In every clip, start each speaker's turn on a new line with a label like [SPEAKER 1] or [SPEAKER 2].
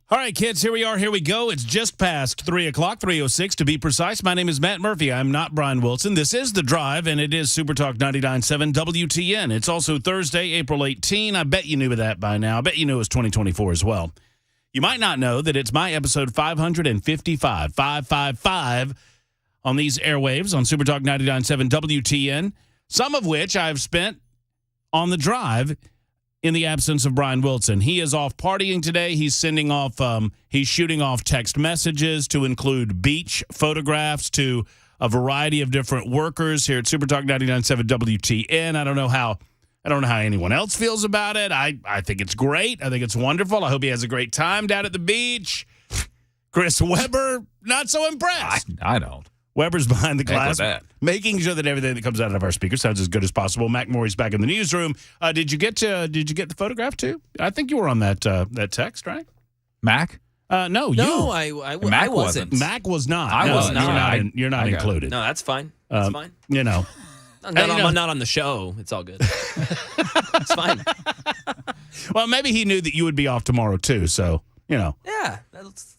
[SPEAKER 1] All right, kids, here we are. Here we go. It's just past 3 o'clock, 3:06 to be precise. My name is Matt Murphy. I'm not Brian Wilson. This is The Drive, and it is Super Talk 99.7 WTN. It's also Thursday, April 18. I bet you knew that by now. I bet you knew it was 2024 as well. You might not know that it's my episode 555, 555 on these airwaves on Super Talk 99.7 WTN, some of which I've spent on The Drive in the absence of Brian Wilson. He is off partying today. He's sending off, he's shooting off text messages to include beach photographs to a variety of different workers here at Super Talk 99.7 WTN. I don't know how anyone else feels about it. I think it's great. I think it's wonderful. I hope he has a great time down at the beach. Chris Webber, not so impressed.
[SPEAKER 2] I don't.
[SPEAKER 1] Weber's behind the glass, making sure that everything that comes out of our speakers sounds as good as possible. Mac Morey's back in the newsroom. Did you get the photograph too? I think you were on that text, right?
[SPEAKER 2] Mac?
[SPEAKER 1] No, you.
[SPEAKER 3] No, I wasn't.
[SPEAKER 1] Mac was not.
[SPEAKER 2] I was not.
[SPEAKER 1] You're not included.
[SPEAKER 3] No, that's fine. That's fine.
[SPEAKER 1] You know.
[SPEAKER 3] I'm not on the show. It's all good. It's fine.
[SPEAKER 1] Well, maybe he knew that you would be off tomorrow too, so. You know.
[SPEAKER 3] Yeah.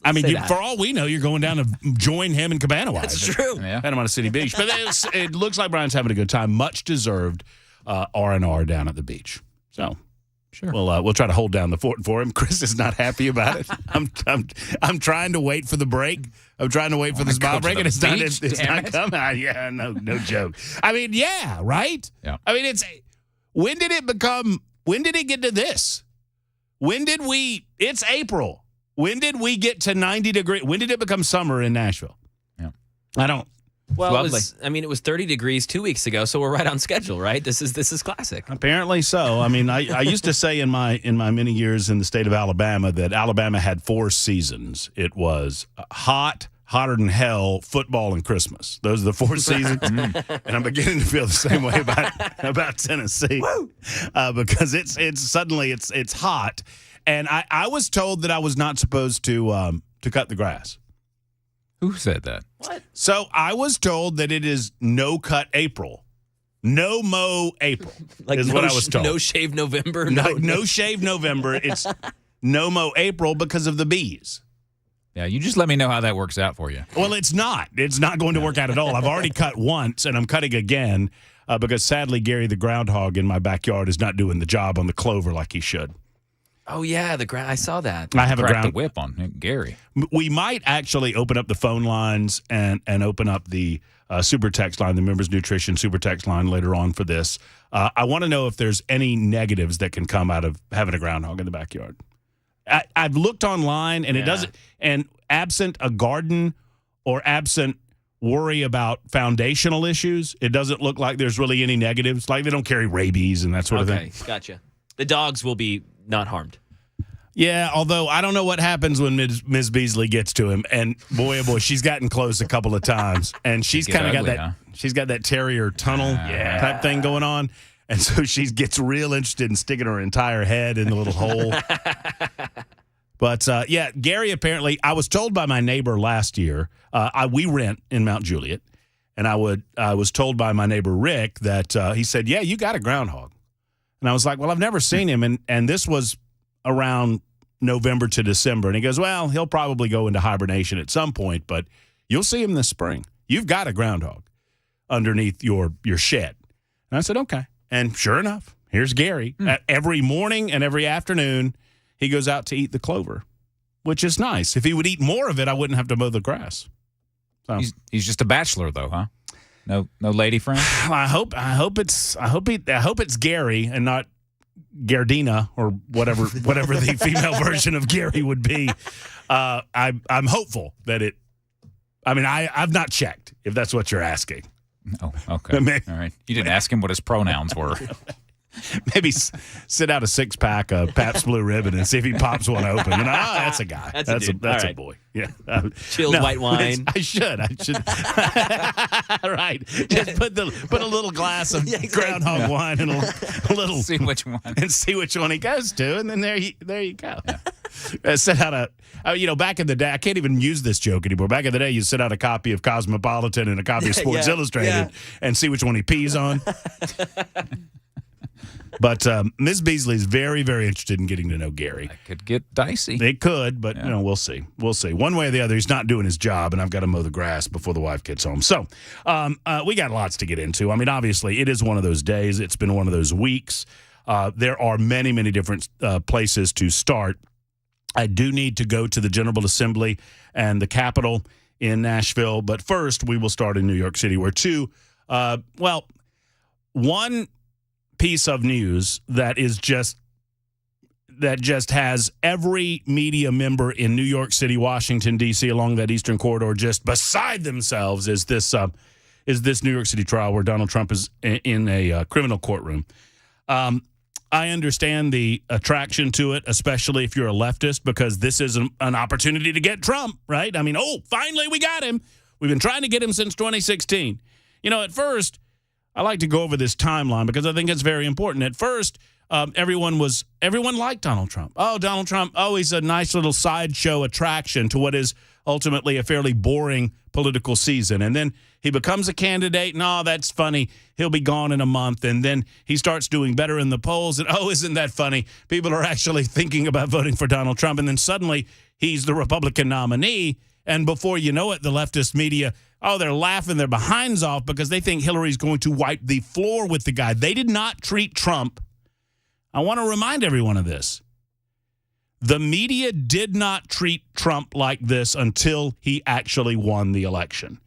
[SPEAKER 1] I mean, for all we know, you're going down to join him in Cabana Wise.
[SPEAKER 3] That's true.
[SPEAKER 1] Yeah. Panama City Beach. But it looks like Brian's having a good time. Much deserved R&R down at the beach. So
[SPEAKER 2] sure,
[SPEAKER 1] we'll try to hold down the fort for him. Chris is not happy about it. I'm trying to wait for the break. I'm trying to wait for the spot break, and it's not coming. Yeah, no joke. I mean, yeah, right?
[SPEAKER 2] Yeah.
[SPEAKER 1] I mean, when did it get to this? It's April. When did we get to 90 degrees? When did it become summer in Nashville?
[SPEAKER 2] Yeah.
[SPEAKER 1] I don't.
[SPEAKER 3] Well, it was 30 degrees 2 weeks ago, so we're right on schedule, right? This is classic.
[SPEAKER 1] Apparently so. I mean, I used to say in my many years in the state of Alabama that Alabama had 4 seasons. It was hot, hotter than hell, football, and Christmas. Those are the 4 seasons. And I'm beginning to feel the same way about Tennessee. Because it's hot. And I was told that I was not supposed to cut the grass.
[SPEAKER 2] Who said that?
[SPEAKER 3] What?
[SPEAKER 1] So I was told that it is no cut April. No mow April is what I was told.
[SPEAKER 3] No shave November?
[SPEAKER 1] No shave November. It's no mow April because of the bees.
[SPEAKER 2] Yeah, you just let me know how that works out for you.
[SPEAKER 1] Well, it's not. It's not going to work out at all. I've already cut once, and I'm cutting again because, sadly, Gary the groundhog in my backyard is not doing the job on the clover like he should.
[SPEAKER 3] Oh, yeah, I saw that.
[SPEAKER 1] I have
[SPEAKER 2] the whip on Gary.
[SPEAKER 1] We might actually open up the phone lines and open up the super text line, the Members Nutrition super text line later on for this. I want to know if there's any negatives that can come out of having a groundhog in the backyard. I've looked online, and it doesn't. And absent a garden or absent worry about foundational issues, it doesn't look like there's really any negatives. Like they don't carry rabies and that sort of thing.
[SPEAKER 3] Okay, gotcha. The dogs will be not harmed.
[SPEAKER 1] Yeah, although I don't know what happens when Ms. Beasley gets to him. And boy, oh boy, she's gotten close a couple of times. And she's kind of got that. Huh? She's got that terrier tunnel type thing going on. And so she gets real interested in sticking her entire head in the little hole. But, Gary apparently, I was told by my neighbor last year, we rent in Mount Juliet, and I was told by my neighbor Rick that he said, yeah, you got a groundhog. And I was like, well, I've never seen him, and this was around November to December. And he goes, well, he'll probably go into hibernation at some point, but you'll see him this spring. You've got a groundhog underneath your shed. And I said, okay. And sure enough, here's Gary. Every morning and every afternoon, he goes out to eat the clover, which is nice. If he would eat more of it, I wouldn't have to mow the grass. So.
[SPEAKER 2] He's just a bachelor, though, huh? No lady friend.
[SPEAKER 1] I hope it's Gary and not Gardina or whatever the female version of Gary would be. I'm hopeful that it. I mean, I've not checked if that's what you're asking.
[SPEAKER 2] Oh, okay. All right. You didn't ask him what his pronouns were.
[SPEAKER 1] Maybe sit out a 6-pack of Pabst Blue Ribbon and see if he pops one open. And, that's a guy. That's a boy. Yeah.
[SPEAKER 3] Chilled white wine.
[SPEAKER 1] I should. Right. Just put a little glass of groundhog wine and a little.
[SPEAKER 2] See which one.
[SPEAKER 1] And see which one he goes to, and then there you go. Yeah. Set out back in the day, I can't even use this joke anymore. Back in the day, you set out a copy of Cosmopolitan and a copy of Sports Illustrated and see which one he pees on. But Ms. Beasley is very, very interested in getting to know Gary.
[SPEAKER 2] That could get dicey.
[SPEAKER 1] It could, but we'll see. We'll see. One way or the other, he's not doing his job, and I've got to mow the grass before the wife gets home. So we got lots to get into. I mean, obviously, it is one of those days. It's been one of those weeks. There are many, many different places to start. I do need to go to the General Assembly and the Capitol in Nashville. But first, we will start in New York City, where one piece of news that just has every media member in New York City, Washington, D.C., along that Eastern corridor just beside themselves is this New York City trial where Donald Trump is in a criminal courtroom. I understand the attraction to it, especially if you're a leftist, because this is an opportunity to get Trump, right? I mean, finally we got him. We've been trying to get him since 2016. At first, I like to go over this timeline because I think it's very important. At first, everyone liked Donald Trump. Oh, Donald Trump, he's a nice little sideshow attraction to what is ultimately a fairly boring political season. And then he becomes a candidate, and that's funny. He'll be gone in a month. And then he starts doing better in the polls, and isn't that funny? People are actually thinking about voting for Donald Trump. And then suddenly he's the Republican nominee. And before you know it, the leftist media, they're laughing their behinds off because they think Hillary's going to wipe the floor with the guy. They did not treat Trump. I want to remind everyone of this. The media did not treat Trump like this until he actually won the election.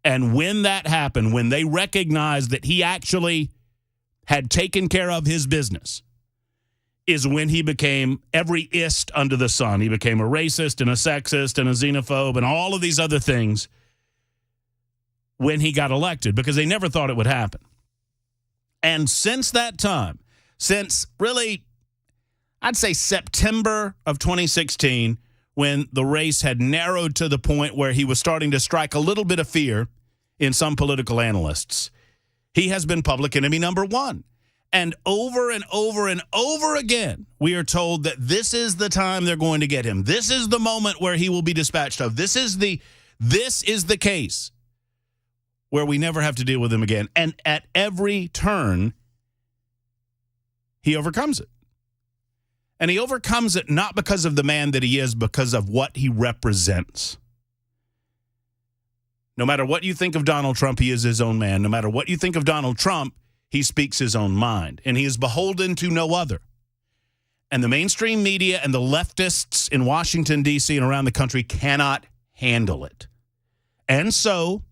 [SPEAKER 1] And when that happened, when they recognized that he actually had taken care of his business, is when he became every ist under the sun. He became a racist and a sexist and a xenophobe and all of these other things when he got elected, because they never thought it would happen. And since that time, since really, I'd say September of 2016, when the race had narrowed to the point where he was starting to strike a little bit of fear in some political analysts, he has been public enemy number one. And over and over and over again, we are told that this is the time they're going to get him. This is the moment where he will be dispatched of. This is the case where we never have to deal with him again. And at every turn, he overcomes it. And he overcomes it not because of the man that he is, because of what he represents. No matter what you think of Donald Trump, he is his own man. No matter what you think of Donald Trump, he speaks his own mind, and he is beholden to no other. And the mainstream media and the leftists in Washington, D.C. and around the country cannot handle it. And so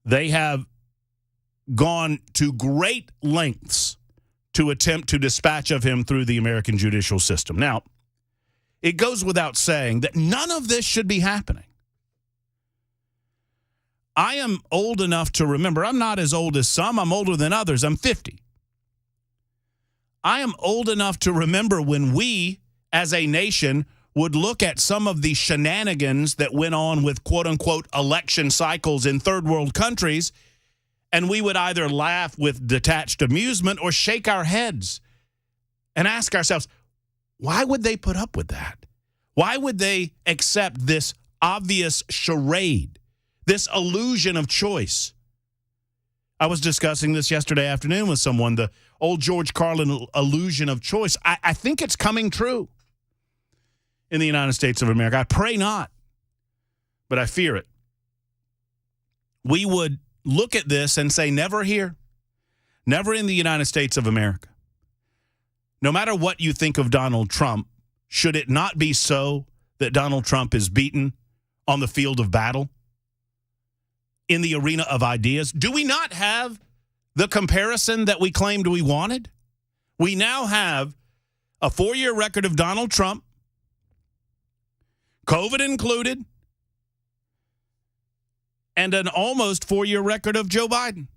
[SPEAKER 1] they have gone to great lengths to attempt to dispatch of him through the American judicial system. Now, it goes without saying that none of this should be happening. I am old enough to remember. I'm not as old as some. I'm older than others. I'm 50. I am old enough to remember when we, as a nation, would look at some of the shenanigans that went on with quote-unquote election cycles in third world countries, and we would either laugh with detached amusement or shake our heads and ask ourselves, why would they put up with that? Why would they accept this obvious charade? This illusion of choice. I was discussing this yesterday afternoon with someone, the old George Carlin illusion of choice. I think it's coming true in the United States of America. I pray not, but I fear it. We would look at this and say, never here, never in the United States of America. No matter what you think of Donald Trump, should it not be so that Donald Trump is beaten on the field of battle? In the arena of ideas? Do we not have the comparison that we claimed we wanted? We now have a 4-year record of Donald Trump, COVID included, and an almost 4-year record of Joe Biden.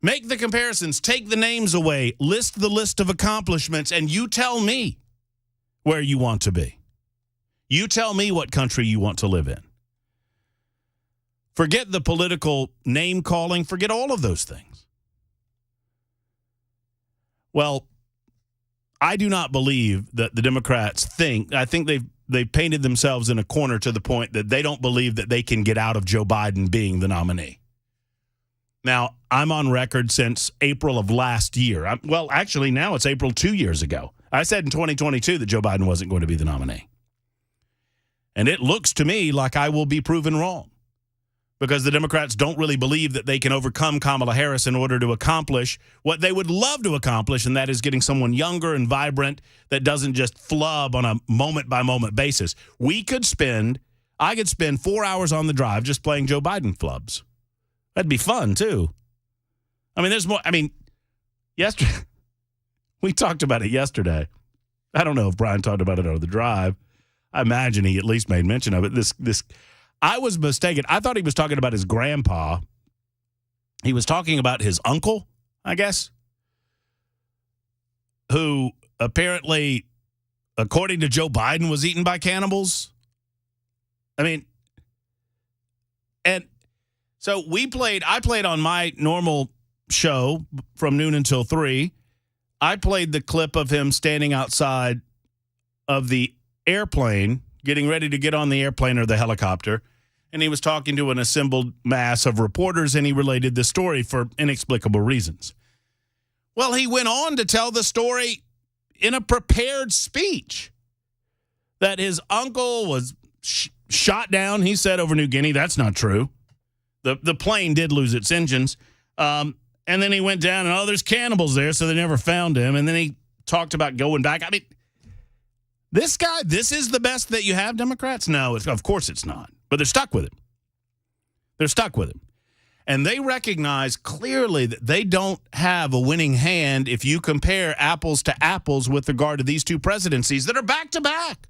[SPEAKER 1] Make the comparisons, take the names away, list the list of accomplishments, and you tell me where you want to be. You tell me what country you want to live in. Forget the political name-calling. Forget all of those things. Well, I do not believe that the Democrats I think they've painted themselves in a corner to the point that they don't believe that they can get out of Joe Biden being the nominee. Now, I'm on record since April of last year. Actually, now it's April 2 years ago. I said in 2022 that Joe Biden wasn't going to be the nominee. And it looks to me like I will be proven wrong because the Democrats don't really believe that they can overcome Kamala Harris in order to accomplish what they would love to accomplish, and that is getting someone younger and vibrant that doesn't just flub on a moment-by-moment basis. I could spend 4 hours on the drive just playing Joe Biden flubs. That'd be fun, too. There's more. Yesterday, we talked about it yesterday. I don't know if Brian talked about it on the drive. I imagine he at least made mention of it. I was mistaken. I thought he was talking about his grandpa. He was talking about his uncle, I guess, who apparently, according to Joe Biden, was eaten by cannibals. So I played on my normal show from noon until 3. I played the clip of him standing outside of the airplane, getting ready to get on the airplane or the helicopter, and he was talking to an assembled mass of reporters, and he related the story for inexplicable reasons. Well, he went on to tell the story in a prepared speech that his uncle was shot down, he said, over New Guinea. That's not true. The plane did lose its engines. And then he went down, and, there's cannibals there, so they never found him. And then he talked about going back. This guy, this is the best that you have, Democrats? No, of course it's not. But they're stuck with him. And they recognize clearly that they don't have a winning hand if you compare apples to apples with regard to these two presidencies that are back to back.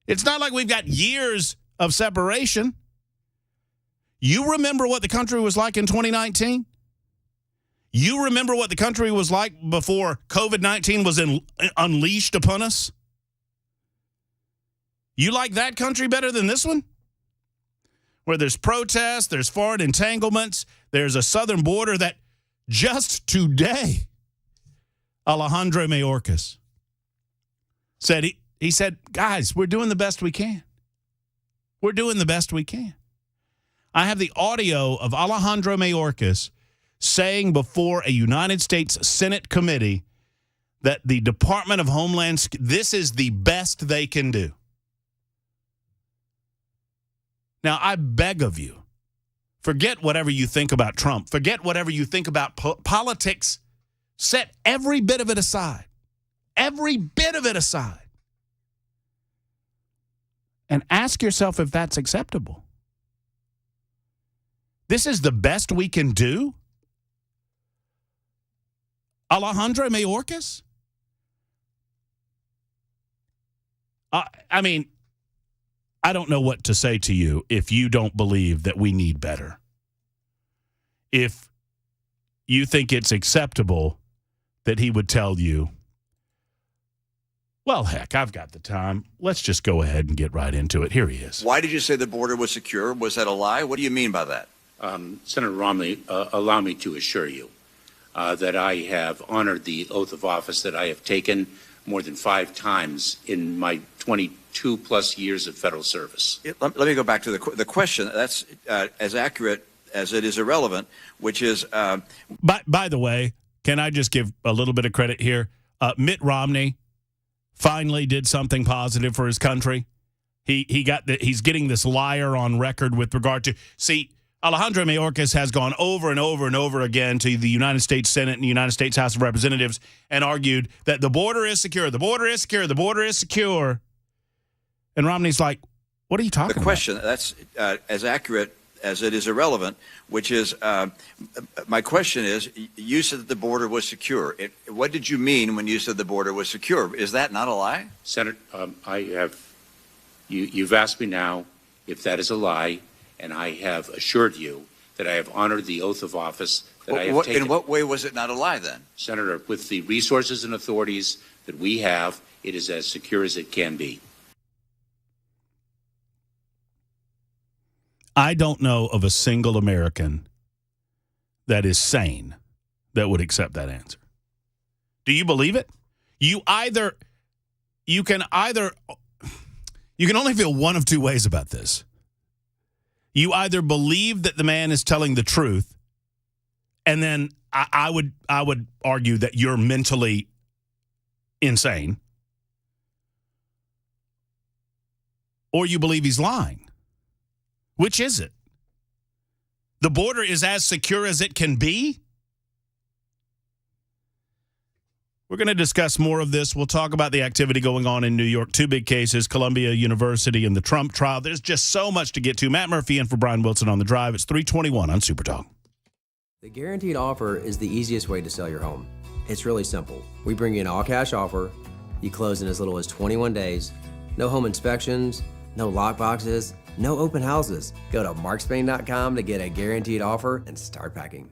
[SPEAKER 1] It's not like we've got years of separation. You remember what the country was like in 2019? You remember what the country was like before COVID-19 was unleashed upon us? You like that country better than this one? Where there's protests, there's foreign entanglements, there's a southern border that just today, Alejandro Mayorkas said, he said, guys, we're doing the best we can. We're doing the best we can. I have the audio of Alejandro Mayorkas saying before a United States Senate committee that the Department of Homeland, this is the best they can do. Now, I beg of you, forget whatever you think about Trump. Forget whatever you think about politics. Set every bit of it aside. Every bit of it aside. And ask yourself if that's acceptable. This is the best we can do? Alejandro Mayorkas? I don't know what to say to you if you don't believe that we need better. If you think it's acceptable that he would tell you, well, heck, I've got the time. Let's just go ahead and get right into it. Here he is.
[SPEAKER 4] Why did you say the border was secure? Was that a lie? What do you mean by that?
[SPEAKER 5] Senator Romney, allow me to assure you that I have honored the oath of office that I have taken more than 5 times in my 22-plus years of federal service.
[SPEAKER 4] Let me go back to the question. That's as accurate as it is irrelevant, which is...
[SPEAKER 1] By the way, can I just give a little bit of credit here? Mitt Romney finally did something positive for his country. He's getting this liar on record with regard to... See, Alejandro Mayorkas has gone over and over and over again to the United States Senate and the United States House of Representatives and argued that the border is secure, the border is secure, the border is secure. And Romney's like, what are you talking about?
[SPEAKER 4] The question, that's as accurate as it is irrelevant, which is, my question is, you said that the border was secure. What did you mean when you said the border was secure? Is that not a lie?
[SPEAKER 5] Senator, you've asked me now if that is a lie, and I have assured you that I have honored the oath of office that I have taken.
[SPEAKER 4] In what way was it not a lie then?
[SPEAKER 5] Senator, with the resources and authorities that we have, it is as secure as it can be.
[SPEAKER 1] I don't know of a single American that is sane that would accept that answer. Do you believe it? You can only feel one of two ways about this. You either believe that the man is telling the truth and then I would argue that you're mentally insane, or you believe he's lying. Which is it? The border is as secure as it can be? We're going to discuss more of this. We'll talk about the activity going on in New York. 2 big cases, Columbia University and the Trump trial. There's just so much to get to. Matt Murphy in for Brian Wilson on The Drive. It's 3:21 on Super Talk.
[SPEAKER 6] The guaranteed offer is the easiest way to sell your home. It's really simple. We bring you an all-cash offer. You close in as little as 21 days. No home inspections, no lock boxes, no open houses. Go to markspain.com to get a guaranteed offer and start packing.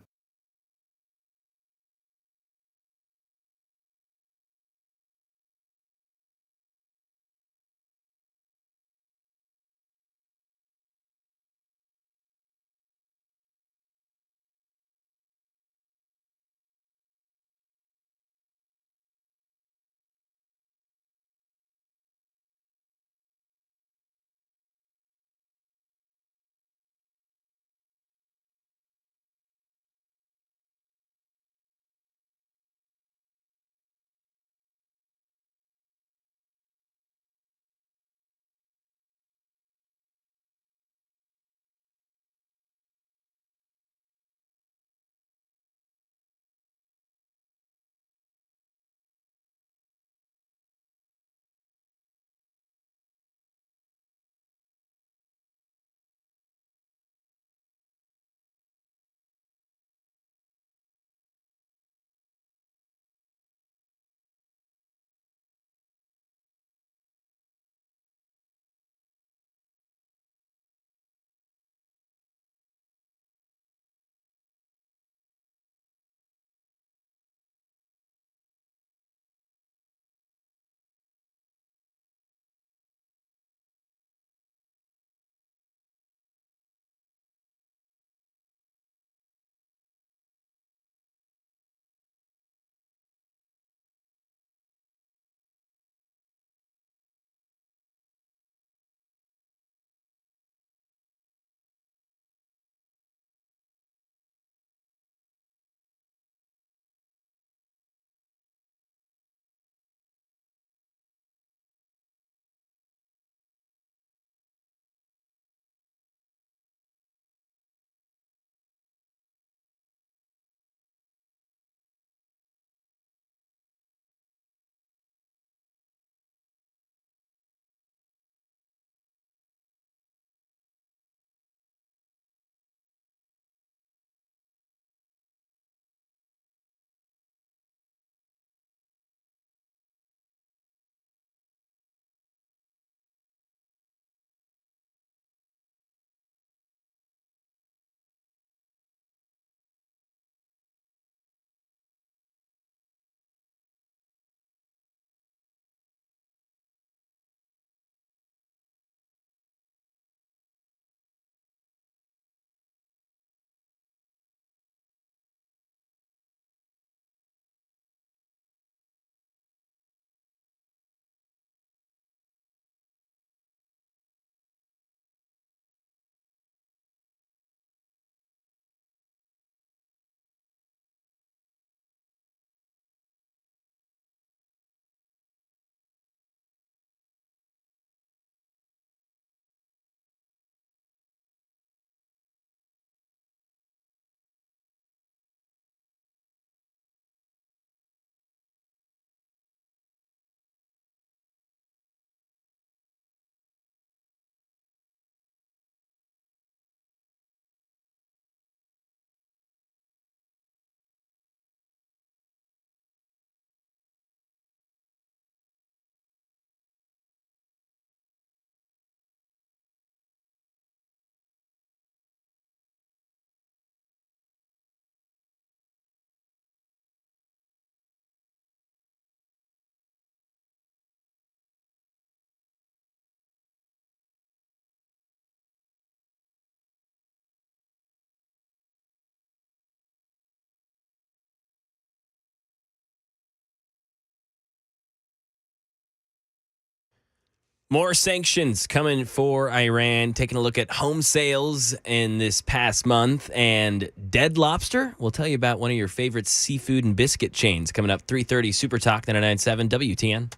[SPEAKER 3] More sanctions coming for Iran. Taking a look at home sales in this past month and Dead Lobster. We'll tell you about one of your favorite seafood and biscuit chains coming up 3:30 Super Talk 99.7 WTN.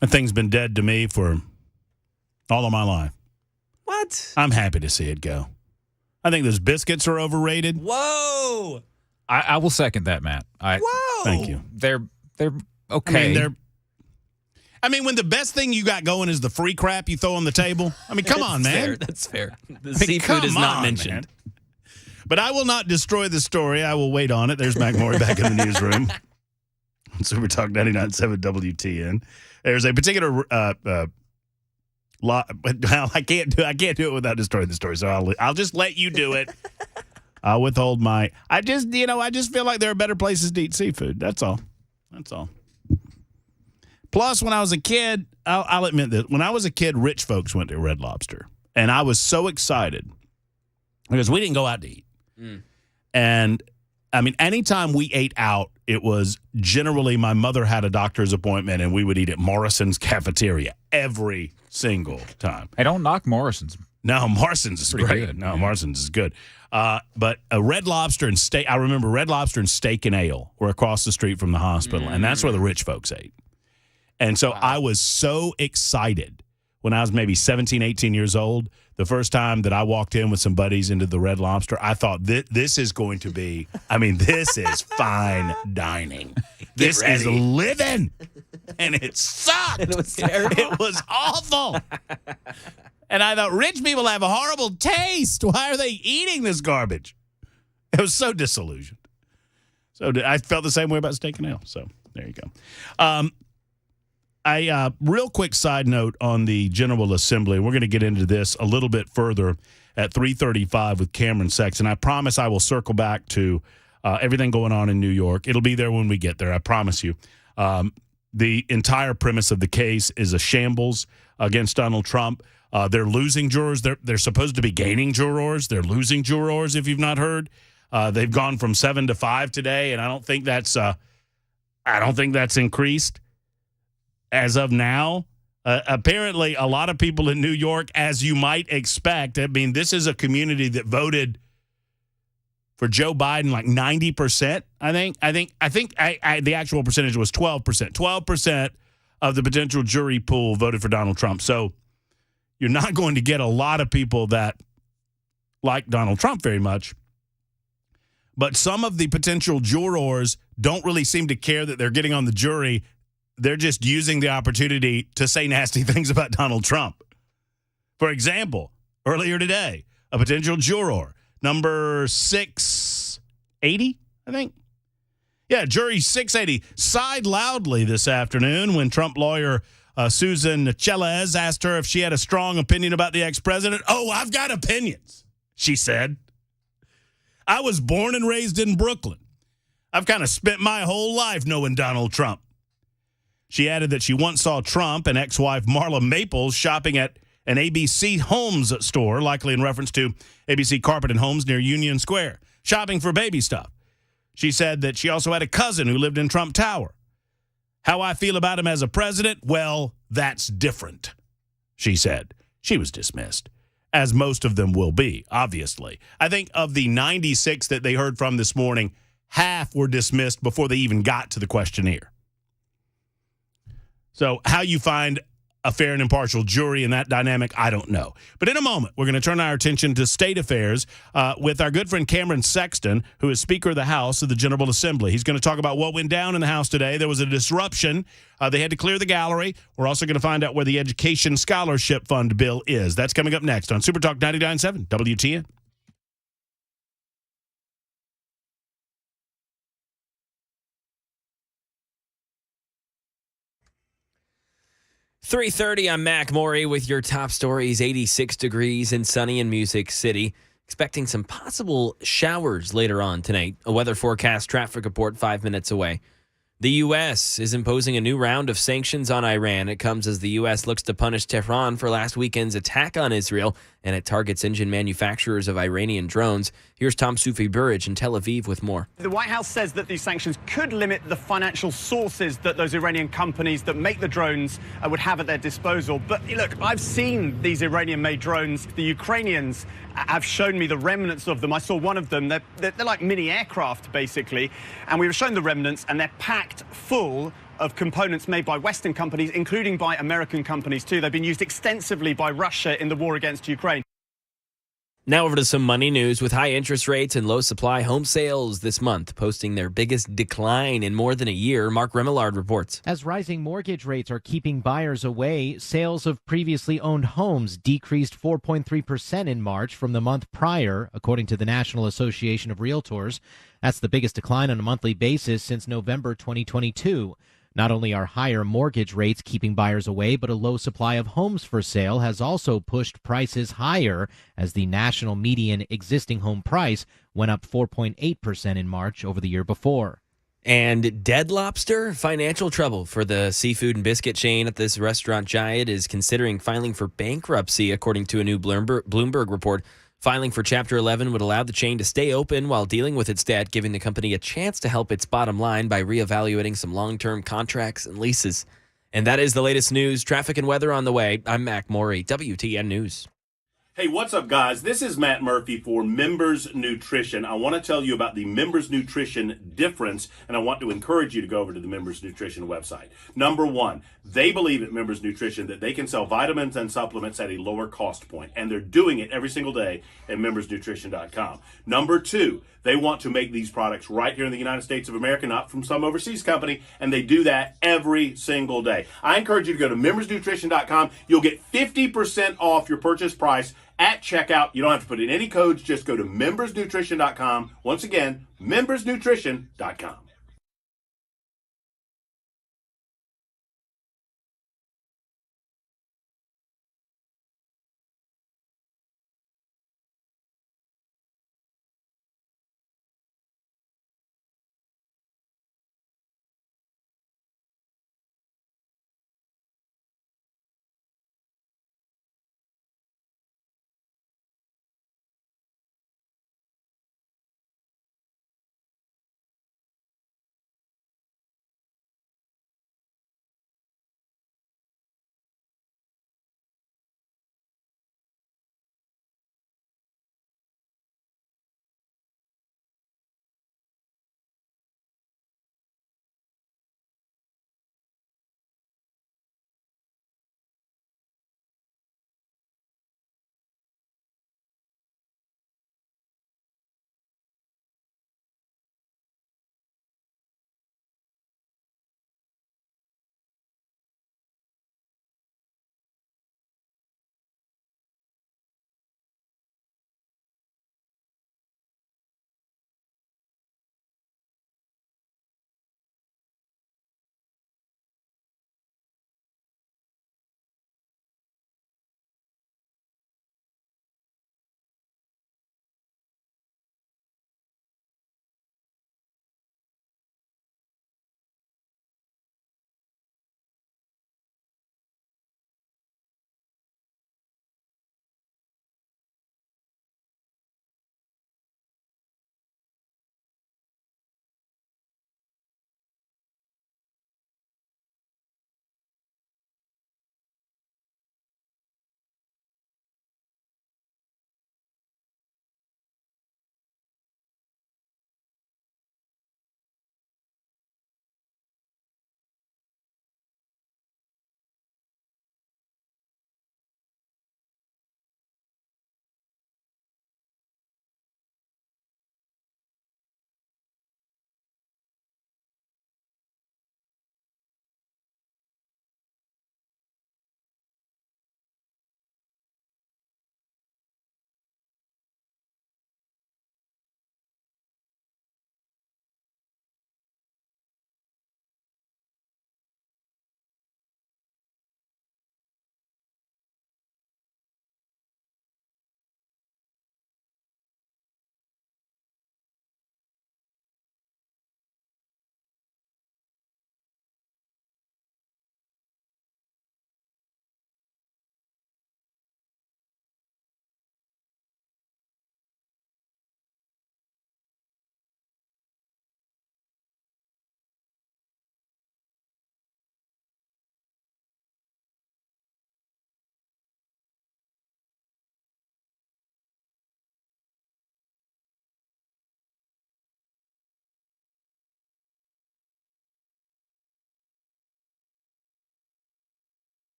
[SPEAKER 1] That thing's been dead to me for all of my life.
[SPEAKER 3] What?
[SPEAKER 1] I'm happy to see it go. I think those biscuits are overrated.
[SPEAKER 3] Whoa!
[SPEAKER 2] I will second that, Matt.
[SPEAKER 3] Whoa!
[SPEAKER 1] Thank you.
[SPEAKER 2] They're okay.
[SPEAKER 1] I mean, when the best thing you got going is the free crap you throw on the table. I mean, come on, man.
[SPEAKER 3] That's fair. The seafood is not mentioned.
[SPEAKER 1] Man. But I will not destroy the story. I will wait on it. There's Mac Maury back in the newsroom. Super Talk 99.7 WTN. There's a particular well, I can't do it without destroying the story. So I'll just let you do it. I'll withhold my. I just feel like there are better places to eat seafood. That's all. Plus, when I was a kid, I'll admit that when I was a kid, rich folks went to Red Lobster, and I was so excited because we didn't go out to eat. And I mean, anytime we ate out, it was generally my mother had a doctor's appointment, and we would eat at Morrison's cafeteria every single time.
[SPEAKER 2] I don't knock Morrison's.
[SPEAKER 1] No, Morrison's is
[SPEAKER 2] pretty
[SPEAKER 1] great.
[SPEAKER 2] good.
[SPEAKER 1] No, Morrison's is good. But a Red Lobster and steak. I remember Red Lobster and Steak and Ale were across the street from the hospital, and that's where the rich folks ate. And so I was so excited when I was maybe 17, 18 years old, the first time that I walked in with some buddies into the Red Lobster. I thought, this is going to be, this is fine dining. This is living. And it sucked.
[SPEAKER 3] It was terrible.
[SPEAKER 1] It was awful. And I thought, rich people have a horrible taste. Why are they eating this garbage? It was so disillusioned. So I felt the same way about Steak and Ale. So there you go. Real quick side note on the General Assembly. We're going to get into this a little bit further at 3:35 with Cameron Sexton. I promise I will circle back to everything going on in New York. It'll be there when we get there. I promise you. The entire premise of the case is a shambles against Donald Trump. They're losing jurors. They're supposed to be gaining jurors. They're losing jurors, if you've not heard. They've gone from 7 to 5 today, and I don't think that's increased. As of now, apparently a lot of people in New York, as you might expect, this is a community that voted for Joe Biden like 90%, I think. I think the actual percentage was 12%. 12% of the potential jury pool voted for Donald Trump. So you're not going to get a lot of people that like Donald Trump very much. But some of the potential jurors don't really seem to care that they're getting on the jury. They're just using the opportunity to say nasty things about Donald Trump. For example, earlier today, a potential juror, number 680, I think. Yeah, jury 680, sighed loudly this afternoon when Trump lawyer Susan Chelez asked her if she had a strong opinion about the ex-president. Oh, I've got opinions, she said. I was born and raised in Brooklyn. I've kind of spent my whole life knowing Donald Trump. She added that she once saw Trump and ex-wife Marla Maples shopping at an ABC Homes store, likely in reference to ABC Carpet and Homes near Union Square, shopping for baby stuff. She said that she also had a cousin who lived in Trump Tower. How I feel about him as a president? Well, that's different, she said. She was dismissed, as most of them will be, obviously. I think of the 96 that they heard from this morning, half were dismissed before they even got to the questionnaire. So how you find a fair and impartial jury in that dynamic, I don't know. But in a moment, we're going to turn our attention to state affairs with our good friend Cameron Sexton, who is Speaker of the House of the General Assembly. He's going to talk about what went down in the House today. There was a disruption. They had to clear the gallery. We're also going to find out where the Education Scholarship Fund bill is. That's coming up next on Super Talk 99.7 WTN.
[SPEAKER 3] 3:30, I'm Mac Maury with your top stories. 86 degrees and sunny in Music City. Expecting some possible showers later on tonight. A weather forecast traffic report 5 minutes away. The U.S. is imposing a new round of sanctions on Iran. It comes as the U.S. looks to punish Tehran for last weekend's attack on Israel, and it targets engine manufacturers of Iranian drones. Here's Tom Sufi-Burridge in Tel Aviv with more.
[SPEAKER 7] The White House says that these sanctions could limit the financial sources that those Iranian companies that make the drones would have at their disposal. But look, I've seen these Iranian-made drones. The Ukrainians have shown me the remnants of them. I saw one of them. They're like mini aircraft, basically. And we were shown the remnants, and they're packed full of components made by Western companies, including by American companies, too. They've been used extensively by Russia in the war against Ukraine.
[SPEAKER 3] Now over to some money news. With high interest rates and low supply, home sales this month posting their biggest decline in more than a year. Mark Remillard reports.
[SPEAKER 8] As rising mortgage rates are keeping buyers away, sales of previously owned homes decreased 4.3% in March from the month prior, according to the National Association of Realtors. That's the biggest decline on a monthly basis since November 2022. Not only are higher mortgage rates keeping buyers away, but a low supply of homes for sale has also pushed prices higher as the national median existing home price went up 4.8% in March over the year before.
[SPEAKER 3] And Dead Lobster, financial trouble for the seafood and biscuit chain at this restaurant giant is considering filing for bankruptcy, according to a new Bloomberg report. Filing for Chapter 11 would allow the chain to stay open while dealing with its debt, giving the company a chance to help its bottom line by reevaluating some long-term contracts and leases. And that is the latest news, traffic, and weather on the way. I'm Mac Morey, WTN News.
[SPEAKER 9] Hey, what's up, guys? This is Matt Murphy for Members Nutrition. I want to tell you about the Members Nutrition difference, and I want to encourage you to go over to the Members Nutrition website. Number one, they believe at Members Nutrition that they can sell vitamins and supplements at a lower cost point, and they're doing it every single day at membersnutrition.com. Number two, they want to make these products right here in the United States of America, not from some overseas company, and they do that every single day. I encourage you to go to membersnutrition.com. You'll get 50% off your purchase price at checkout. You don't have to put in any codes. Just go to membersnutrition.com. Once again, membersnutrition.com.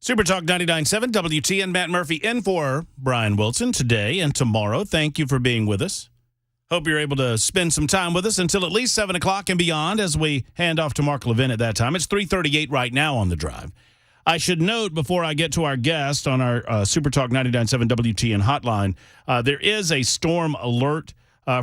[SPEAKER 1] Super Talk 99.7 WTN. Matt Murphy in for Brian Wilson today and tomorrow. Thank you for being with us. Hope you're able to spend some time with us until at least 7 o'clock and beyond as we hand off to Mark Levin at that time. It's 3:38 right now on the drive. I should note before I get to our guest on our Super Talk 99.7 WTN hotline, there is a storm alert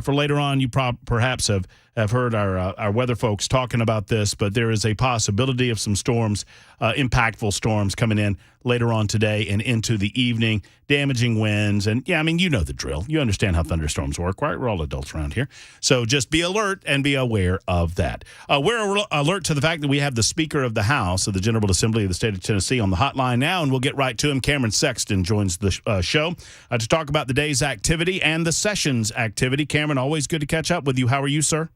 [SPEAKER 1] for later on. You perhaps have heard our weather folks talking about this, but there is a possibility of some storms, impactful storms coming in later on today and into the evening, damaging winds. And, yeah, I mean, you know the drill. You understand how thunderstorms work, right? We're all adults around here. So just be alert and be aware of that. We're alert to the fact that we have the Speaker of the House of the General Assembly of the State of Tennessee on the hotline now, and we'll get right to him. Cameron Sexton joins the show to talk about the day's activity and the session's activity. Cameron, always good to catch up with you. How are you, sir?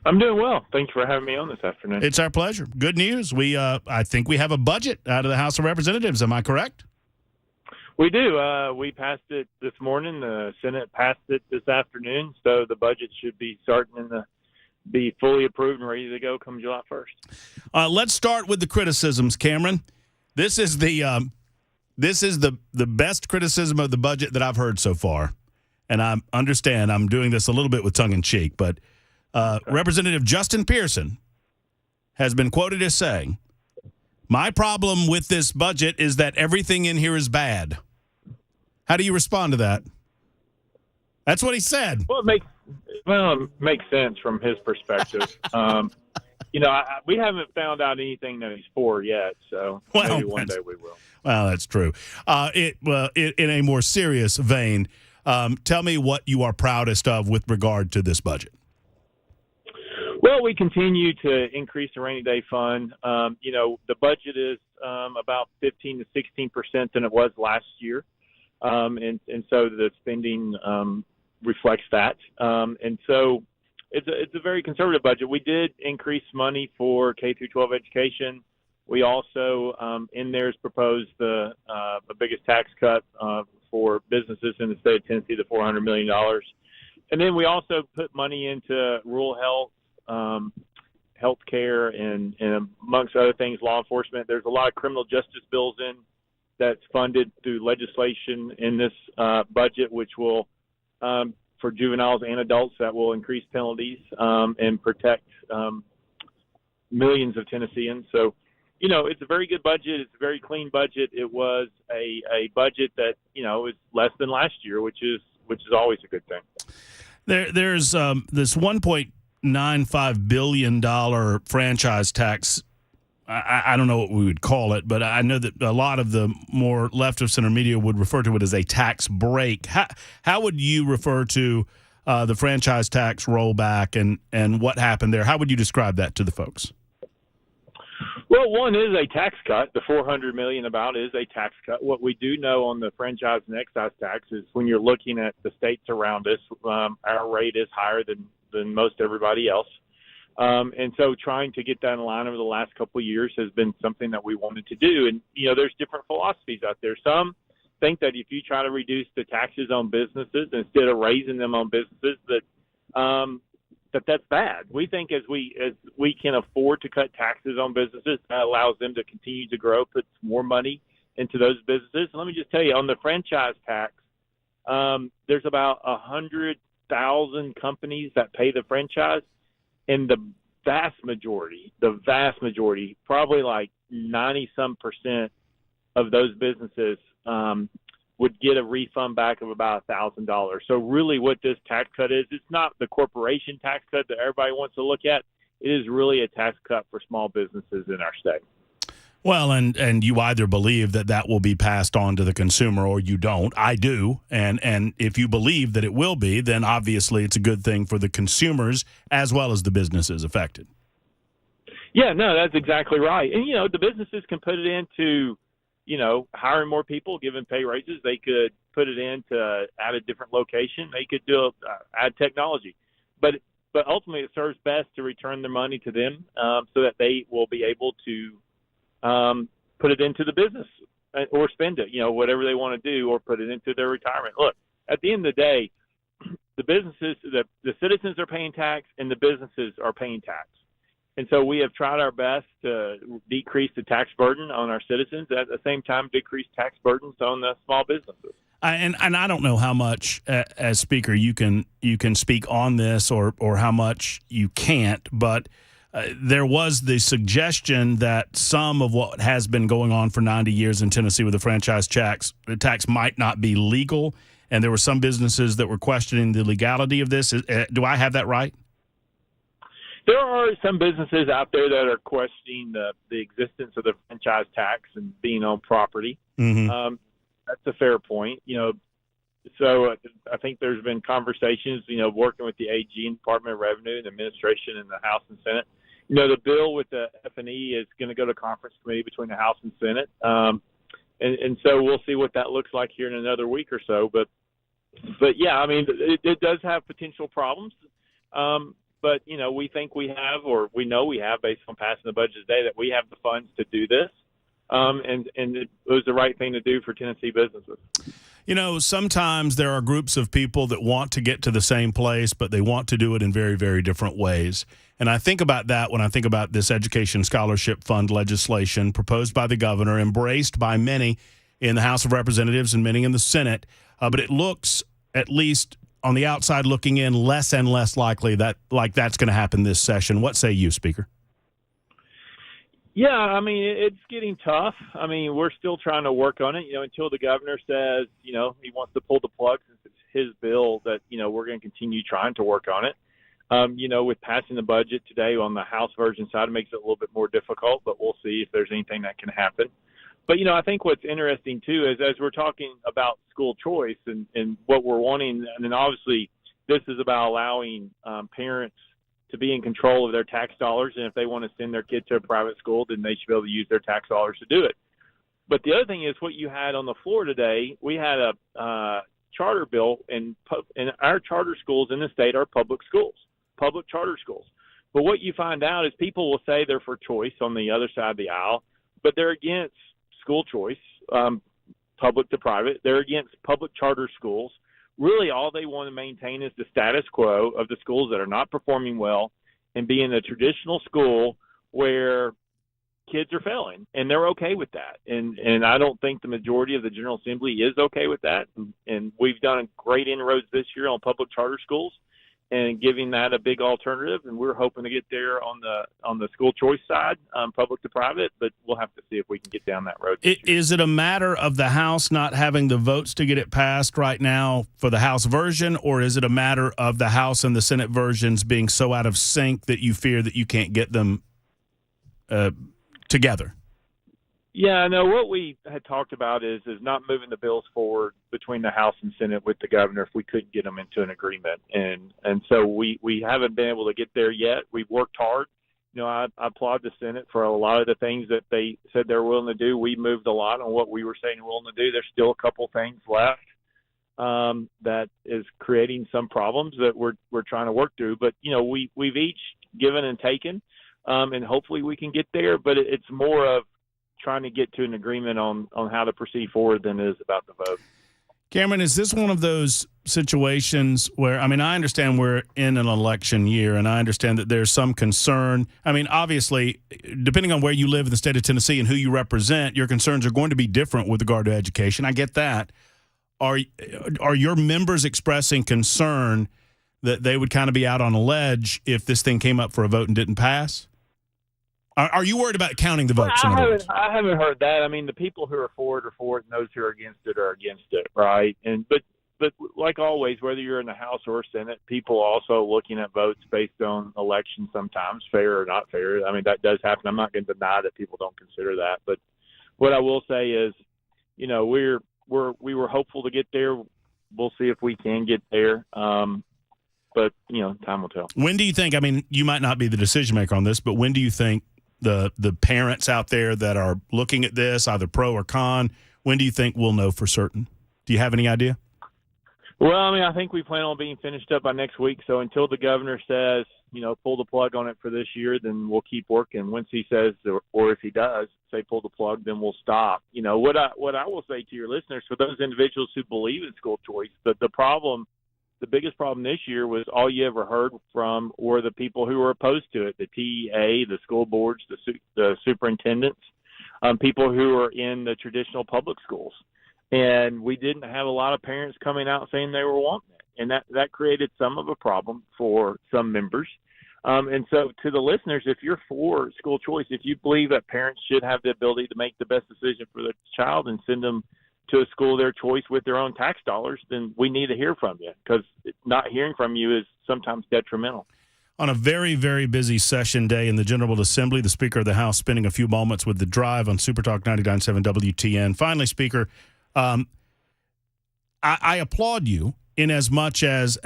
[SPEAKER 10] I'm doing well. Thanks for having me on this afternoon.
[SPEAKER 1] It's our pleasure. Good news. I think we have a budget out of the House of Representatives. Am I correct?
[SPEAKER 10] We do. We passed it this morning. The Senate passed it this afternoon, so the budget should be starting to be fully approved and ready to go come July 1st.
[SPEAKER 1] Let's start with the criticisms, Cameron. This is the best criticism of the budget that I've heard so far, and I understand I'm doing this a little bit with tongue in cheek, but. Representative Justin Pearson has been quoted as saying, "My problem with this budget is that everything in here is bad." How do you respond to that? That's what he said.
[SPEAKER 10] Well, it makes sense from his perspective. We haven't found out anything that he's for yet, so maybe one day we will.
[SPEAKER 1] Well, that's true. In a more serious vein, tell me what you are proudest of with regard to this budget.
[SPEAKER 10] Well, we continue to increase the rainy day fund. The budget is about 15 to 16% than it was last year, and so the spending reflects that. And so it's a very conservative budget. We did increase money for K through 12 education. We also in there's proposed the biggest tax cut for businesses in the state of Tennessee, the $400 million, and then we also put money into rural health. Healthcare and amongst other things, law enforcement. There's a lot of criminal justice bills in that's funded through legislation in this budget, which will, for juveniles and adults, that will increase penalties and protect millions of Tennesseans. So, it's a very good budget. It's a very clean budget. It was a budget that, is less than last year, which is always a good thing.
[SPEAKER 1] There's this $1.95 billion franchise tax. I don't know what we would call it, but I know that a lot of the more left of center media would refer to it as a tax break. How would you refer to the franchise tax rollback and what happened there? How would you describe that to the folks?
[SPEAKER 10] Well, one is a tax cut. The $400 million about is a tax cut. What we do know on the franchise and excise tax is when you're looking at the states around us, our rate is higher than most everybody else. And so trying to get that in line over the last couple of years has been something that we wanted to do. And, there's different philosophies out there. Some think that if you try to reduce the taxes on businesses instead of raising them on businesses, that's bad. We think as we can afford to cut taxes on businesses, that allows them to continue to grow, puts more money into those businesses. And let me just tell you, on the franchise tax, there's about 100,000 companies that pay the franchise, and the vast majority, probably like 90-some% of those businesses would get a refund back of about $1,000. So really what this tax cut is, it's not the corporation tax cut that everybody wants to look at. It is really a tax cut for small businesses in our state.
[SPEAKER 1] Well, and you either believe that will be passed on to the consumer or you don't. I do. And if you believe that it will be, then obviously it's a good thing for the consumers as well as the businesses affected.
[SPEAKER 10] Yeah, no, that's exactly right. And, the businesses can put it into, hiring more people, giving pay raises. They could put it into at a different location. They could add technology. But ultimately it serves best to return the money to them so that they will be able to put it into the business or spend it, whatever they want to do, or put it into their retirement. Look, at the end of the day, the businesses, the citizens are paying tax and the businesses are paying tax. And so we have tried our best to decrease the tax burden on our citizens, at the same time decrease tax burdens on the small businesses.
[SPEAKER 1] And I don't know how much, as Speaker, you can speak on this or how much you can't, but there was the suggestion that some of what has been going on for 90 years in Tennessee with the franchise tax might not be legal, and there were some businesses that were questioning the legality of this. Do I have that right?
[SPEAKER 10] There are some businesses out there that are questioning the existence of the franchise tax and being on property.
[SPEAKER 1] Mm-hmm.
[SPEAKER 10] That's a fair point. So I think there's been conversations, working with the AG and Department of Revenue and Administration in the House and Senate. The bill with the F&E is going to go to conference committee between the House and Senate. And so we'll see what that looks like here in another week or so. But yeah, I mean, it does have potential problems. But, we think we have, or we know we have, based on passing the budget today, that we have the funds to do this. And it was the right thing to do for Tennessee businesses.
[SPEAKER 1] Sometimes there are groups of people that want to get to the same place, but they want to do it in very, very different ways. And I think about that when I think about this Education Scholarship Fund legislation proposed by the governor, embraced by many in the House of Representatives and many in the Senate. But it looks, at least on the outside looking in, less and less likely that's going to happen this session. What say you, Speaker?
[SPEAKER 10] Yeah, I mean, it's getting tough. I mean, we're still trying to work on it, until the governor says, he wants to pull the plug since it's his bill, that, we're going to continue trying to work on it. With passing the budget today on the House version side, it makes it a little bit more difficult, but we'll see if there's anything that can happen. But, I think what's interesting, too, is as we're talking about school choice and what we're wanting, and then obviously this is about allowing parents to be in control of their tax dollars, and if they want to send their kid to a private school, then they should be able to use their tax dollars to do it. But the other thing is what you had on the floor today, we had a charter bill, and our charter schools in the state are public schools, public charter schools. But what you find out is people will say they're for choice on the other side of the aisle, but they're against school choice, public to private. They're against public charter schools. Really, all they want to maintain is the status quo of the schools that are not performing well and being a traditional school where kids are failing, and they're okay with that. And I don't think the majority of the General Assembly is okay with that. And we've done great inroads this year on public charter schools and giving that a big alternative. And we're hoping to get there on the school choice side, public to private, but we'll have to see if we can get down that road.
[SPEAKER 1] Is it a matter of the House not having the votes to get it passed right now for the House version, or is it a matter of the House and the Senate versions being so out of sync that you fear that you can't get them together?
[SPEAKER 10] Yeah, no, what we had talked about is not moving the bills forward between the House and Senate with the governor if we couldn't get them into an agreement. And so we haven't been able to get there yet. We've worked hard. I applaud the Senate for a lot of the things that they said they're willing to do. We moved a lot on what we were saying we're willing to do. There's still a couple things left that is creating some problems that we're trying to work through. But, we've each given and taken, and hopefully we can get there. But it's more of trying to get to an agreement on how to proceed forward than it is about the vote.
[SPEAKER 1] Cameron, is this one of those situations where, I understand we're in an election year, and I understand that there's some concern. Obviously, depending on where you live in the state of Tennessee and who you represent, your concerns are going to be different with regard to education. I get that. Are your members expressing concern that they would kind of be out on a ledge if this thing came up for a vote and didn't pass? Are you worried about counting the votes?
[SPEAKER 10] I haven't heard that. The people who are for it are for it, and those who are against it are against it, right? But like always, whether you're in the House or Senate, people are also looking at votes based on elections sometimes, fair or not fair. That does happen. I'm not going to deny that people don't consider that. But what I will say is, we were hopeful to get there. We'll see if we can get there. But, time will tell.
[SPEAKER 1] When do you think, you might not be the decision maker on this, but when do you think the parents out there that are looking at this, either pro or con, when do you think we'll know for certain? Do you have any idea?
[SPEAKER 10] Well, I think we plan on being finished up by next week. So until the governor says, pull the plug on it for this year, then we'll keep working. Once he says, or if he does say pull the plug, then we'll stop. What I will say to your listeners, for those individuals who believe in school choice, the problem the biggest problem this year was all you ever heard from were the people who were opposed to it, the TEA, the school boards, the superintendents, people who are in the traditional public schools. And we didn't have a lot of parents coming out saying they were wanting it. And that created some of a problem for some members. And so to the listeners, if you're for school choice, if you believe that parents should have the ability to make the best decision for their child and send them to a school of their choice with their own tax dollars, then we need to hear from you, because not hearing from you is sometimes detrimental.
[SPEAKER 1] On a very, very busy session day in the General Assembly, the Speaker of the House spending a few moments with The Drive on Super Talk 99.7 WTN. Finally, Speaker, I applaud you in as much as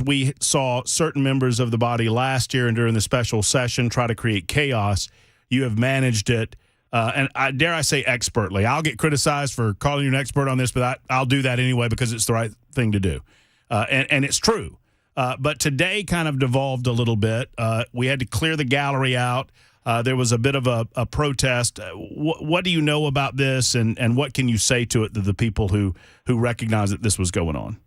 [SPEAKER 1] we saw certain members of the body last year and during the special session try to create chaos, you have managed it, and dare I say expertly. I'll get criticized for calling you an expert on this, but I'll do that anyway because it's the right thing to do, and it's true. But today kind of devolved a little bit. We had to clear the gallery out. There was a bit of a protest. What do you know about this, and what can you say to it to the people who recognize that this was going on?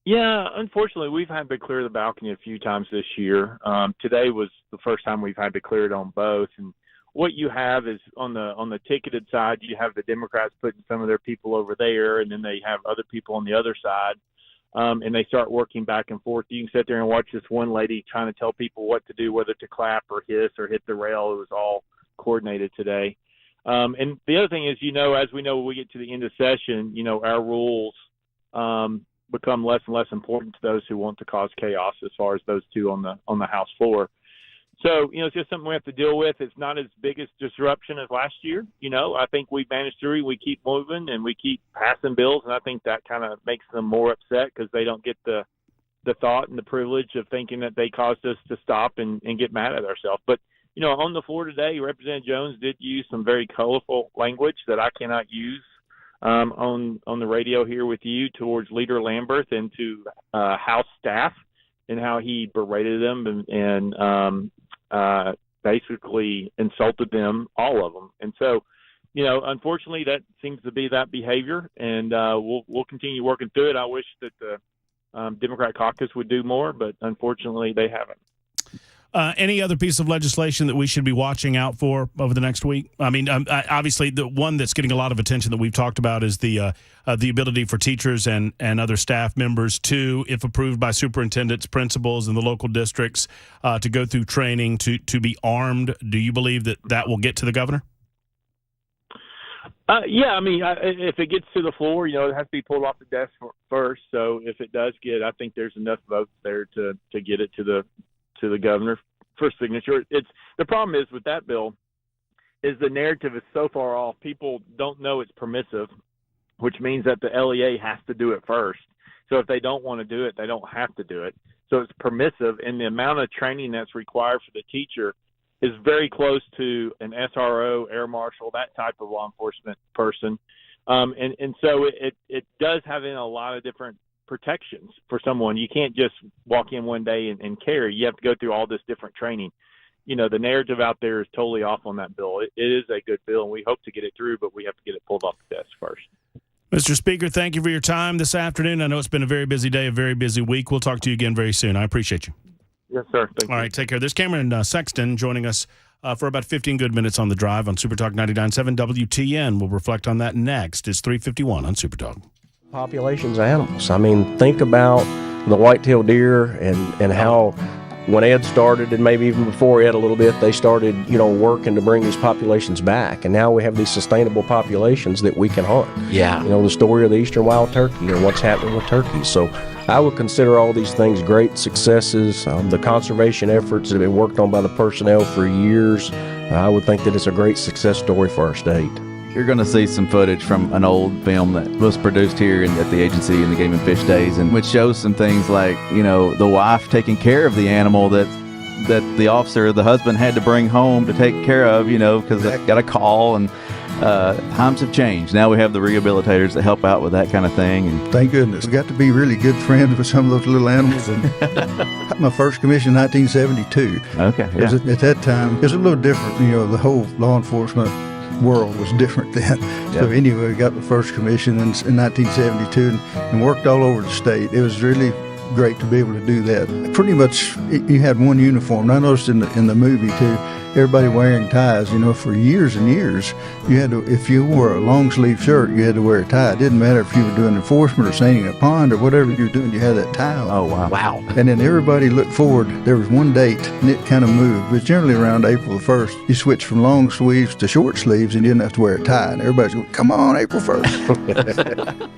[SPEAKER 10] Yeah, unfortunately, we've had to clear the balcony a few times this year. Today was the first time we've had to clear it on both. And what you have is on the ticketed side, you have the Democrats putting some of their people over there, and then they have other people on the other side. And they start working back and forth. You can sit there and watch this one lady trying to tell people what to do, whether to clap or hiss or hit the rail. It was all coordinated today. And the other thing is, as we know, when we get to the end of session, our rules become less and less important to those who want to cause chaos, as far as those two on the House floor. So, it's just something we have to deal with. It's not as big a disruption as last year. I think we managed through. We keep moving and we keep passing bills, and I think that kind of makes them more upset because they don't get the thought and the privilege of thinking that they caused us to stop and get mad at ourselves. But, on the floor today, Representative Jones did use some very colorful language that I cannot use on the radio here with you towards Leader Lamberth and to House staff, and how he berated them and basically insulted them, all of them. And so, unfortunately, that seems to be that behavior, and we'll continue working through it. I wish that the Democrat caucus would do more, but unfortunately, they haven't.
[SPEAKER 1] Any other piece of legislation that we should be watching out for over the next week? I mean, obviously, the one that's getting a lot of attention that we've talked about is the ability for teachers and other staff members to, if approved by superintendents, principals, and the local districts, to go through training to be armed. Do you believe that will get to the governor?
[SPEAKER 10] Yeah, I mean, if it gets to the floor, it has to be pulled off the desk first. So if it does get, I think there's enough votes there to get it to the governor for signature. The problem is with that bill is the narrative is so far off. People don't know it's permissive, which means that the LEA has to do it first. So if they don't want to do it, they don't have to do it. So it's permissive, and the amount of training that's required for the teacher is very close to an SRO, air marshal, that type of law enforcement person. And so it does have in a lot of different protections for someone. You can't just walk in one day and carry. You have to go through all this different training. The narrative out there is totally off on that bill. It is a good bill, and we hope to get it through, but we have to get it pulled off the desk first.
[SPEAKER 1] Mr. Speaker, thank you for your time this afternoon. I know it's been a very busy day, a very busy week. We'll talk to you again very soon. I appreciate you.
[SPEAKER 10] Yes, sir. Thank you.
[SPEAKER 1] All right, take care. There's Cameron Sexton joining us for about 15 good minutes on The Drive on Super Talk 99.7 WTN. We'll reflect on that next. It's 3:51 on Super Talk.
[SPEAKER 11] Populations of animals. I mean, think about the white-tailed deer and how when Ed started, and maybe even before Ed a little bit, they started, working to bring these populations back. And now we have these sustainable populations that we can hunt.
[SPEAKER 3] Yeah.
[SPEAKER 11] The story of the eastern wild turkey and what's happening with turkeys. So I would consider all these things great successes. The conservation efforts that have been worked on by the personnel for years, I would think that it's a great success story for our state.
[SPEAKER 12] You're going to see some footage from an old film that was produced here at the agency in the Game and Fish days, and which shows some things like, the wife taking care of the animal that the officer, the husband, had to bring home to take care of, because they got a call, and times have changed. Now we have the rehabilitators that help out with that kind of thing. And
[SPEAKER 13] thank goodness. We got to be really good friends with some of those little animals. And my first commission in 1972.
[SPEAKER 12] Okay, yeah.
[SPEAKER 13] At that time, it was a little different, the whole law enforcement world was different then. So anyway, we got the first commission in 1972 and worked all over the state. It was really great to be able to do that. Pretty much, you had one uniform. And I noticed in the movie too, everybody wearing ties. For years and years, you had to. If you wore a long sleeve shirt, you had to wear a tie. It didn't matter if you were doing enforcement or sailing a pond or whatever you were doing. You had that tie on.
[SPEAKER 12] Oh wow!
[SPEAKER 13] And then everybody looked forward. There was one date, and it kind of moved. But generally around April the 1st, you switched from long sleeves to short sleeves, and you didn't have to wear a tie. And everybody's going, "Come on, April 1st."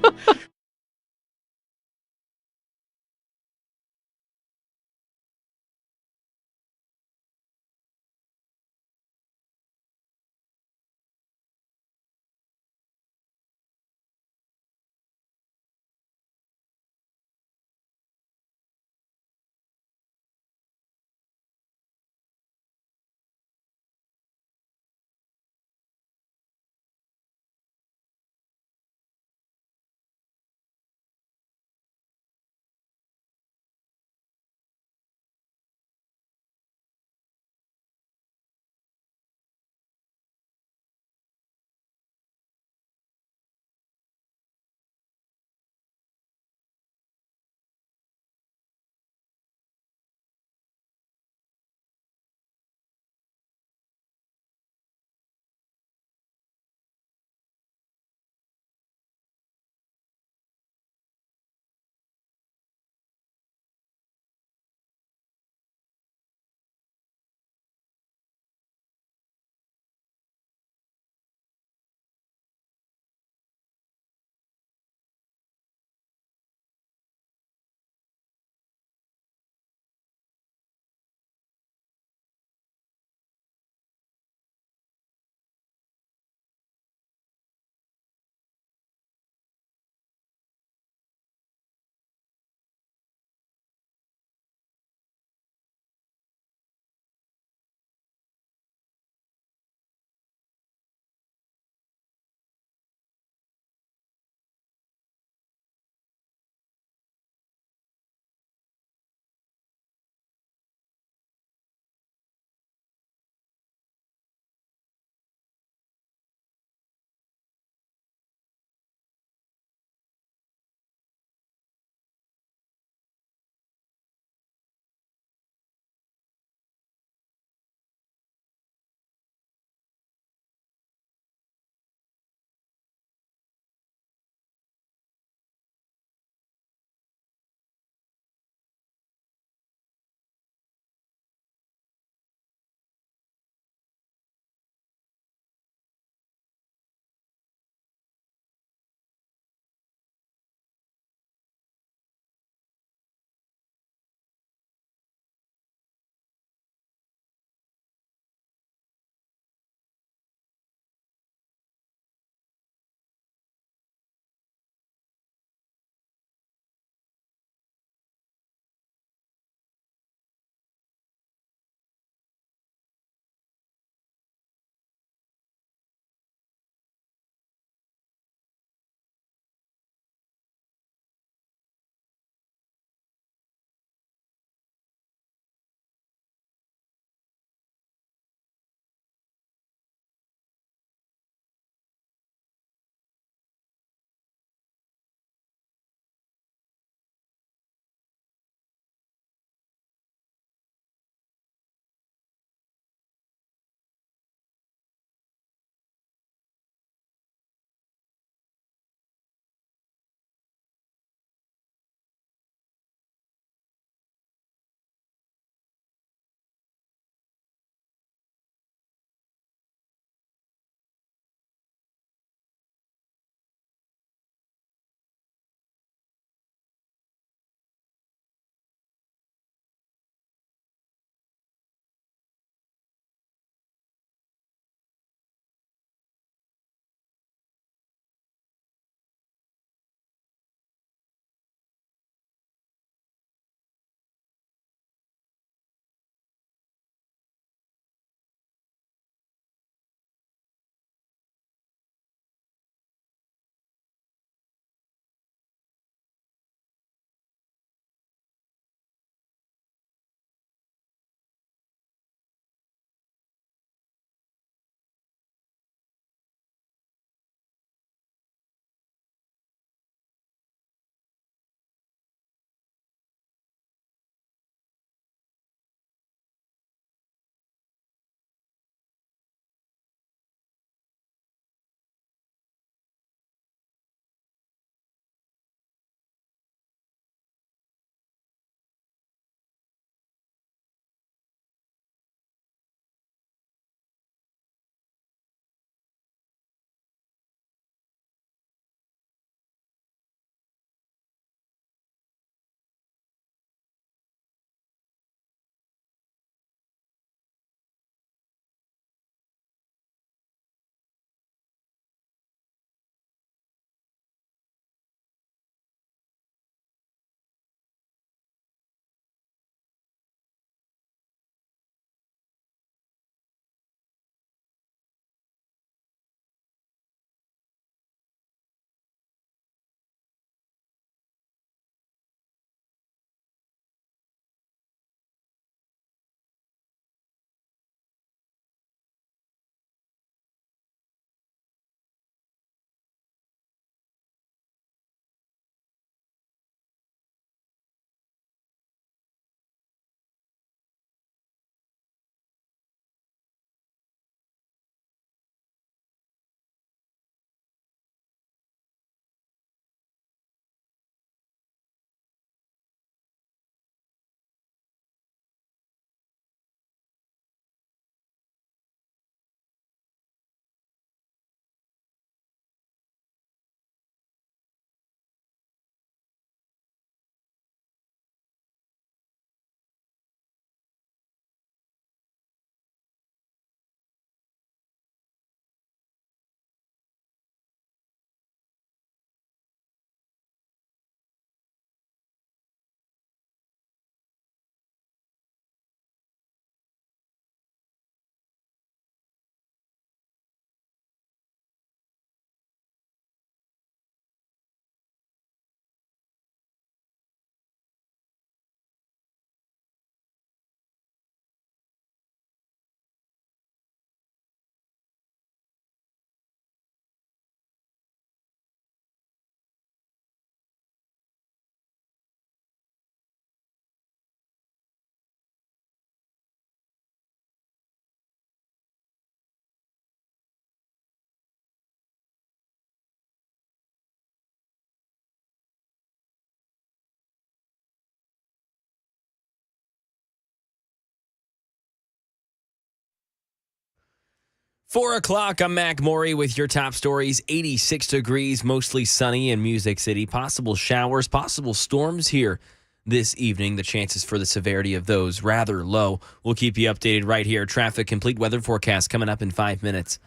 [SPEAKER 3] 4 o'clock, I'm Mac Maury with your top stories. 86 degrees, mostly sunny in Music City. Possible showers, possible storms here this evening. The chances for the severity of those rather low. We'll keep you updated right here. Traffic complete weather forecast coming up in 5 minutes.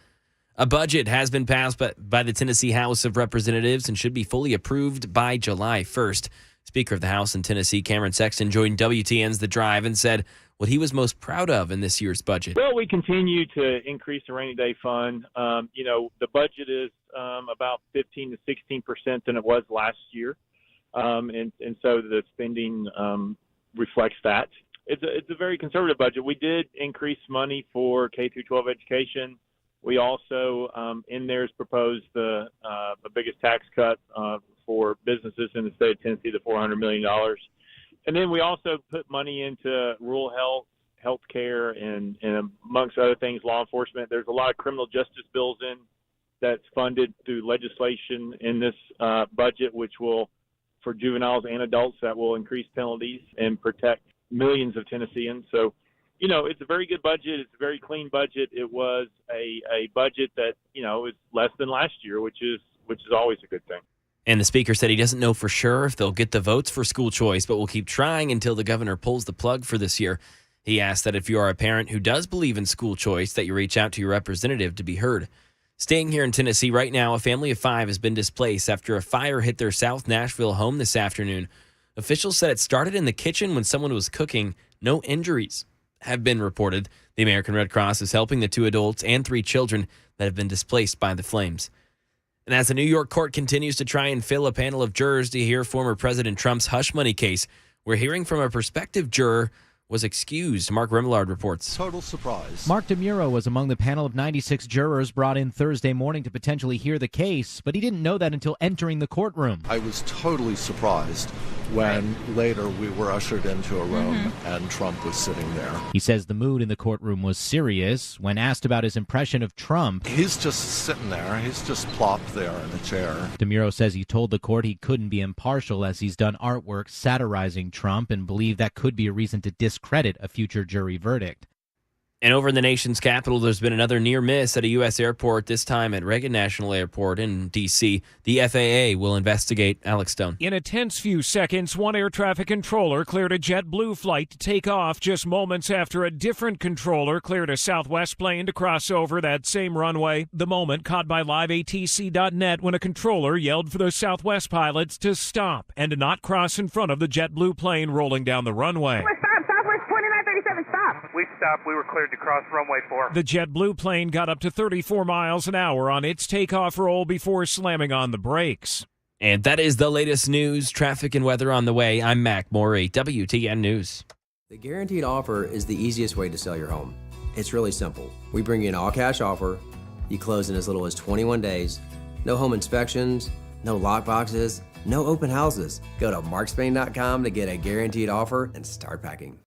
[SPEAKER 3] A budget has been passed by the Tennessee House of Representatives and should be fully approved by July 1st. Speaker of the House in Tennessee, Cameron Sexton, joined WTN's The Drive and said what he was most proud of in this year's budget.
[SPEAKER 10] Well, we continue to increase the rainy day fund. The budget is about 15 to 16% than it was last year. And so the spending reflects that. It's a very conservative budget. We did increase money for K through 12 education. We also, in there, is proposed the biggest tax cut for businesses in the state of Tennessee, the $400 million. And then we also put money into rural health care, and amongst other things, law enforcement. There's a lot of criminal justice bills that's funded through legislation in this budget, which will, for juveniles and adults, that will increase penalties and protect millions of Tennesseans. So, it's a very good budget. It's a very clean budget. It was a budget that, is less than last year, which is always a good thing.
[SPEAKER 3] And the speaker said he doesn't know for sure if they'll get the votes for school choice, but will keep trying until the governor pulls the plug for this year. He asked that if you are a parent who does believe in school choice, that you reach out to your representative to be heard. Staying here in Tennessee right now, a family of 5 has been displaced after a fire hit their South Nashville home this afternoon. Officials said it started in the kitchen when someone was cooking. No injuries have been reported. The American Red Cross is helping the 2 adults and 3 children that have been displaced by the flames. And as the New York court continues to try and fill a panel of jurors to hear former President Trump's hush money case, we're hearing from a prospective juror was excused. Mark Remillard reports.
[SPEAKER 14] Total surprise.
[SPEAKER 8] Mark DeMuro was among the panel of 96 jurors brought in Thursday morning to potentially hear the case, but he didn't know that until entering the courtroom.
[SPEAKER 14] I was totally surprised when later we were ushered into a room and Trump was sitting there.
[SPEAKER 8] He says the mood in the courtroom was serious. When asked about his impression of Trump,
[SPEAKER 14] he's just sitting there. He's just plopped there in a chair.
[SPEAKER 8] DeMuro says he told the court he couldn't be impartial as he's done artwork satirizing Trump and believed that could be a reason to discredit a future jury verdict.
[SPEAKER 3] And over in the nation's capital, there's been another near miss at a U.S. airport, this time at Reagan National Airport in D.C. The FAA will investigate. Alex Stone.
[SPEAKER 15] In a tense few seconds, one air traffic controller cleared a JetBlue flight to take off just moments after a different controller cleared a Southwest plane to cross over that same runway. The moment caught by liveatc.net when a controller yelled for the Southwest pilots to stop and to not cross in front of the JetBlue plane rolling down the runway.
[SPEAKER 16] We stopped. We were cleared to cross runway 4.
[SPEAKER 15] The JetBlue plane got up to 34 miles an hour on its takeoff roll before slamming on the brakes.
[SPEAKER 3] And that is the latest news, traffic, and weather on the way. I'm Mac Maury, WTN News.
[SPEAKER 6] The guaranteed offer is the easiest way to sell your home. It's really simple. We bring you an all-cash offer. You close in as little as 21 days. No home inspections, no lock boxes, no open houses. Go to markspain.com to get a guaranteed offer and start packing.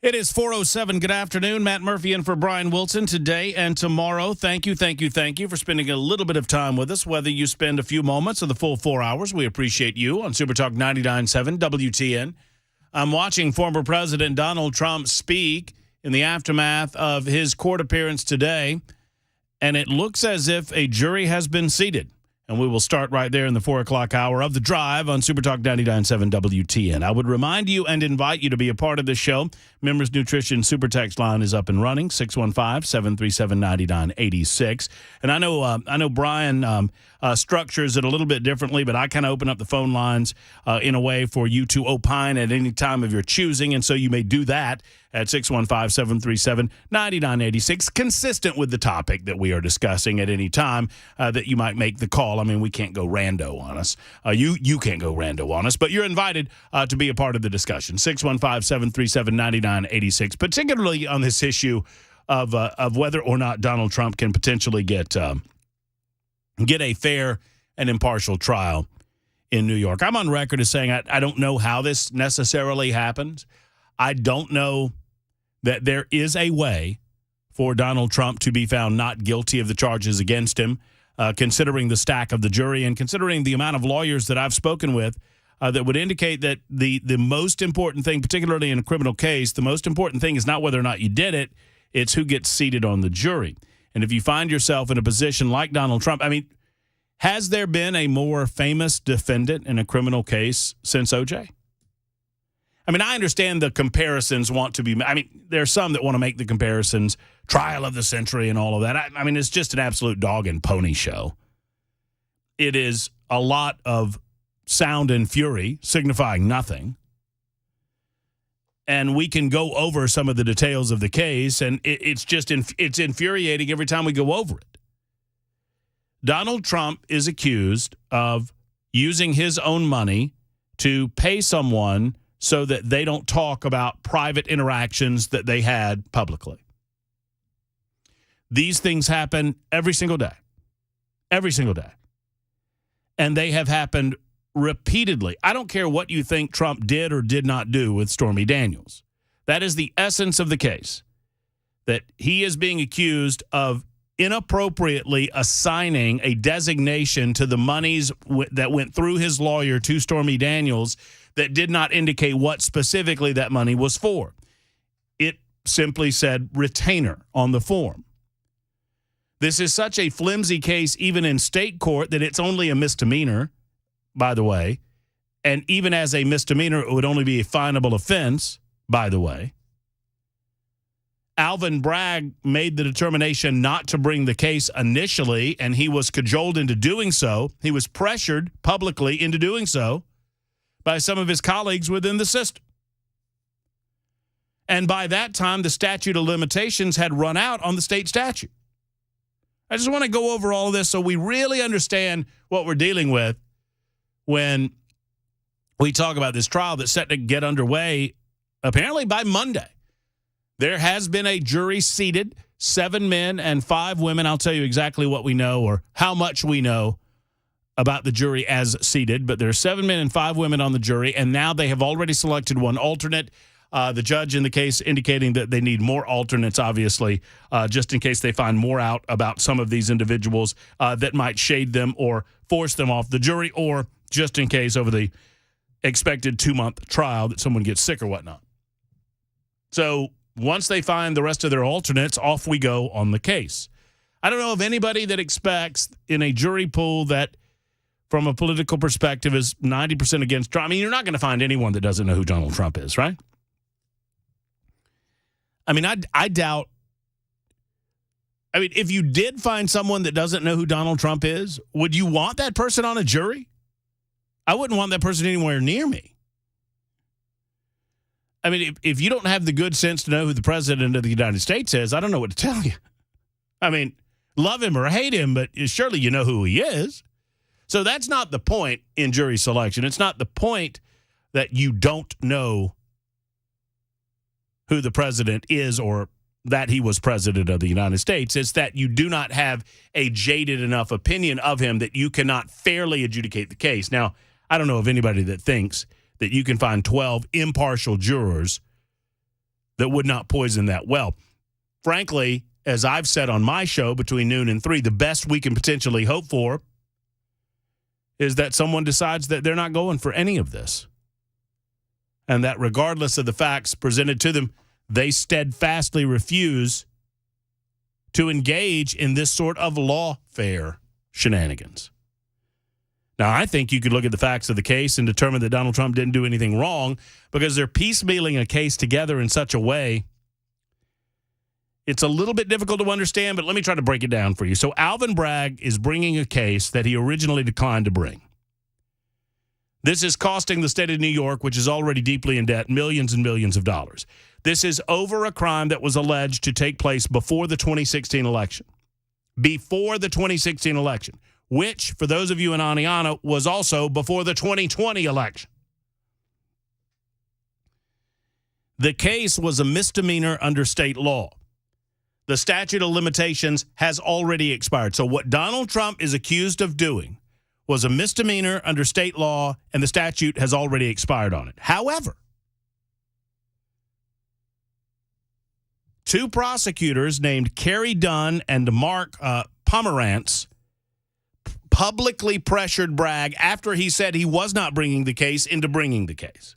[SPEAKER 1] It is 4:07. Good afternoon. Matt Murphy in for Brian Wilson today and tomorrow. Thank you for spending a little bit of time with us, whether you spend a few moments or the full 4 hours. We appreciate you on Super Talk 99.7 WTN. I'm watching former President Donald Trump speak in the aftermath of his court appearance today, and it looks as if a jury has been seated. And we will start right there in the 4 o'clock hour of The Drive on Super Talk 99.7 WTN. I would remind you and invite you to be a part of this show. Members Nutrition Super Text line is up and running, 615-737-9986. And I know Brian structures it a little bit differently, but I kind of open up the phone lines in a way for you to opine at any time of your choosing. And so you may do that at 615-737-9986, consistent with the topic that we are discussing at any time that you might make the call. I mean, we can't go rando on us. You can't go rando on us, but you're invited to be a part of the discussion. 615-737-9986, particularly on this issue of whether or not Donald Trump can potentially get a fair and impartial trial in New York. I'm on record as saying I don't know how this necessarily happens. I don't know that there is a way for Donald Trump to be found not guilty of the charges against him, considering the stack of the jury and considering the amount of lawyers that I've spoken with that would indicate that the most important thing, particularly in a criminal case, the most important thing is not whether or not you did it, it's who gets seated on the jury. And if you find yourself in a position like Donald Trump, I mean, has there been a more famous defendant in a criminal case since O.J.? I mean, I understand the comparisons want to be – I mean, there are some that want to make the comparisons, trial of the century and all of that. I mean, it's just an absolute dog and pony show. It is a lot of sound and fury signifying nothing. And we can go over some of the details of the case, and it's just it's infuriating every time we go over it. Donald Trump is accused of using his own money to pay someone so that they don't talk about private interactions that they had publicly. These things happen every single day. Every single day. And they have happened repeatedly. I don't care what you think Trump did or did not do with Stormy Daniels. That is the essence of the case, that he is being accused of inappropriately assigning a designation to the monies that went through his lawyer to Stormy Daniels that did not indicate what specifically that money was for. It simply said retainer on the form. This is such a flimsy case, even in state court, that it's only a misdemeanor, by the way. And even as a misdemeanor, it would only be a finable offense, by the way. Alvin Bragg made the determination not to bring the case initially, and he was cajoled into doing so. He was pressured publicly into doing so by some of his colleagues within the system. And by that time, the statute of limitations had run out on the state statute. I just want to go over all of this so we really understand what we're dealing with when we talk about this trial that's set to get underway apparently by Monday. There has been a jury seated, 7 men and 5 women. I'll tell you exactly what we know or how much we know about the jury as seated, but there are 7 men and 5 women on the jury, and now they have already selected one alternate. The judge in the case indicating that they need more alternates, obviously, just in case they find more out about some of these individuals that might shade them or force them off the jury, or just in case over the expected 2-month trial that someone gets sick or whatnot. So once they find the rest of their alternates, off we go on the case. I don't know of anybody that expects in a jury pool that from a political perspective is 90% against Trump. I mean, you're not going to find anyone that doesn't know who Donald Trump is, right? I mean, I doubt. I mean, if you did find someone that doesn't know who Donald Trump is, would you want that person on a jury? I wouldn't want that person anywhere near me. I mean, if you don't have the good sense to know who the president of the United States is, I don't know what to tell you. I mean, love him or hate him, but surely you know who he is. So that's not the point in jury selection. It's not the point that you don't know who the president is or that he was president of the United States. It's that you do not have a jaded enough opinion of him that you cannot fairly adjudicate the case. Now, I don't know of anybody that thinks that you can find 12 impartial jurors that would not poison that well. Frankly, as I've said on my show between noon and 3, the best we can potentially hope for is that someone decides that they're not going for any of this. And that regardless of the facts presented to them, they steadfastly refuse to engage in this sort of lawfare shenanigans. Now, I think you could look at the facts of the case and determine that Donald Trump didn't do anything wrong because they're piecemealing a case together in such a way. It's a little bit difficult to understand, but let me try to break it down for you. So Alvin Bragg is bringing a case that he originally declined to bring. This is costing the state of New York, which is already deeply in debt, millions and millions of dollars. This is over a crime that was alleged to take place before the 2016 election. Before the 2016 election, which, for those of you in Aniana, was also before the 2020 election. The case was a misdemeanor under state law. The statute of limitations has already expired. So what Donald Trump is accused of doing was a misdemeanor under state law, and the statute has already expired on it. However, two prosecutors named Kerry Dunn and Mark Pomerantz publicly pressured Bragg after he said he was not bringing the case into bringing the case.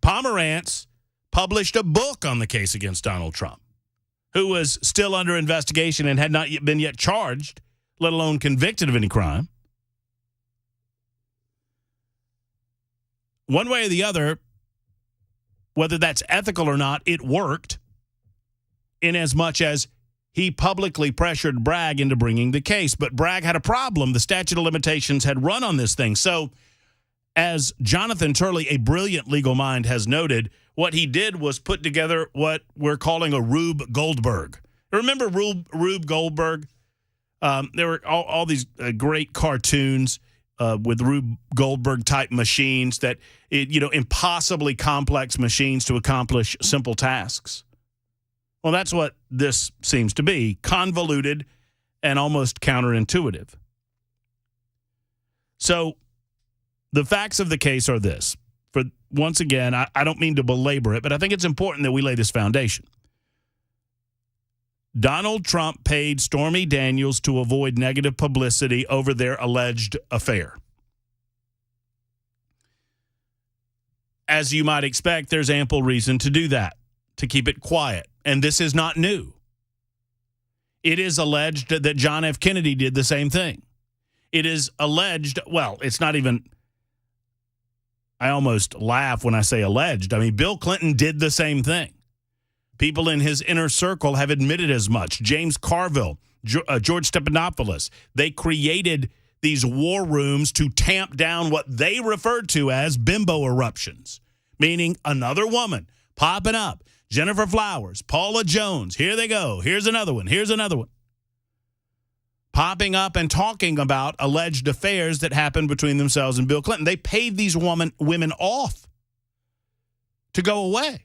[SPEAKER 1] Pomerantz published a book on the case against Donald Trump, who was still under investigation and had not been yet charged, let alone convicted of any crime. One way or the other, whether that's ethical or not, it worked in as much as he publicly pressured Bragg into bringing the case. But Bragg had a problem. The statute of limitations had run on this thing. So as Jonathan Turley, a brilliant legal mind, has noted, what he did was put together what we're calling a Rube Goldberg. Remember Rube Goldberg? There were all these great cartoons with Rube Goldberg-type machines that, impossibly complex machines to accomplish simple tasks. Well, that's what this seems to be, convoluted and almost counterintuitive. So the facts of the case are this. Once again, I don't mean to belabor it, but I think it's important that we lay this foundation. Donald Trump paid Stormy Daniels to avoid negative publicity over their alleged affair. As you might expect, there's ample reason to do that, to keep it quiet. And this is not new. It is alleged that John F. Kennedy did the same thing. It is alleged, well, it's not even, I almost laugh when I say alleged. I mean, Bill Clinton did the same thing. People in his inner circle have admitted as much. James Carville, George Stephanopoulos, they created these war rooms to tamp down what they referred to as bimbo eruptions, meaning another woman popping up. Jennifer Flowers, Paula Jones, here they go. Here's another one. Here's another one. Popping up and talking about alleged affairs that happened between themselves and Bill Clinton. They paid these women off to go away.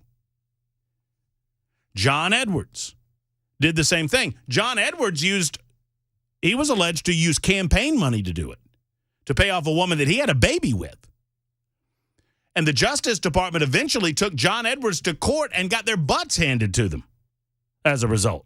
[SPEAKER 1] John Edwards did the same thing. John Edwards he was alleged to use campaign money to do it, to pay off a woman that he had a baby with. And the Justice Department eventually took John Edwards to court and got their butts handed to them as a result.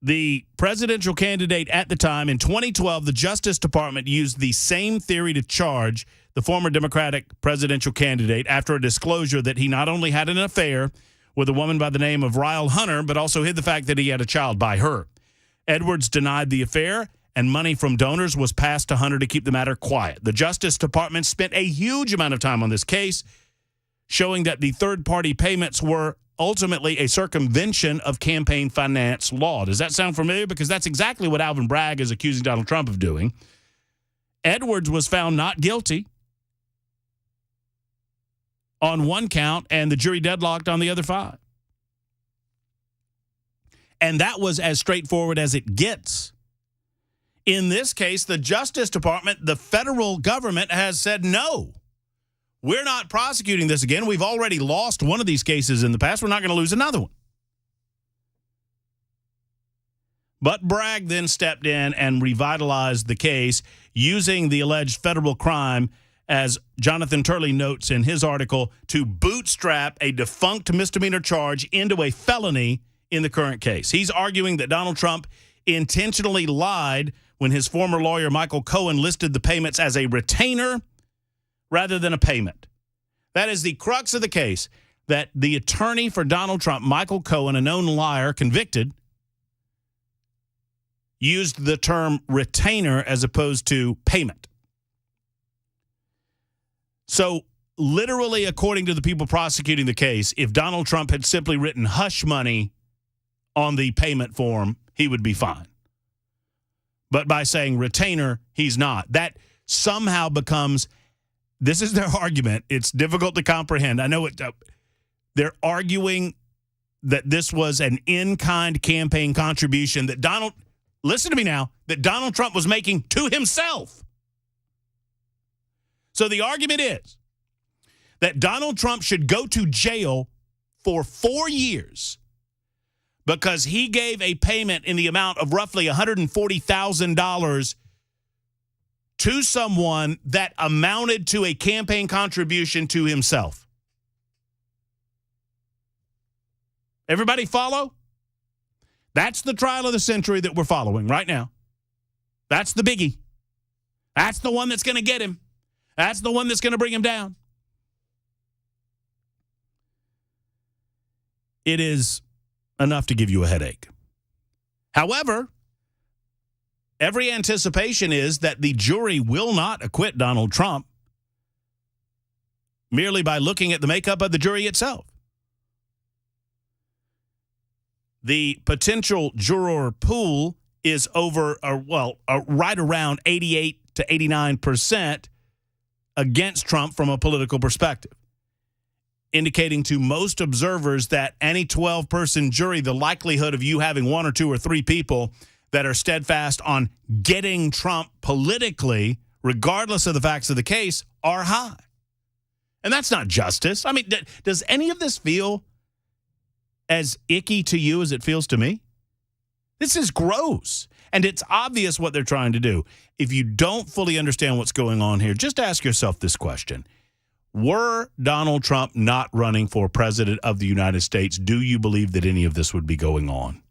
[SPEAKER 1] The presidential candidate at the time, in 2012, the Justice Department used the same theory to charge the former Democratic presidential candidate after a disclosure that he not only had an affair with a woman by the name of Ryle Hunter, but also hid the fact that he had a child by her. Edwards denied the affair, and money from donors was passed to Hunter to keep the matter quiet. The Justice Department spent a huge amount of time on this case, showing that the third-party payments were ultimately a circumvention of campaign finance law. Does that sound familiar? Because that's exactly what Alvin Bragg is accusing Donald Trump of doing. Edwards was found not guilty on one count, and the jury deadlocked on the other 5. And that was as straightforward as it gets. In this case, the Justice Department, the federal government, has said, no, we're not prosecuting this again. We've already lost one of these cases in the past. We're not going to lose another one. But Bragg then stepped in and revitalized the case using the alleged federal crime as Jonathan Turley notes in his article, to bootstrap a defunct misdemeanor charge into a felony in the current case. He's arguing that Donald Trump intentionally lied when his former lawyer, Michael Cohen, listed the payments as a retainer rather than a payment. That is the crux of the case, that the attorney for Donald Trump, Michael Cohen, a known liar, convicted, used the term retainer as opposed to payment. So, literally, according to the people prosecuting the case, if Donald Trump had simply written hush money on the payment form, he would be fine. But by saying retainer, he's not. That somehow becomes, this is their argument. It's difficult to comprehend. I know it. They're arguing that this was an in-kind campaign contribution that listen to me now, that Donald Trump was making to himself. So the argument is that Donald Trump should go to jail for 4 years because he gave a payment in the amount of roughly $140,000 to someone that amounted to a campaign contribution to himself. Everybody follow? That's the trial of the century that we're following right now. That's the biggie. That's the one that's going to get him. That's the one that's going to bring him down. It is enough to give you a headache. However, every anticipation is that the jury will not acquit Donald Trump merely by looking at the makeup of the jury itself. The potential juror pool is right around 88 to 89% against Trump from a political perspective, indicating to most observers that any 12-person jury, the likelihood of you having 1 or 2 or 3 people that are steadfast on getting Trump politically, regardless of the facts of the case, are high. And that's not justice. I mean, does any of this feel as icky to you as it feels to me? This is gross. And it's obvious what they're trying to do. If you don't fully understand what's going on here, just ask yourself this question. Were Donald Trump not running for president of the United States, do you believe that any of this would be going on?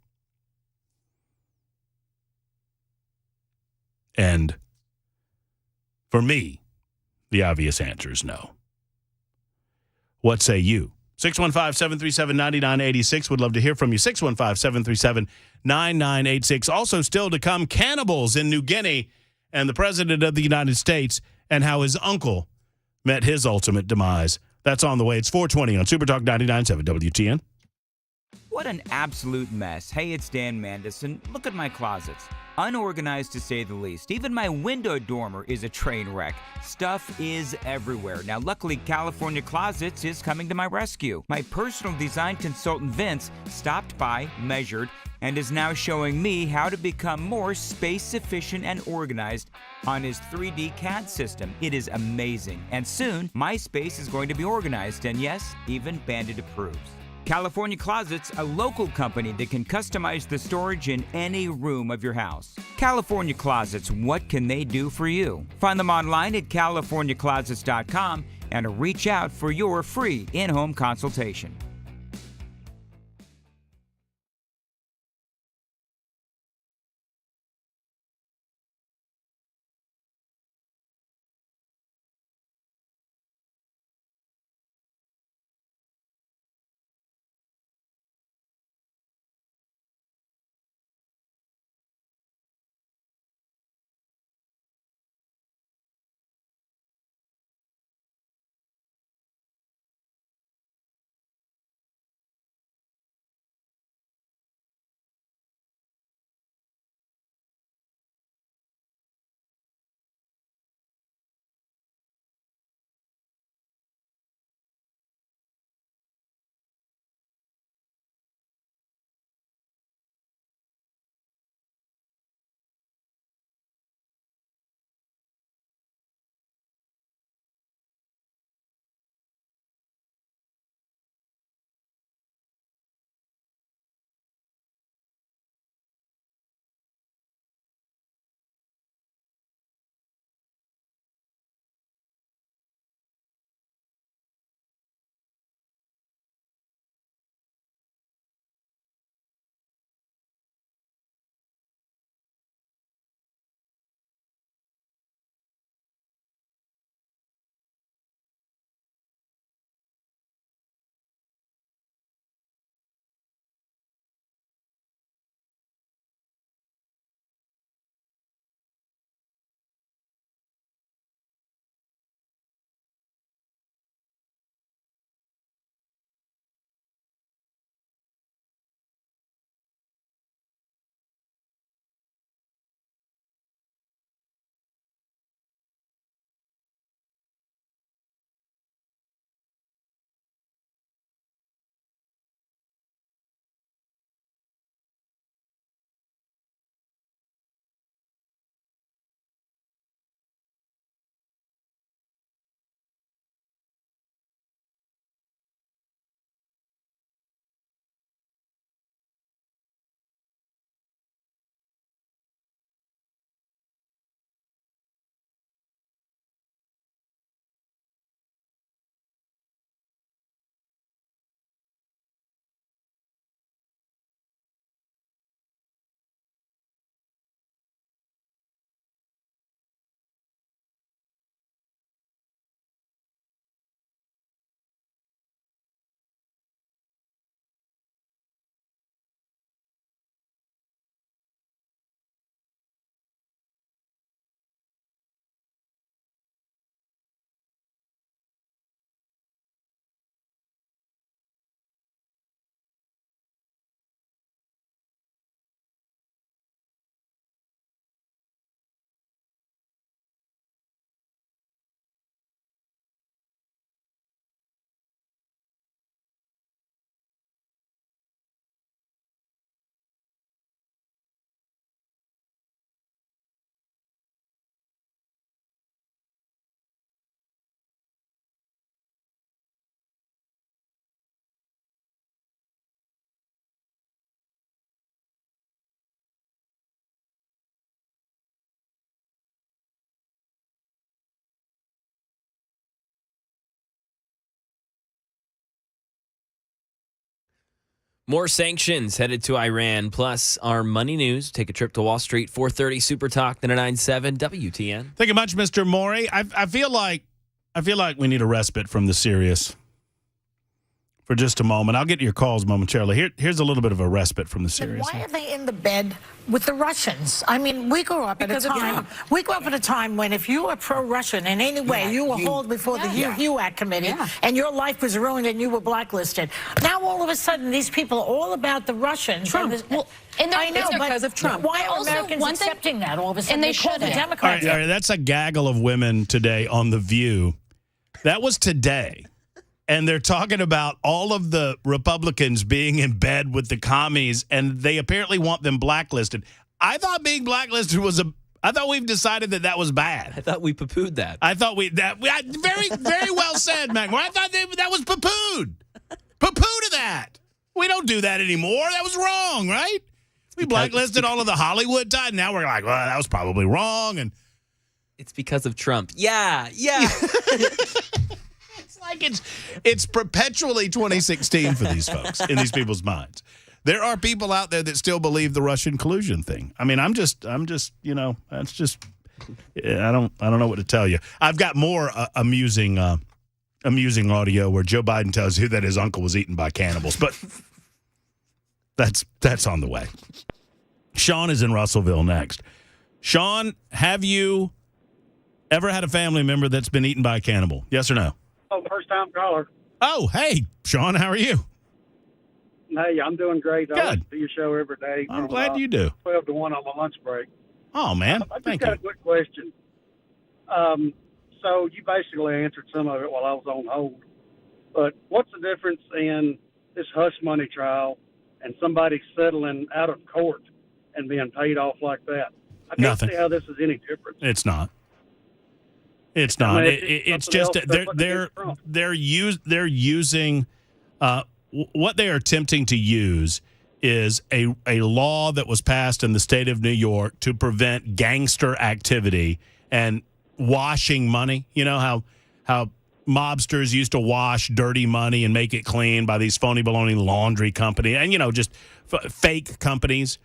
[SPEAKER 1] And for me, the obvious answer is no. What say you? 615-737-9986. Would love to hear from you. 615-737-9986. Also still to come, cannibals in New Guinea and the President of the United States and how his uncle met his ultimate demise. That's on the way. It's 420 on Super Talk 99.7 WTN.
[SPEAKER 17] What an absolute mess. Hey, it's Dan Mandison. Look at my closets. Unorganized to say the least. Even my window dormer is a train wreck. Stuff is everywhere. Now, luckily, California Closets is coming to my rescue. My personal design consultant, Vince, stopped by, measured, and is now showing me how to become more space efficient and organized on his 3D CAD system. It is amazing. And soon, my space is going to be organized, and yes, even Bandit approves. California Closets, a local company that can customize the storage in any room of your house. California Closets, what can they do for you? Find them online at californiaclosets.com and reach out for your free in-home consultation.
[SPEAKER 3] More sanctions headed to Iran, plus our money news. Take a trip to Wall Street, 4:30 Super Talk, 99.7 WTN.
[SPEAKER 1] Thank you much, Mr. Morey. I feel like we need a respite from the serious for just a moment. I'll get to your calls momentarily. Here's a little bit of a respite from the serious.
[SPEAKER 18] Why are they in the bed with the Russians? I mean, we grew up at a time when if you were pro-Russian in any way, you were hauled before the HUAC committee, and your life was ruined and you were blacklisted. Now all of a sudden, these people are all about the Russians.
[SPEAKER 19] Trump.
[SPEAKER 18] And I know, but
[SPEAKER 19] because of Trump.
[SPEAKER 18] Why are Americans accepting that all of a sudden?
[SPEAKER 19] And they
[SPEAKER 18] call the
[SPEAKER 19] shouldn't.
[SPEAKER 18] Democrats.
[SPEAKER 1] All right, that's a gaggle of women today on The View. That was today. And they're talking about all of the Republicans being in bed with the commies, and they apparently want them blacklisted. I thought being blacklisted I thought we've decided that was bad.
[SPEAKER 3] I thought we poo-pooed that.
[SPEAKER 1] I thought very, very well said, Mac. I thought that was poo-pooed. Poo-poo to that. We don't do that anymore. That was wrong, right? We blacklisted all of the Hollywood time. Now we're like, well, that was probably wrong. And
[SPEAKER 3] it's because of Trump. Yeah.
[SPEAKER 1] Like it's perpetually 2016 for these folks in these people's minds. There are people out there that still believe the Russian collusion thing. I mean, I'm just, that's just, I don't know what to tell you. I've got more amusing audio where Joe Biden tells you that his uncle was eaten by cannibals, but that's on the way. Sean is in Russellville next. Sean, have you ever had a family member that's been eaten by a cannibal? Yes or no?
[SPEAKER 20] Oh, first-time caller.
[SPEAKER 1] Oh, hey, Sean, how are you?
[SPEAKER 20] Hey, I'm doing great.
[SPEAKER 1] Good.
[SPEAKER 20] I listen to your show every day.
[SPEAKER 1] I'm glad you do.
[SPEAKER 20] 12 to 1 on my lunch break.
[SPEAKER 1] Oh, man.
[SPEAKER 20] I just
[SPEAKER 1] Thank
[SPEAKER 20] got
[SPEAKER 1] you.
[SPEAKER 20] a quick question. So you basically answered some of it while I was on hold. But what's the difference in this hush money trial and somebody settling out of court and being paid off like that? I can't
[SPEAKER 1] Nothing.
[SPEAKER 20] see how this is any different.
[SPEAKER 1] It's not. It's not.
[SPEAKER 20] I mean,
[SPEAKER 1] It's just they're using what they are attempting to use is a law that was passed in the state of New York to prevent gangster activity and washing money. You know how mobsters used to wash dirty money and make it clean by these phony baloney laundry company and just fake companies,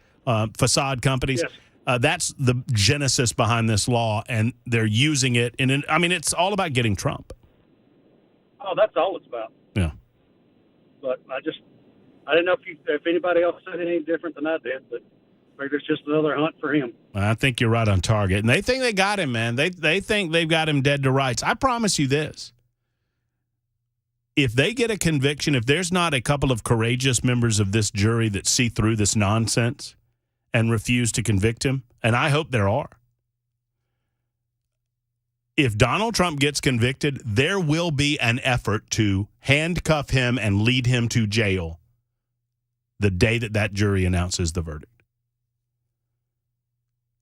[SPEAKER 1] facade companies.
[SPEAKER 20] Yes.
[SPEAKER 1] That's the genesis behind this law, and they're using it. It's all about getting Trump.
[SPEAKER 20] Oh, that's all it's about.
[SPEAKER 1] Yeah.
[SPEAKER 20] But I didn't know if anybody else said any different than I did, but figured it's just another hunt for him.
[SPEAKER 1] I think you're right on target. And they think they got him, man. They think they've got him dead to rights. I promise you this. If they get a conviction, if there's not a couple of courageous members of this jury that see through this nonsense and refuse to convict him, and I hope there are, if Donald Trump gets convicted, there will be an effort to handcuff him and lead him to jail the day that jury announces the verdict.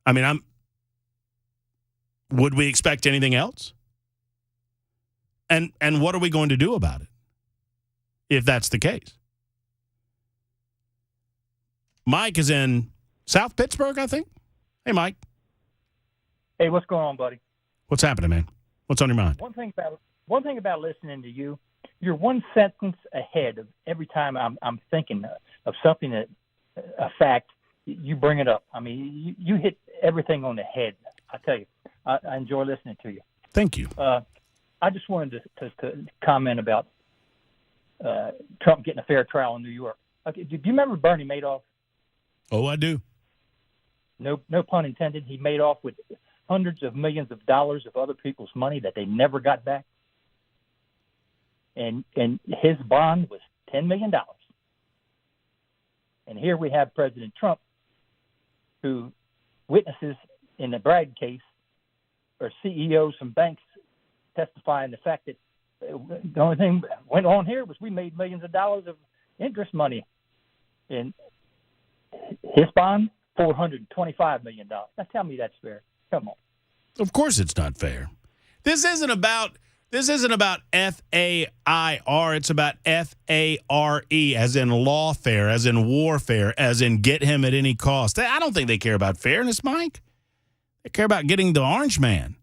[SPEAKER 1] I mean, would we expect anything else? And what are we going to do about it if that's the case? Mike is in South Pittsburgh, I think. Hey, Mike.
[SPEAKER 21] Hey, what's going on, buddy?
[SPEAKER 1] What's happening, man? What's on your mind?
[SPEAKER 21] One thing about listening to you, you're one sentence ahead of every time I'm thinking of something a fact. You bring it up. I mean, you hit everything on the head. I tell you, I enjoy listening to you.
[SPEAKER 1] Thank you.
[SPEAKER 21] I just wanted to comment about Trump getting a fair trial in New York. Okay, do you remember Bernie Madoff?
[SPEAKER 1] Oh, I do.
[SPEAKER 21] No pun intended. He made off with hundreds of millions of dollars of other people's money that they never got back. And his bond was $10 million. And here we have President Trump, who witnesses in the Bragg case or CEOs from banks testifying the fact that the only thing went on here was we made millions of dollars of interest money. And his bond, $425 million. Now tell me that's fair. Come on.
[SPEAKER 1] Of course it's not fair. This isn't about FAIR. It's about FARE, as in lawfare, as in warfare, as in get him at any cost. I don't think they care about fairness, Mike. They care about getting the orange man.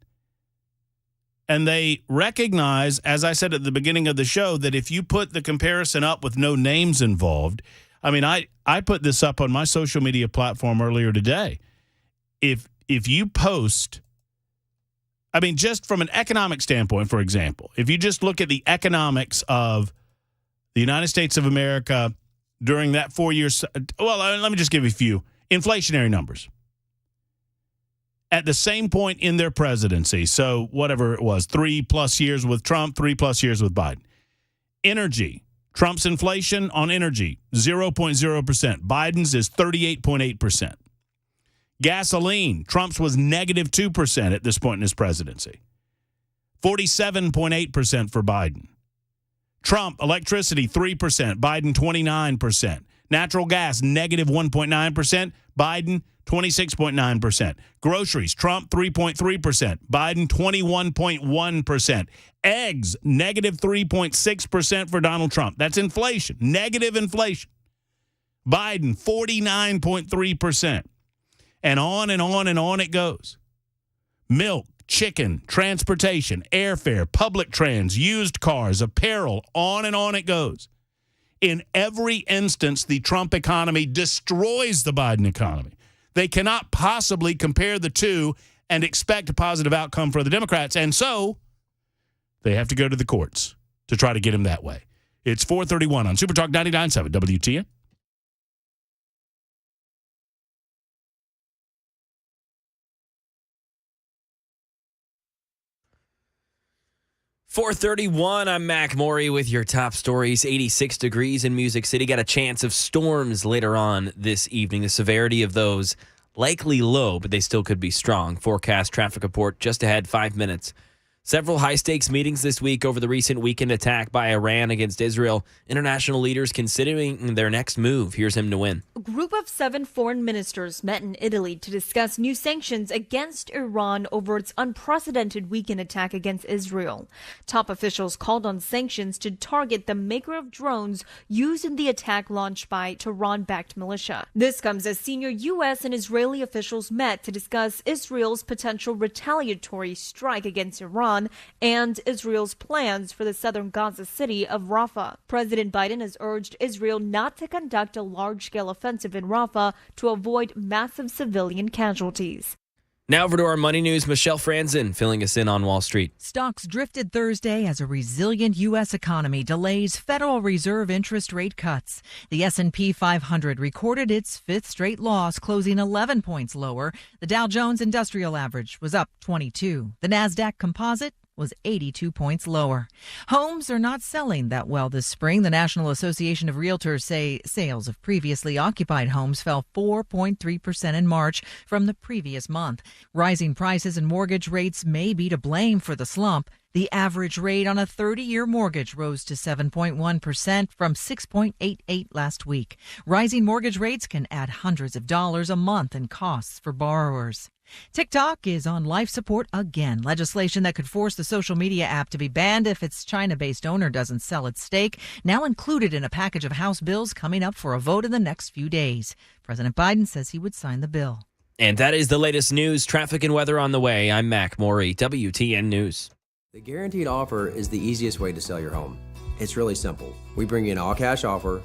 [SPEAKER 1] And they recognize, as I said at the beginning of the show, that if you put the comparison up with no names involved, I mean, I put this up on my social media platform earlier today. If you post, I mean, just from an economic standpoint, for example, if you just look at the economics of the United States of America during that 4 years, well, let me just give you a few inflationary numbers. At the same point in their presidency, so whatever it was, 3+ years with Trump, 3+ years with Biden. Energy, Trump's inflation on energy, 0.0%. Biden's is 38.8%. Gasoline, Trump's was negative 2% at this point in his presidency. 47.8% for Biden. Trump, electricity, 3%. Biden, 29%. Natural gas, negative 1.9%. Biden, 26.9%. Groceries, Trump, 3.3%. Biden, 21.1%. Eggs, negative 3.6% for Donald Trump. That's inflation, negative inflation. Biden, 49.3%. And on and on and on it goes. Milk, chicken, transportation, airfare, public trans, used cars, apparel, on and on it goes. In every instance, the Trump economy destroys the Biden economy. They cannot possibly compare the two and expect a positive outcome for the Democrats. And so they have to go to the courts to try to get him that way. It's 4:31 on Super Talk 99.7 WTN.
[SPEAKER 3] 4:31, I'm Mac Maury with your top stories. 86 degrees in Music City. Got a chance of storms later on this evening. The severity of those likely low, but they still could be strong. Forecast traffic report just ahead, 5 minutes. Several high-stakes meetings this week over the recent weekend attack by Iran against Israel. International leaders considering their next move. Here's him to win.
[SPEAKER 19] A group of 7 foreign ministers met in Italy to discuss new sanctions against Iran over its unprecedented weekend attack against Israel. Top officials called on sanctions to target the maker of drones used in the attack launched by Tehran-backed militia. This comes as senior U.S. and Israeli officials met to discuss Israel's potential retaliatory strike against Iran and Israel's plans for the southern Gaza city of Rafah. President Biden has urged Israel not to conduct a large-scale offensive in Rafah to avoid massive civilian casualties.
[SPEAKER 3] Now over to our money news. Michelle Franzen filling us in on Wall Street.
[SPEAKER 22] Stocks drifted Thursday as a resilient U.S. economy delays Federal Reserve interest rate cuts. The S&P 500 recorded its 5th straight loss, closing 11 points lower. The Dow Jones Industrial Average was up 22. The Nasdaq Composite was 82 points lower. Homes are not selling that well this spring. The National Association of Realtors say sales of previously occupied homes fell 4.3% in March from the previous month. Rising prices and mortgage rates may be to blame for the slump. The average rate on a 30-year mortgage rose to 7.1% from 6.88 last week. Rising mortgage rates can add hundreds of dollars a month in costs for borrowers. TikTok is on life support again. Legislation that could force the social media app to be banned if its China-based owner doesn't sell its stake, now included in a package of House bills coming up for a vote in the next few days. President Biden says he would sign the bill.
[SPEAKER 3] And that is the latest news, traffic, and weather on the way. I'm Mac Maury, WTN News.
[SPEAKER 6] The guaranteed offer is the easiest way to sell your home. It's really simple. We bring you an all-cash offer.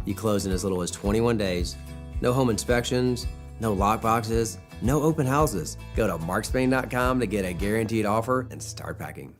[SPEAKER 6] You close in as little as 21 days. No home inspections, no lock boxes, no open houses. Go to markspain.com to get a guaranteed offer and start packing.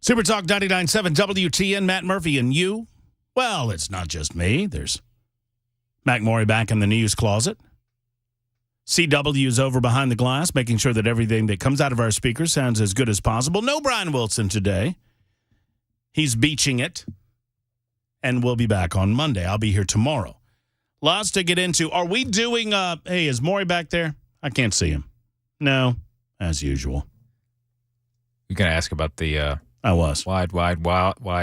[SPEAKER 1] Super Talk 99.7 WTN, Matt Murphy and you. Well, it's not just me. There's Mac Maury back in the news closet. CW is over behind the glass, making sure that everything that comes out of our speakers sounds as good as possible. No Brian Wilson today. He's beaching it, and we'll be back on Monday. I'll be here tomorrow. Lots to get into. Are we doing, hey, is Maury back there? I can't see him. No, as usual.
[SPEAKER 2] You're going to ask about the...
[SPEAKER 1] I was.
[SPEAKER 2] Wide.
[SPEAKER 1] Well, no,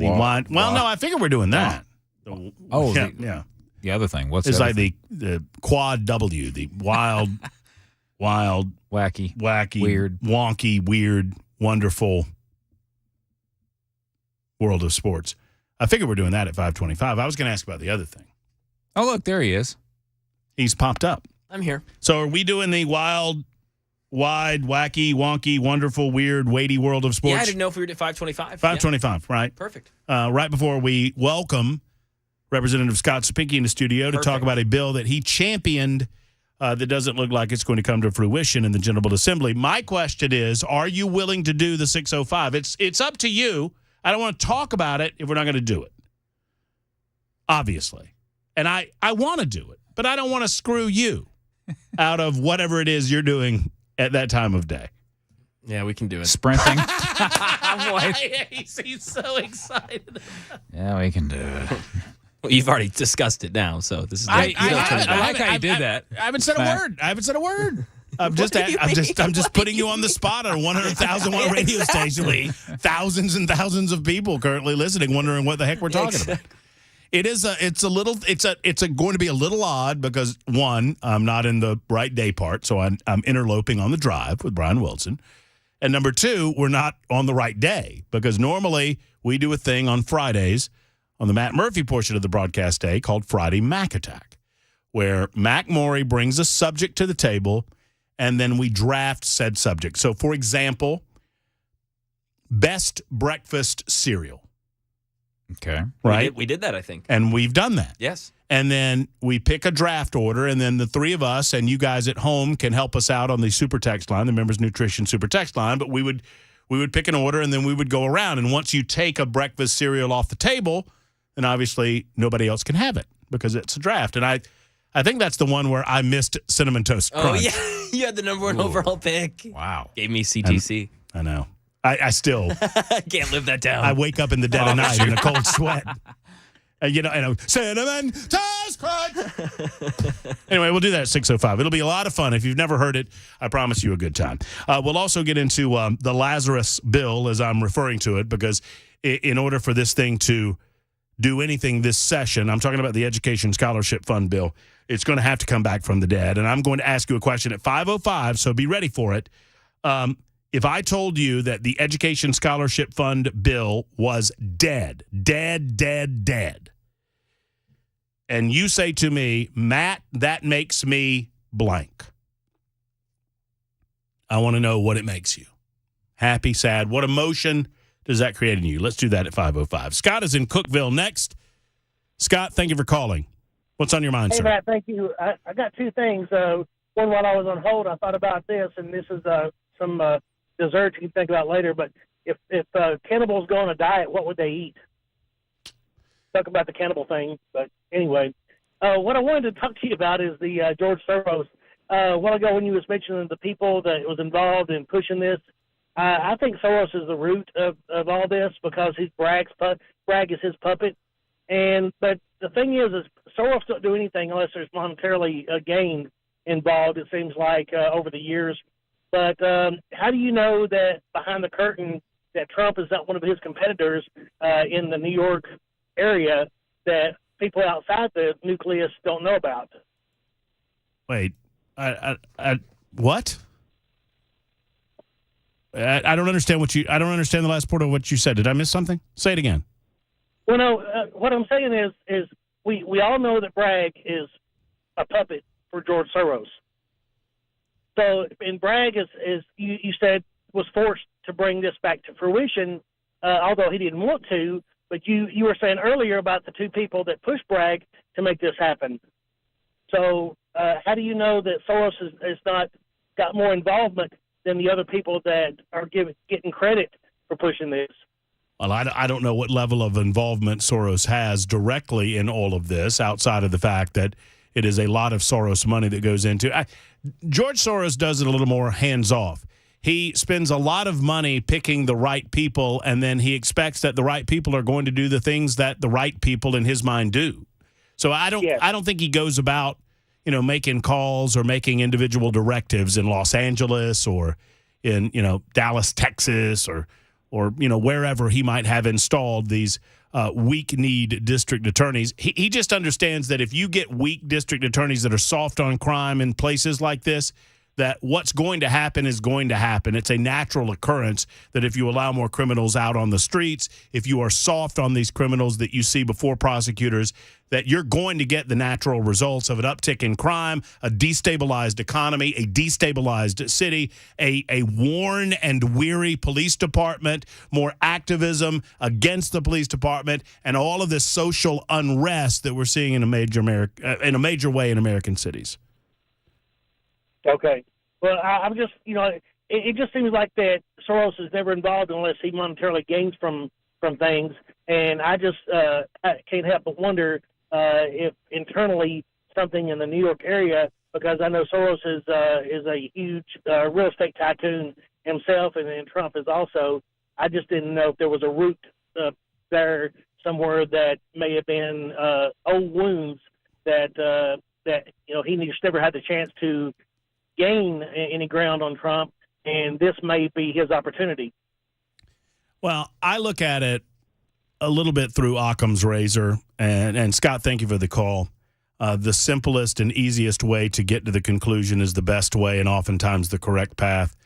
[SPEAKER 1] I figure we're doing that.
[SPEAKER 2] The other thing. What's
[SPEAKER 1] it's
[SPEAKER 2] the
[SPEAKER 1] like the quad W, the wild,
[SPEAKER 2] wacky,
[SPEAKER 1] weird, wonky, weird, wonderful world of sports. I figure we're doing that at 5:25. I was going to ask about the other thing.
[SPEAKER 2] Oh, look, there he is.
[SPEAKER 1] He's popped up.
[SPEAKER 3] I'm here.
[SPEAKER 1] So are we doing the wild, wide, wacky, wonky, wonderful, weird, weighty world of sports?
[SPEAKER 3] Yeah, I didn't know if we were at 5:25.
[SPEAKER 1] 5:25, right?
[SPEAKER 3] Perfect.
[SPEAKER 1] Right before we welcome Representative Scott Sapinky in the studio to talk about a bill that he championed that doesn't look like it's going to come to fruition in the General Assembly. My question is, are you willing to do the 605? It's up to you. I don't want to talk about it if we're not going to do it, obviously. And I want to do it, but I don't want to screw you out of whatever it is you're doing at that time of day.
[SPEAKER 3] Yeah, we can do it.
[SPEAKER 2] Sprinting.
[SPEAKER 3] He's so excited.
[SPEAKER 2] Yeah, we can do it.
[SPEAKER 3] Well, you've already discussed it now, so this is.
[SPEAKER 2] I like how you did that.
[SPEAKER 1] I haven't said a word. I'm just putting you on the spot on 100,000 radio station. Thousands and thousands of people currently listening, wondering what the heck we're talking about. It's going to be a little odd because one, I'm not in the right day part, so I'm interloping on the drive with Brian Wilson, and number two, we're not on the right day because normally we do a thing on Fridays on the Matt Murphy portion of the broadcast day called Friday Mac Attack, where Mac Maury brings a subject to the table, and then we draft said subject. So, for example, best breakfast cereal.
[SPEAKER 2] Okay.
[SPEAKER 1] Right?
[SPEAKER 3] We did that, I think.
[SPEAKER 1] And we've done that.
[SPEAKER 3] Yes.
[SPEAKER 1] And then we pick a draft order, and then the three of us and you guys at home can help us out on the super text line, the Members Nutrition super text line, but we would pick an order, and then we would go around. And once you take a breakfast cereal off the table, then obviously nobody else can have it because it's a draft. And I think that's the one where I missed Cinnamon Toast Crunch.
[SPEAKER 3] Oh, yeah. You had the number one overall pick.
[SPEAKER 1] Wow.
[SPEAKER 3] Gave me CTC.
[SPEAKER 1] I know. I still
[SPEAKER 3] can't live that down.
[SPEAKER 1] I wake up in the dead of night in a cold sweat. And Cinnamon Toast Crunch. Anyway, we'll do that at 6:05. It'll be a lot of fun. If you've never heard it, I promise you a good time. We'll also get into the Lazarus bill, as I'm referring to it, because in order for this thing to do anything this session, I'm talking about the Education Scholarship Fund bill, it's going to have to come back from the dead. And I'm going to ask you a question at 5:05, so be ready for it. If I told you that the Education Scholarship Fund bill was dead, and you say to me, Matt, that makes me blank, I want to know what it makes you. Happy, sad, what emotion does that create in you? Let's do that at 5:05. Scott is in Cookeville next. Scott, thank you for calling. What's on your mind, sir?
[SPEAKER 4] Hey, Matt, thank you. I got two things. One, while I was on hold, I thought about this, and this is some dessert you can think about later. But if cannibals go on a diet, what would they eat? Talk about the cannibal thing. But anyway, what I wanted to talk to you about is the George Soros. A while ago when you was mentioning the people that was involved in pushing this, I think Soros is the root of all this because Bragg is his puppet. But the thing is Soros don't do anything unless there's monetarily gain involved, it seems like, over the years. But how do you know that behind the curtain that Trump is not one of his competitors in the New York area that people outside the nucleus don't know about?
[SPEAKER 1] Wait, what? I don't understand I don't understand the last part of what you said. Did I miss something? Say it again.
[SPEAKER 4] Well, no, what I'm saying is we all know that Bragg is a puppet for George Soros. So, and Bragg is you said was forced to bring this back to fruition, although he didn't want to. But you were saying earlier about the two people that pushed Bragg to make this happen. So, how do you know that Soros has not got more involvement than the other people that are getting credit for pushing this.
[SPEAKER 1] Well, I don't know what level of involvement Soros has directly in all of this, outside of the fact that it is a lot of Soros money that goes into it. George Soros does it a little more hands-off. He spends a lot of money picking the right people, and then he expects that the right people are going to do the things that the right people in his mind do. So I don't think he goes about, making calls or making individual directives in Los Angeles or in, Dallas, Texas, or wherever he might have installed these weak-need district attorneys. He just understands that if you get weak district attorneys that are soft on crime in places like this, that what's going to happen is going to happen. It's a natural occurrence that if you allow more criminals out on the streets, if you are soft on these criminals that you see before prosecutors, that you're going to get the natural results of an uptick in crime, a destabilized economy, a destabilized city, a worn and weary police department, more activism against the police department, and all of this social unrest that we're seeing in a major way in American cities.
[SPEAKER 4] Okay. Well, I'm just, it just seems like that Soros is never involved unless he monetarily gains from things. And I just I can't help but wonder if internally something in the New York area, because I know Soros is a huge real estate tycoon himself, and then Trump is also. I just didn't know if there was a root there somewhere that may have been old wounds that he just never had the chance to gain any ground on Trump, and this may be his opportunity.
[SPEAKER 1] Well, I look at it a little bit through Occam's razor, and Scott, thank you for the call. The simplest and easiest way to get to the conclusion is the best way and oftentimes the correct path.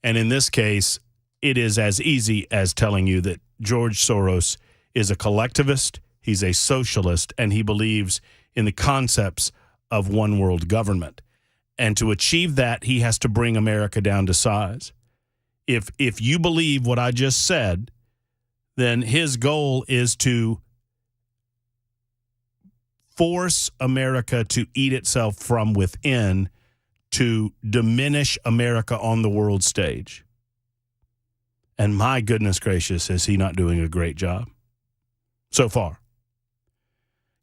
[SPEAKER 1] And in this case, it is as easy as telling you that George Soros is a collectivist, he's a socialist, and he believes in the concepts of one world government. And to achieve that, he has to bring America down to size. If you believe what I just said, then his goal is to force America to eat itself from within, to diminish America on the world stage. And my goodness gracious, is he not doing a great job so far?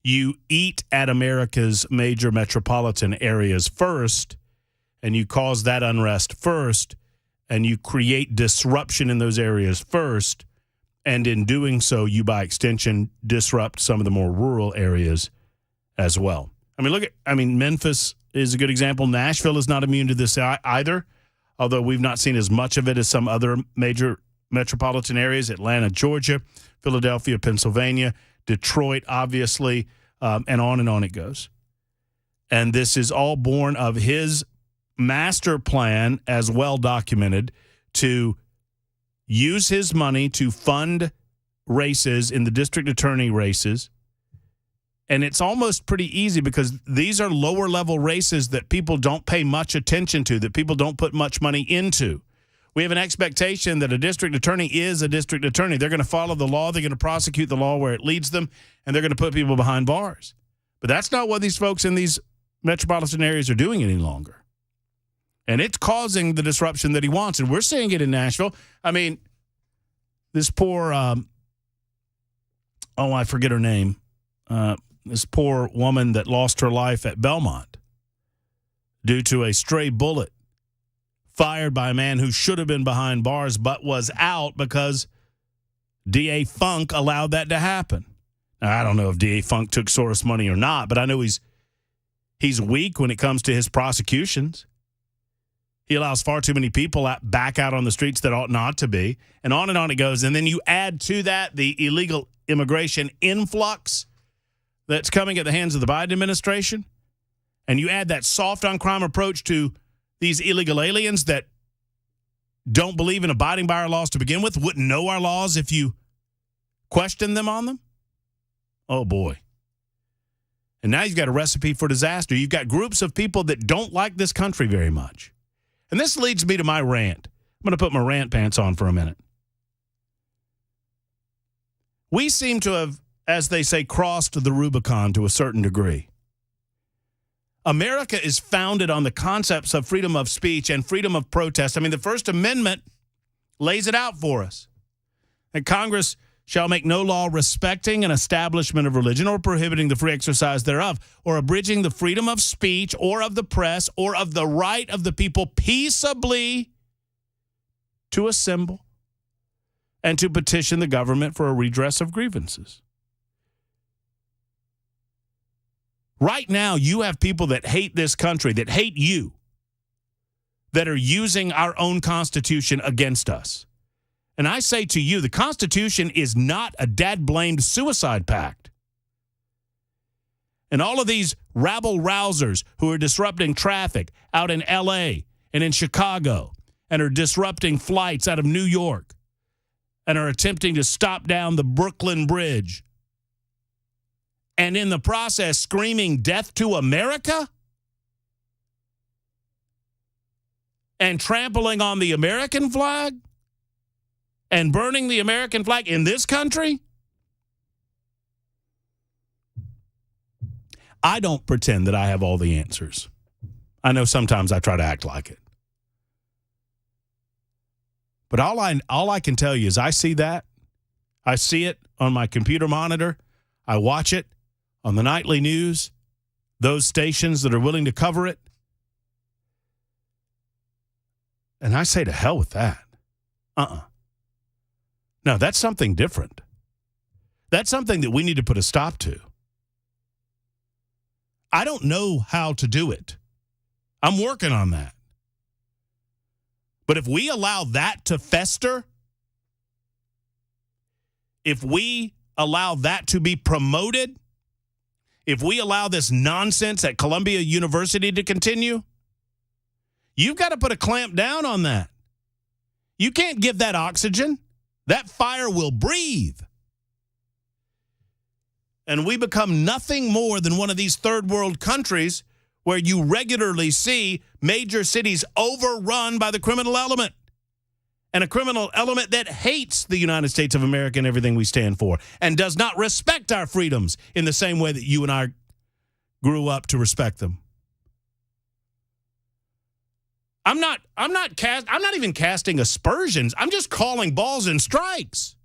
[SPEAKER 1] You eat at America's major metropolitan areas first, and you cause that unrest first, and you create disruption in those areas first, and in doing so, you, by extension, disrupt some of the more rural areas as well. Memphis is a good example. Nashville is not immune to this either, although we've not seen as much of it as some other major metropolitan areas. Atlanta, Georgia, Philadelphia, Pennsylvania, Detroit, obviously, and on it goes. And this is all born of his master plan, as well documented, to use his money to fund races in the district attorney races. And it's almost pretty easy because these are lower level races that people don't pay much attention to, that people don't put much money into. We have an expectation that a district attorney is a district attorney. They're going to follow the law. They're going to prosecute the law where it leads them, and they're going to put people behind bars. But that's not what these folks in these metropolitan areas are doing any longer. And it's causing the disruption that he wants. And we're seeing it in Nashville. I mean, this poor, I forget her name, this poor woman that lost her life at Belmont due to a stray bullet fired by a man who should have been behind bars but was out because D.A. Funk allowed that to happen. Now, I don't know if D.A. Funk took Soros money or not, but I know he's weak when it comes to his prosecutions. He allows far too many people back out on the streets that ought not to be, and on it goes. And then you add to that the illegal immigration influx that's coming at the hands of the Biden administration, and you add that soft on crime approach to these illegal aliens that don't believe in abiding by our laws to begin with, wouldn't know our laws if you question them on them. Oh, boy. And now you've got a recipe for disaster. You've got groups of people that don't like this country very much. And this leads me to my rant. I'm going to put my rant pants on for a minute. We seem to have, as they say, crossed the Rubicon to a certain degree. America is founded on the concepts of freedom of speech and freedom of protest. I mean, the First Amendment lays it out for us. And Congress shall make no law respecting an establishment of religion or prohibiting the free exercise thereof, or abridging the freedom of speech or of the press or of the right of the people peaceably to assemble and to petition the government for a redress of grievances. Right now, you have people that hate this country, that hate you, that are using our own Constitution against us. And I say to you, the Constitution is not a dad-blamed suicide pact. And all of these rabble-rousers who are disrupting traffic out in L.A. and in Chicago and are disrupting flights out of New York and are attempting to stop down the Brooklyn Bridge and in the process screaming death to America and trampling on the American flag and burning the American flag in this country? I don't pretend that I have all the answers. I know sometimes I try to act like it. But all I can tell you is I see that. I see it on my computer monitor. I watch it on the nightly news, those stations that are willing to cover it. And I say to hell with that. No, that's something different. That's something that we need to put a stop to. I don't know how to do it. I'm working on that. But if we allow that to fester, if we allow that to be promoted, if we allow this nonsense at Columbia University to continue, you've got to put a clamp down on that. You can't give that oxygen. That fire will breathe. And we become nothing more than one of these third world countries where you regularly see major cities overrun by the criminal element. And a criminal element that hates the United States of America and everything we stand for and does not respect our freedoms in the same way that you and I grew up to respect them. I'm not even casting aspersions. I'm just calling balls and strikes.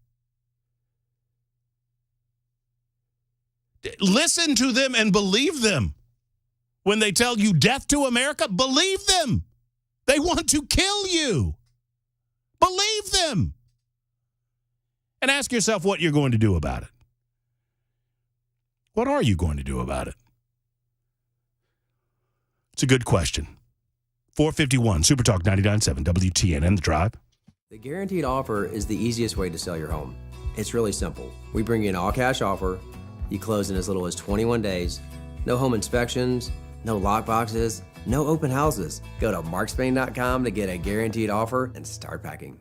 [SPEAKER 1] Listen to them and believe them. When they tell you death to America, believe them. They want to kill you. Believe them. And ask yourself what you're going to do about it. What are you going to do about it? It's a good question. 451 Super Talk 99.7 WTNN, The Drive.
[SPEAKER 6] The guaranteed offer is the easiest way to sell your home. It's really simple. We bring you an all-cash offer. You close in as little as 21 days. No home inspections, no lockboxes, no open houses. Go to markspain.com to get a guaranteed offer and start packing.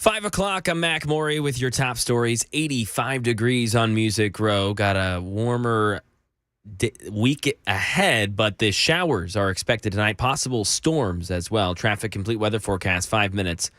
[SPEAKER 3] 5 o'clock, I'm Mac Maury with your top stories. 85 degrees on Music Row. Got a warmer week ahead, but the showers are expected tonight. Possible storms as well. Traffic complete weather forecast, 5 minutes.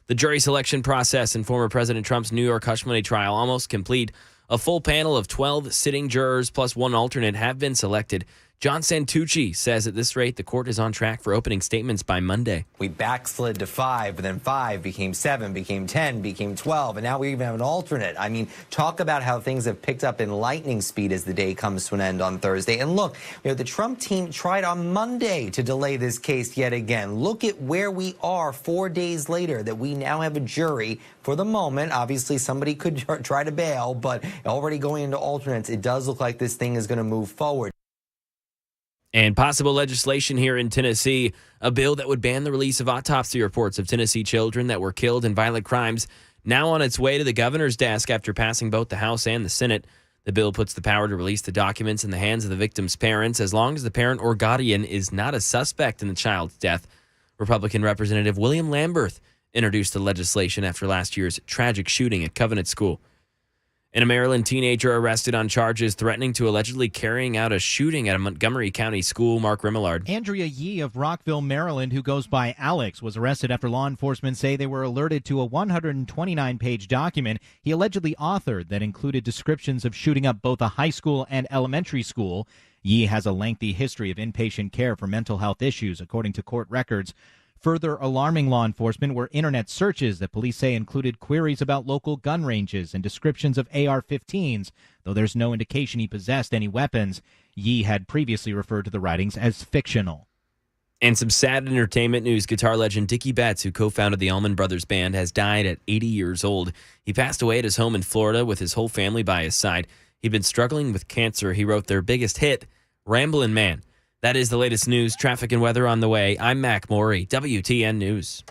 [SPEAKER 3] The jury selection process in former President Trump's New York hush money trial almost complete. A full panel of 12 sitting jurors plus one alternate have been selected. John Santucci says at this rate, the court is on track for opening statements by Monday.
[SPEAKER 5] We backslid to 5, but then 5 became 7, became 10, became 12, and now we even have an alternate. I mean, talk about how things have picked up in lightning speed as the day comes to an end on Thursday. And look, the Trump team tried on Monday to delay this case yet again. Look at where we are 4 days later, that we now have a jury for the moment. Obviously, somebody could try to bail, but already going into alternates, it does look like this thing is going to move forward.
[SPEAKER 3] And possible legislation here in Tennessee, a bill that would ban the release of autopsy reports of Tennessee children that were killed in violent crimes, now on its way to the governor's desk after passing both the House and the Senate. The bill puts the power to release the documents in the hands of the victim's parents as long as the parent or guardian is not a suspect in the child's death. Republican Representative William Lamberth introduced the legislation after last year's tragic shooting at Covenant School. And a Maryland teenager arrested on charges threatening to allegedly carrying out a shooting at a Montgomery County school. Mark Rimillard.
[SPEAKER 8] Andrea Yee of Rockville, Maryland, who goes by Alex, was arrested after law enforcement say they were alerted to a 129-page document he allegedly authored that included descriptions of shooting up both a high school and elementary school. Yee has a lengthy history of inpatient care for mental health issues, according to court records. Further alarming law enforcement were internet searches that police say included queries about local gun ranges and descriptions of AR-15s, though there's no indication he possessed any weapons. Yee had previously referred to the writings as fictional.
[SPEAKER 3] And some sad entertainment news. Guitar legend Dickie Betts, who co-founded the Allman Brothers Band, has died at 80 years old. He passed away at his home in Florida with his whole family by his side. He'd been struggling with cancer. He wrote their biggest hit, Ramblin' Man. That is the latest news, traffic, and weather on the way. I'm Mac Maury, WTN News.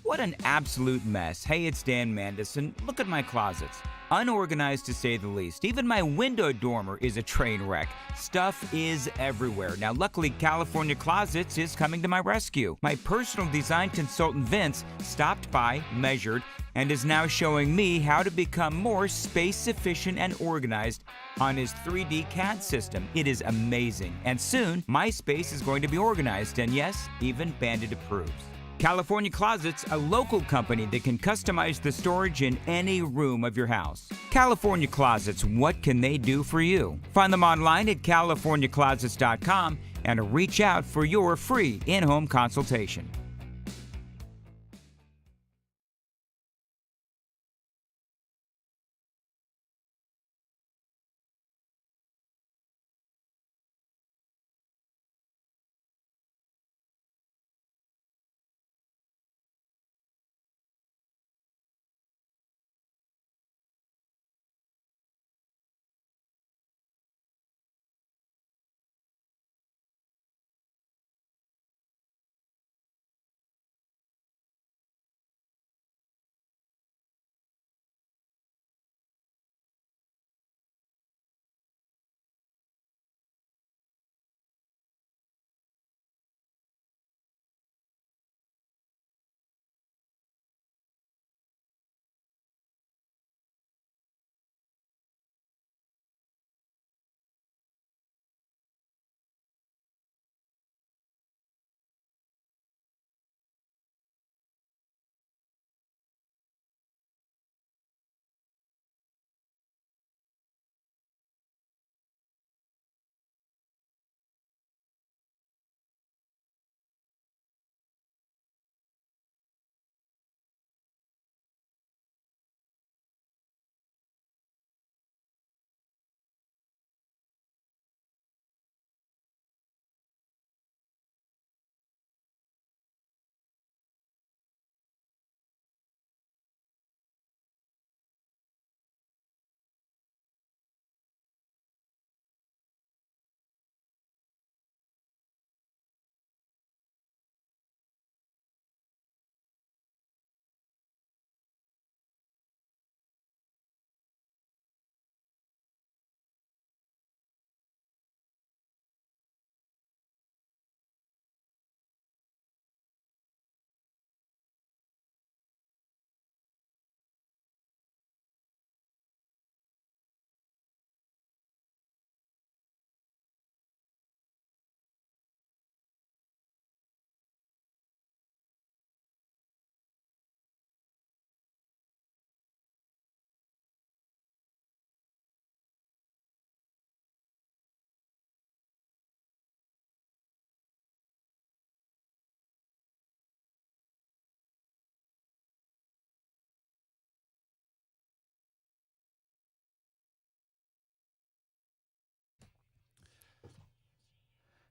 [SPEAKER 17] What an absolute mess. Hey, it's Dan Mandison. Look at my closets. Unorganized to say the least. Even my window dormer is a train wreck. Stuff is everywhere. Now, luckily, California Closets is coming to my rescue. My personal design consultant, Vince, stopped by, measured, and is now showing me how to become more space efficient and organized on his 3D CAD system. It is amazing. And soon, my space is going to be organized, and yes, even Bandit approves. California Closets, a local company that can customize the storage in any room of your house. California Closets, what can they do for you? Find them online at californiaclosets.com and reach out for your free in-home consultation.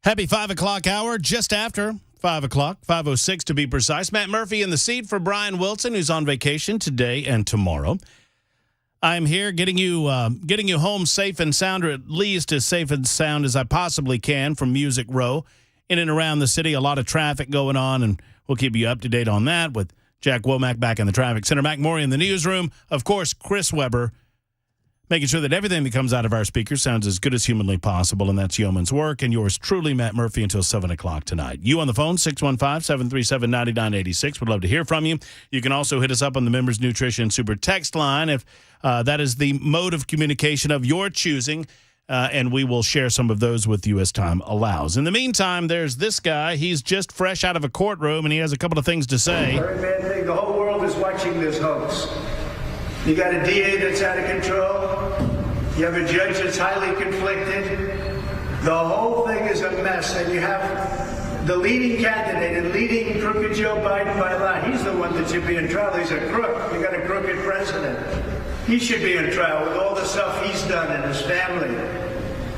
[SPEAKER 1] Happy 5 o'clock hour, just after 5 o'clock, 5:06 to be precise. Matt Murphy in the seat for Brian Wilson, who's on vacation today and tomorrow. I'm here getting you home safe and sound, or at least as safe and sound as I possibly can from Music Row. In and around the city, a lot of traffic going on, and we'll keep you up to date on that with Jack Womack back in the traffic center. Mac Morey in the newsroom. Of course, Chris Weber, making sure that everything that comes out of our speakers sounds as good as humanly possible, and that's yeoman's work. And yours truly, Matt Murphy, until 7 o'clock tonight. You on the phone, 615-737-9986. Would love to hear from you. You can also hit us up on the Members Nutrition Super Text line if that is the mode of communication of your choosing, and we will share some of those with you as time allows. In the meantime, there's this guy. He's just fresh out of a courtroom, and he has a couple of things to say.
[SPEAKER 7] Very bad thing. The whole world is watching this hoax. You got a DA that's out of control. You have a judge that's highly conflicted. The whole thing is a mess. And you have the leading candidate and leading crooked Joe Biden by a lot. He's the one that should be in trial. He's a crook. You got a crooked president. He should be in trial with all the stuff he's done and his family.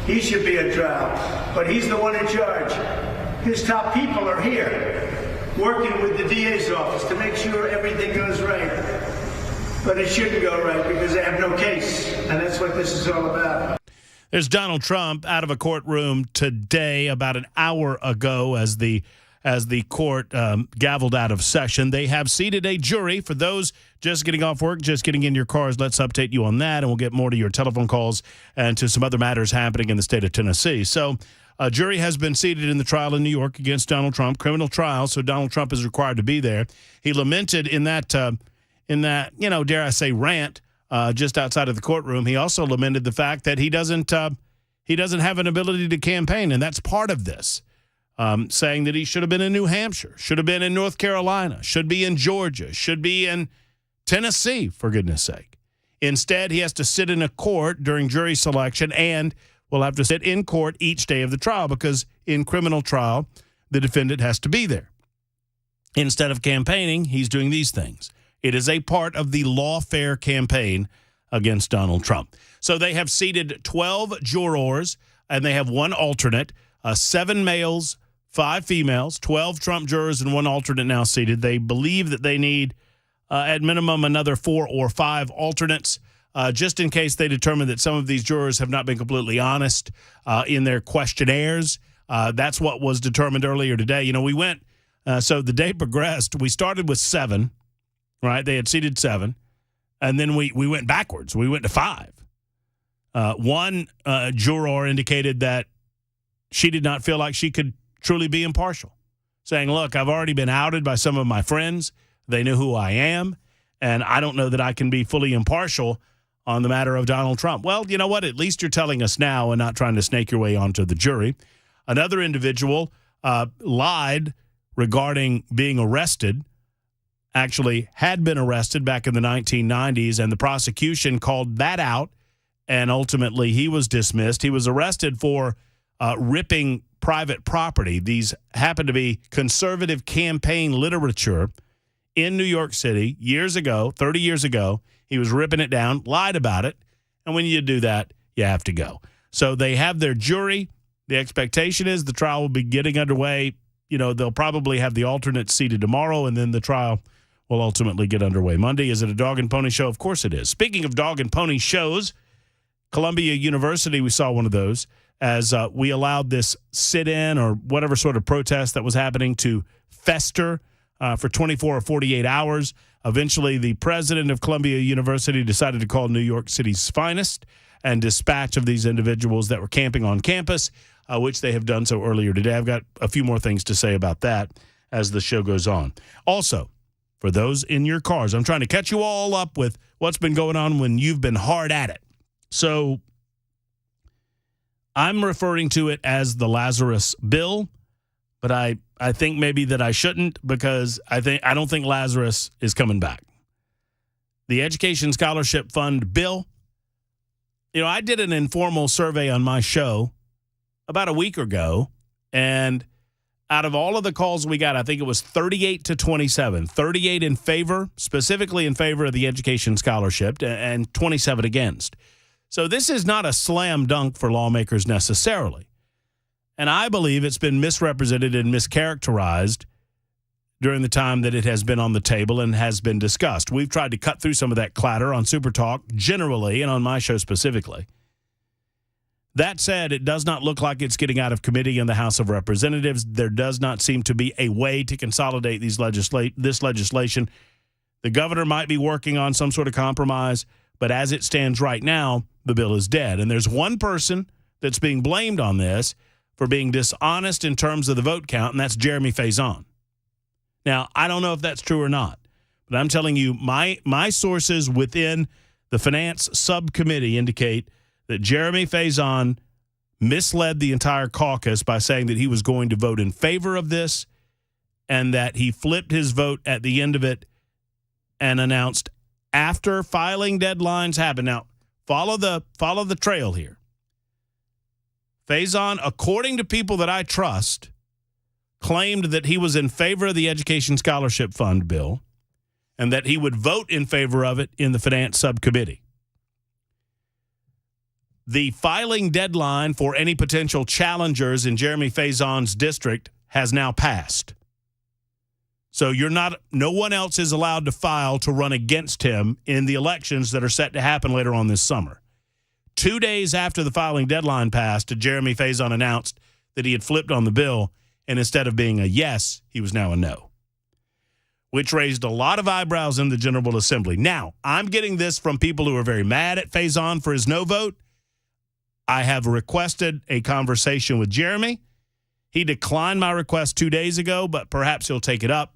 [SPEAKER 7] He should be in trial. But he's the one in charge. His top people are here working with the DA's office to make sure everything goes right. But it shouldn't go right because they have no case, and that's what this is all about.
[SPEAKER 1] There's Donald Trump out of a courtroom today about an hour ago as the court gavelled out of session. They have seated a jury. For those just getting off work, just getting in your cars, let's update you on that, and we'll get more to your telephone calls and to some other matters happening in the state of Tennessee. So a jury has been seated in the trial in New York against Donald Trump, criminal trial, so Donald Trump is required to be there. He lamented in that, dare I say, rant just outside of the courtroom. He also lamented the fact that he doesn't have an ability to campaign, and that's part of this, saying that he should have been in New Hampshire, should have been in North Carolina, should be in Georgia, should be in Tennessee, for goodness sake. Instead, he has to sit in a court during jury selection and will have to sit in court each day of the trial because in criminal trial, the defendant has to be there. Instead of campaigning, he's doing these things. It is a part of the lawfare campaign against Donald Trump. So they have seated 12 jurors, and they have one alternate, 7 males, 5 females, 12 Trump jurors, and one alternate now seated. They believe that they need, at minimum, another 4 or 5 alternates, just in case they determine that some of these jurors have not been completely honest in their questionnaires. That's what was determined earlier today. We went, so the day progressed. We started with 7. Right, they had seated 7, and then we went backwards. We went to 5. One juror indicated that she did not feel like she could truly be impartial, saying, look, I've already been outed by some of my friends. They know who I am, and I don't know that I can be fully impartial on the matter of Donald Trump. Well, you know what? At least you're telling us now and not trying to snake your way onto the jury. Another individual lied regarding being arrested. Actually had been arrested back in the 1990s, and the prosecution called that out, and ultimately he was dismissed. He was arrested for ripping private property. These happen to be conservative campaign literature in New York City years ago, 30 years ago. He was ripping it down, lied about it, and when you do that, you have to go. So they have their jury. The expectation is the trial will be getting underway. They'll probably have the alternates seated tomorrow, and then the trial will ultimately get underway Monday. Is it a dog and pony show? Of course it is. Speaking of dog and pony shows, Columbia University, we saw one of those as we allowed this sit-in or whatever sort of protest that was happening to fester for 24 or 48 hours. Eventually, the president of Columbia University decided to call New York City's finest and dispatch of these individuals that were camping on campus, which they have done so earlier today. I've got a few more things to say about that as the show goes on. Also, for those in your cars, I'm trying to catch you all up with what's been going on when you've been hard at it. So I'm referring to it as the Lazarus bill, but I think maybe that I shouldn't because I don't think Lazarus is coming back. The Education Scholarship Fund bill. I did an informal survey on my show about a week ago, and out of all of the calls we got, I think it was 38 to 27. 38 in favor, specifically in favor of the education scholarship, and 27 against. So this is not a slam dunk for lawmakers necessarily. And I believe it's been misrepresented and mischaracterized during the time that it has been on the table and has been discussed. We've tried to cut through some of that clatter on Super Talk generally and on my show specifically. That said, it does not look like it's getting out of committee in the House of Representatives. There does not seem to be a way to consolidate this legislation. The governor might be working on some sort of compromise, but as it stands right now, the bill is dead. And there's one person that's being blamed on this for being dishonest in terms of the vote count, and that's Jeremy Faison. Now, I don't know if that's true or not, but I'm telling you, my sources within the Finance Subcommittee indicate that Jeremy Faison misled the entire caucus by saying that he was going to vote in favor of this and that he flipped his vote at the end of it and announced after filing deadlines happened. Now, follow the trail here. Faison, according to people that I trust, claimed that he was in favor of the Education Scholarship Fund bill and that he would vote in favor of it in the Finance Subcommittee. The filing deadline for any potential challengers in Jeremy Faison's district has now passed. So no one else is allowed to file to run against him in the elections that are set to happen later on this summer. 2 days after the filing deadline passed, Jeremy Faison announced that he had flipped on the bill, and instead of being a yes, he was now a no, which raised a lot of eyebrows in the General Assembly. Now, I'm getting this from people who are very mad at Faison for his no vote. I have requested a conversation with Jeremy. He declined my request 2 days ago, but perhaps he'll take it up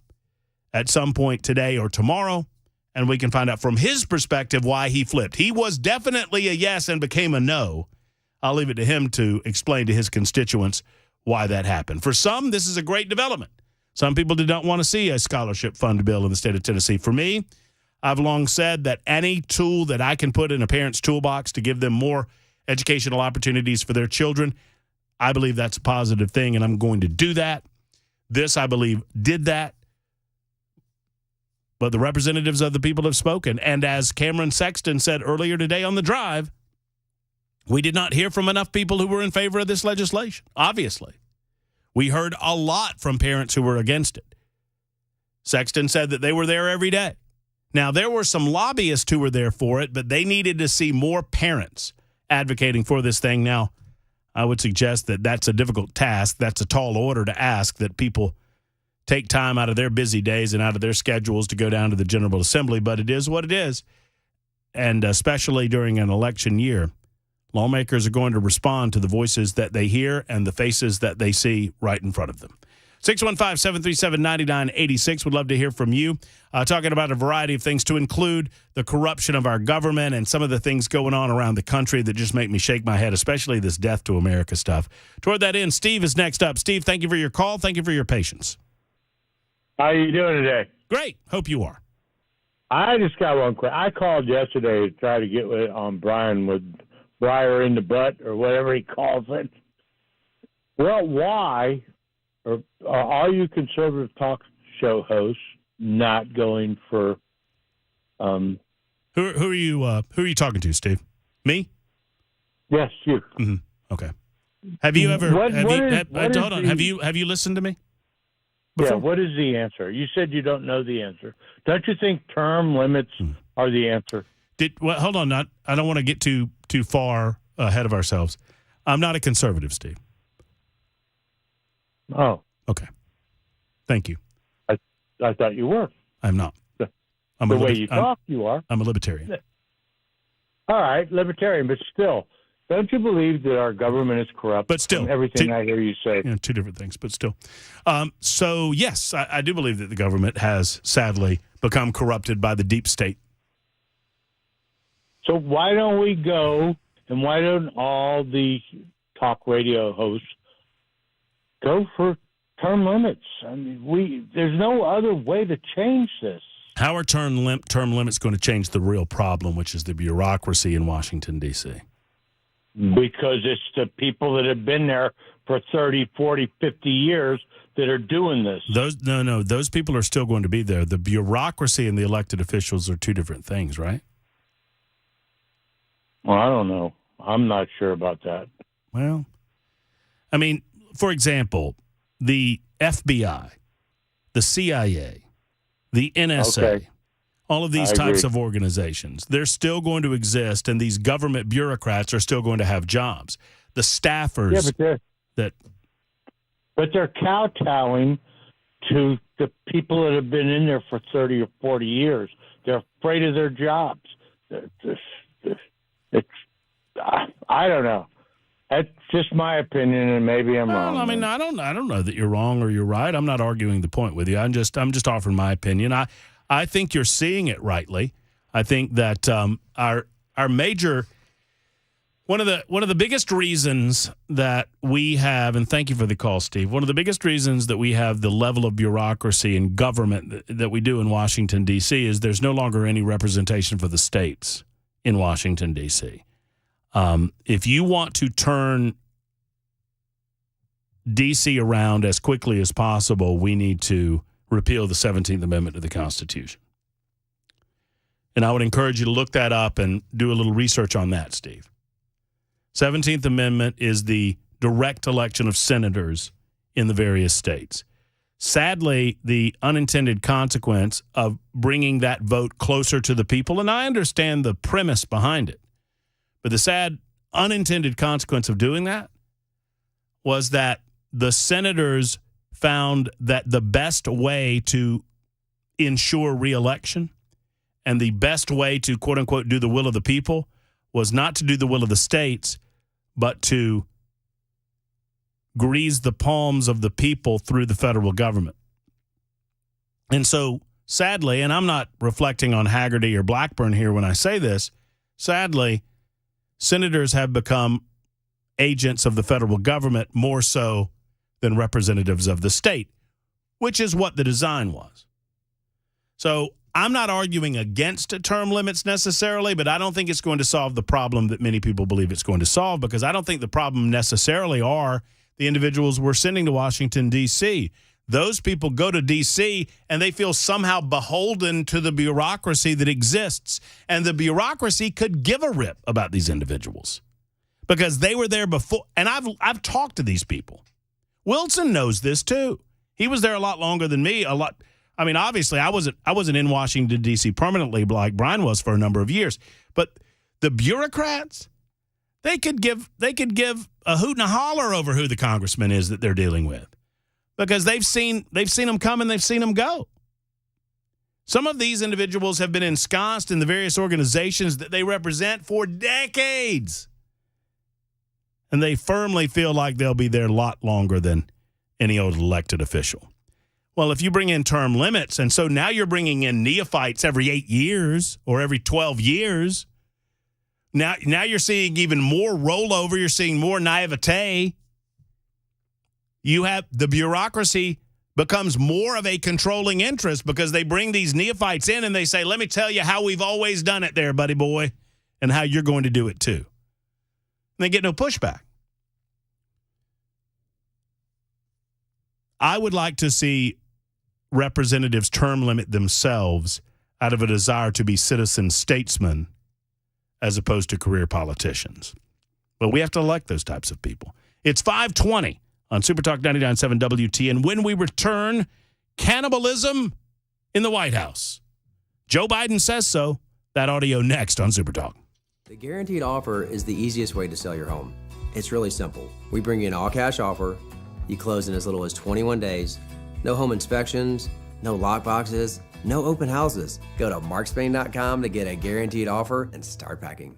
[SPEAKER 1] at some point today or tomorrow, and we can find out from his perspective why he flipped. He was definitely a yes and became a no. I'll leave it to him to explain to his constituents why that happened. For some, this is a great development. Some people did not want to see a scholarship fund bill in the state of Tennessee. For me, I've long said that any tool that I can put in a parent's toolbox to give them more educational opportunities for their children, I believe that's a positive thing, and I'm going to do that. This, I believe, did that. But the representatives of the people have spoken. And as Cameron Sexton said earlier today on the drive, we did not hear from enough people who were in favor of this legislation, obviously. We heard a lot from parents who were against it. Sexton said that they were there every day. Now, there were some lobbyists who were there for it, but they needed to see more parents advocating for this thing. Now, I would suggest that that's a difficult task. That's a tall order to ask, that people take time out of their busy days and out of their schedules to go down to the General Assembly, but it is what it is. And especially during an election year, lawmakers are going to respond to the voices that they hear and the faces that they see right in front of them. 615-737-9986. Would love to hear from you. Talking about a variety of things, to include the corruption of our government and some of the things going on around the country that just make me shake my head, especially this Death to America stuff. Toward that end, Steve is next up. Steve, thank you for your call. Thank you for your patience.
[SPEAKER 9] How are you doing today?
[SPEAKER 1] Great. Hope you are.
[SPEAKER 9] I just got one question. I called yesterday to try to get on Brian with Briar in the butt or whatever he calls it. Well, why are you conservative talk show hosts not going for?
[SPEAKER 1] Who are you talking to, Steve? Me?
[SPEAKER 9] Yes, you.
[SPEAKER 1] Mm-hmm. Okay. Have you ever? Hold on. Have you listened to me before?
[SPEAKER 9] Yeah. What is the answer? You said you don't know the answer. Don't you think term limits are the answer?
[SPEAKER 1] Hold on. I don't want to get too far ahead of ourselves. I'm not a conservative, Steve.
[SPEAKER 9] Oh.
[SPEAKER 1] Okay. Thank you.
[SPEAKER 9] I thought you were.
[SPEAKER 1] I'm not.
[SPEAKER 9] The way you talk, you are.
[SPEAKER 1] I'm a libertarian.
[SPEAKER 9] All right, libertarian, but still, don't you believe that our government is corrupt?
[SPEAKER 1] But still,
[SPEAKER 9] everything I hear you say.
[SPEAKER 1] Two different things, but still. So yes, I do believe that the government has sadly become corrupted by the deep state.
[SPEAKER 9] So why don't we go, and why don't all the talk radio hosts go for term limits? I mean, there's no other way to change this.
[SPEAKER 1] How are term limits going to change the real problem, which is the bureaucracy in Washington, D.C.?
[SPEAKER 9] Because it's the people that have been there for 30, 40, 50 years that are doing this.
[SPEAKER 1] Those people are still going to be there. The bureaucracy and the elected officials are two different things, right?
[SPEAKER 9] Well, I don't know. I'm not sure about that.
[SPEAKER 1] Well, I mean, for example, the FBI, the CIA, the NSA, all of these types of organizations, they're still going to exist, and these government bureaucrats are still going to have jobs. The staffers
[SPEAKER 9] but they're kowtowing to the people that have been in there for 30 or 40 years. They're afraid of their jobs. I don't know. That's just my opinion, and maybe I'm wrong.
[SPEAKER 1] I mean, I don't know that you're wrong or you're right. I'm not arguing the point with you. I'm just offering my opinion. I think you're seeing it rightly. I think that our major one of the biggest reasons that we have, and thank you for the call, Steve. One of the biggest reasons that we have the level of bureaucracy and government that we do in Washington, D.C. is there's no longer any representation for the states in Washington, D.C. If you want to turn D.C. around as quickly as possible, we need to repeal the 17th Amendment to the Constitution. And I would encourage you to look that up and do a little research on that, Steve. 17th Amendment is the direct election of senators in the various states. Sadly, the unintended consequence of bringing that vote closer to the people, and I understand the premise behind it, but the sad unintended consequence of doing that was that the senators found that the best way to ensure reelection and the best way to, quote unquote, do the will of the people was not to do the will of the states, but to grease the palms of the people through the federal government. And so, sadly, and I'm not reflecting on Haggerty or Blackburn here when I say this, sadly, senators have become agents of the federal government more so than representatives of the state, which is what the design was. So I'm not arguing against term limits necessarily, but I don't think it's going to solve the problem that many people believe it's going to solve, because I don't think the problem necessarily are the individuals we're sending to Washington, D.C. Those people go to D.C. and they feel somehow beholden to the bureaucracy that exists, and the bureaucracy could give a rip about these individuals because they were there before. And I've talked to these people. Wilson knows this too. He was there a lot longer than me. I mean, obviously, I wasn't in Washington, D.C. permanently like Brian was for a number of years. But the bureaucrats, they could give a hoot and a holler over who the congressman is that they're dealing with, because they've seen them come and they've seen them go. Some of these individuals have been ensconced in the various organizations that they represent for decades, and they firmly feel like they'll be there a lot longer than any old elected official. Well, if you bring in term limits, and so now you're bringing in neophytes every 8 years or every 12 years, now you're seeing even more rollover. You're seeing more naivete. You have the bureaucracy becomes more of a controlling interest because they bring these neophytes in and they say, let me tell you how we've always done it there, buddy boy, and how you're going to do it too. And they get no pushback. I would like to see representatives term limit themselves out of a desire to be citizen statesmen as opposed to career politicians. But we have to elect those types of people. It's 5:20 on Super Talk 99.7 WT. And when we return, cannibalism in the White House. Joe Biden says so. That audio next on Super Talk.
[SPEAKER 6] The guaranteed offer is the easiest way to sell your home. It's really simple. We bring you an all-cash offer. You close in as little as 21 days. No home inspections, no lock boxes, no open houses. Go to markspain.com to get a guaranteed offer and start packing.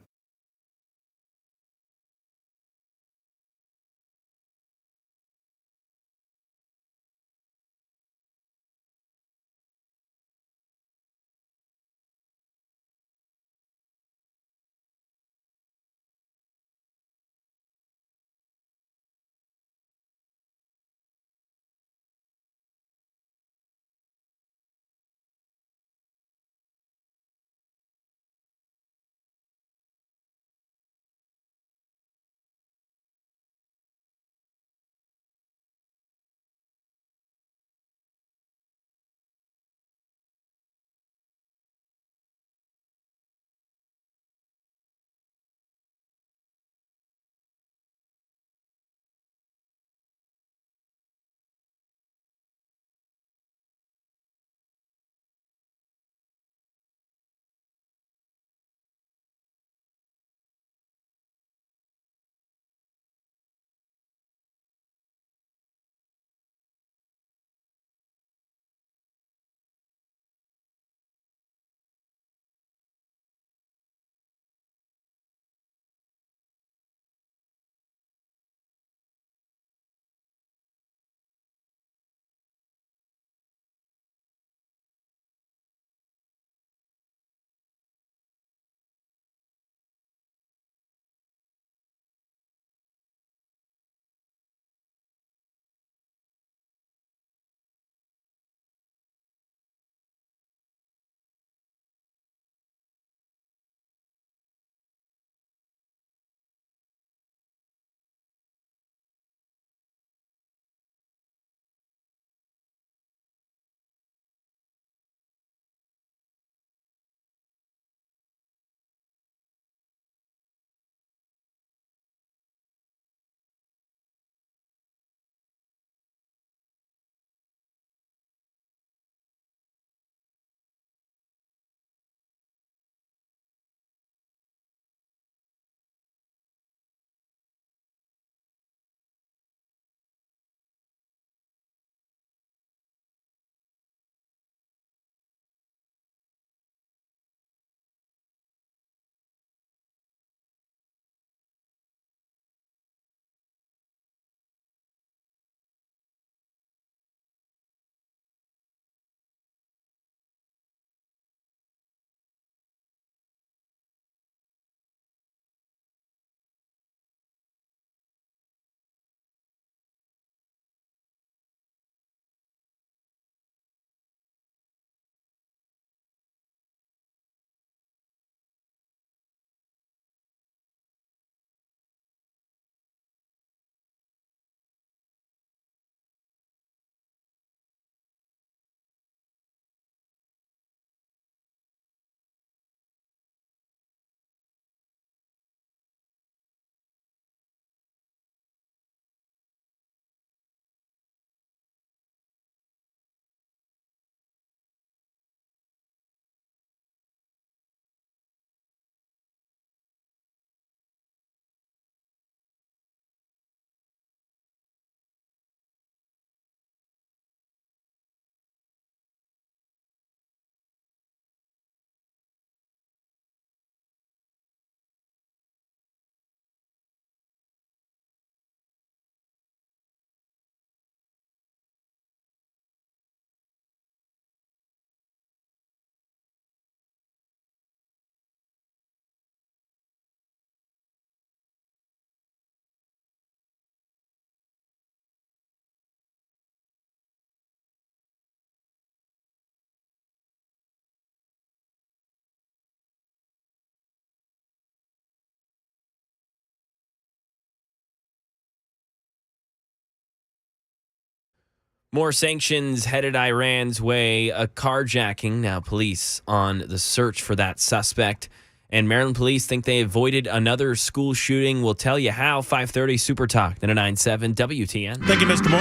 [SPEAKER 3] More sanctions headed Iran's way, a carjacking. Now police on the search for that suspect. And Maryland police think they avoided another school shooting. We'll tell you how. 5:30 Super Talk, 99.7 WTN.
[SPEAKER 1] Thank you, Mr. Moore.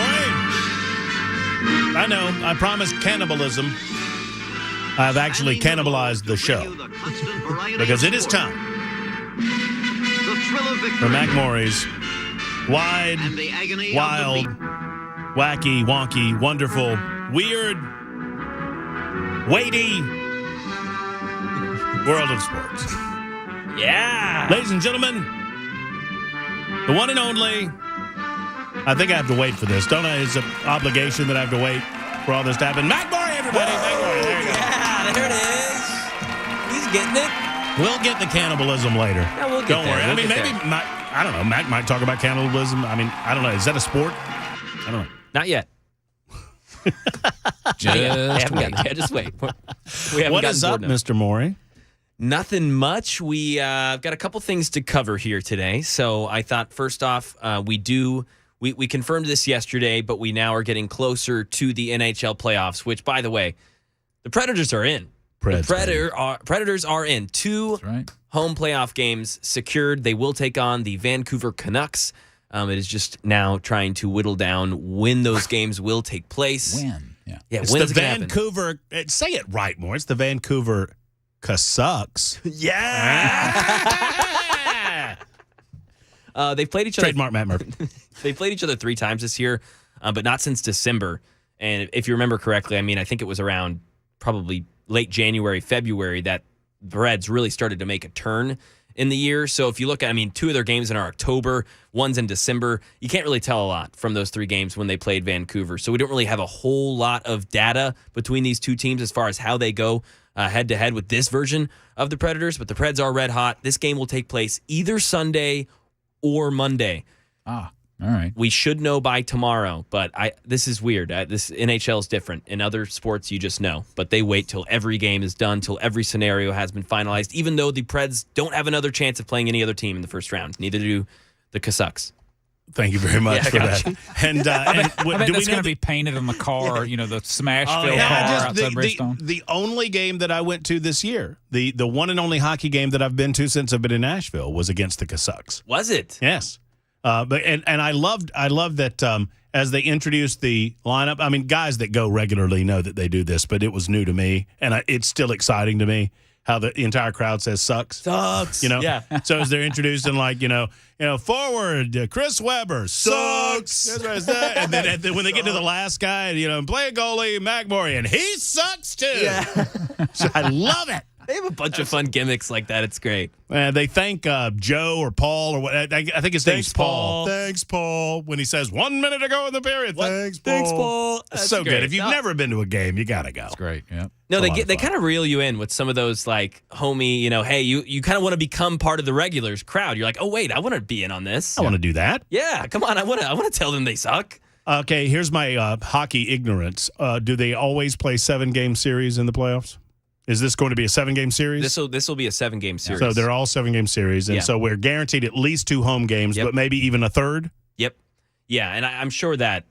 [SPEAKER 1] I know, I promised cannibalism. I've actually cannibalized the show because it is time for Mac Morey's wide, wild, wacky, wonky, wonderful, weird, weighty world of sports.
[SPEAKER 3] Yeah.
[SPEAKER 1] Ladies and gentlemen, the one and only, I think I have to wait for this, don't I? It's an obligation that I have to wait for all this to happen. Mac Morey, everybody. Mac Morey, there you go.
[SPEAKER 3] Yeah, there it is. He's getting it.
[SPEAKER 1] We'll get the cannibalism later.
[SPEAKER 3] Yeah, we'll get
[SPEAKER 1] don't
[SPEAKER 3] there.
[SPEAKER 1] worry.
[SPEAKER 3] We'll
[SPEAKER 1] I mean,
[SPEAKER 3] get
[SPEAKER 1] maybe,
[SPEAKER 3] there.
[SPEAKER 1] I don't know, Mac might talk about cannibalism. I mean, I don't know. Is that a sport? I don't know.
[SPEAKER 3] Not yet. Just wait. We haven't
[SPEAKER 1] What is up, Mr. Morey?
[SPEAKER 3] Nothing much. We got a couple things to cover here today. So I thought, first off, we confirmed this yesterday, but we now are getting closer to the NHL playoffs, which, by the way, the Predators are in. Predators are in. Two home playoff games secured. They will take on the Vancouver Canucks. It is just now trying to whittle down when those games will take place.
[SPEAKER 2] When?
[SPEAKER 3] Yeah,
[SPEAKER 1] It's the Vancouver. Say it right more. It's the Vancouver Canucks.
[SPEAKER 3] Yeah. They've played each other.
[SPEAKER 1] Trademark Matt Murphy.
[SPEAKER 3] They played each other 3 times this year, but not since December. And if you remember correctly, I mean, I think it was around probably late January, February that the Reds really started to make a turn in the year. So if you look at, I mean, 2 of their games in October, one's in December. You can't really tell a lot from those 3 games when they played Vancouver. So we don't really have a whole lot of data between these 2 teams as far as how they go head-to-head with this version of the Predators. But the Preds are red hot. This game will take place either Sunday or Monday.
[SPEAKER 2] All right.
[SPEAKER 3] We should know by tomorrow, but this is weird. This NHL is different. In other sports, you just know. But they wait till every game is done, till every scenario has been finalized, even though the Preds don't have another chance of playing any other team in the first round. Neither do the Canucks.
[SPEAKER 1] Thank you very much for that. And,
[SPEAKER 2] I bet that's going to be painted on the car, the Smashville car outside Bridgestone.
[SPEAKER 1] The only game that I went to this year, the one and only hockey game that I've been to since I've been in Nashville was against the Canucks.
[SPEAKER 3] Was it?
[SPEAKER 1] Yes. But I loved that as they introduced the lineup. I mean, guys that go regularly know that they do this, but it was new to me, and it's still exciting to me how the entire crowd says "sucks."
[SPEAKER 3] Sucks.
[SPEAKER 1] Yeah. So as they're introducing, forward, Chris Webber sucks. That's what I said. And then when they get to the last guy, play goalie Mac Morey, and he sucks too. Yeah. So I love it.
[SPEAKER 3] They have a bunch of fun gimmicks like that. It's great.
[SPEAKER 1] They thank Joe or Paul or what? I think his name's Paul. Thanks, Paul. When he says 1 minute ago in the period, thanks, Paul.
[SPEAKER 3] Thanks, Paul. That's
[SPEAKER 1] so
[SPEAKER 3] great.
[SPEAKER 1] good. If you've never been to a game, you got to go.
[SPEAKER 2] It's great. Yeah.
[SPEAKER 3] No, they kind of reel you in with some of those homie, hey, you kind of want to become part of the regulars crowd. You're like, oh wait, I want to be in on this.
[SPEAKER 1] I want to do that.
[SPEAKER 3] Yeah, come on, I want to tell them they suck.
[SPEAKER 1] Okay, here's my hockey ignorance. Do they always play 7-game series in the playoffs? Is this going to be a 7-game series?
[SPEAKER 3] This will be a 7-game series.
[SPEAKER 1] So they're all 7-game series, and so we're guaranteed at least 2 home games, but maybe even a third.
[SPEAKER 3] Yep. Yeah, and I'm sure that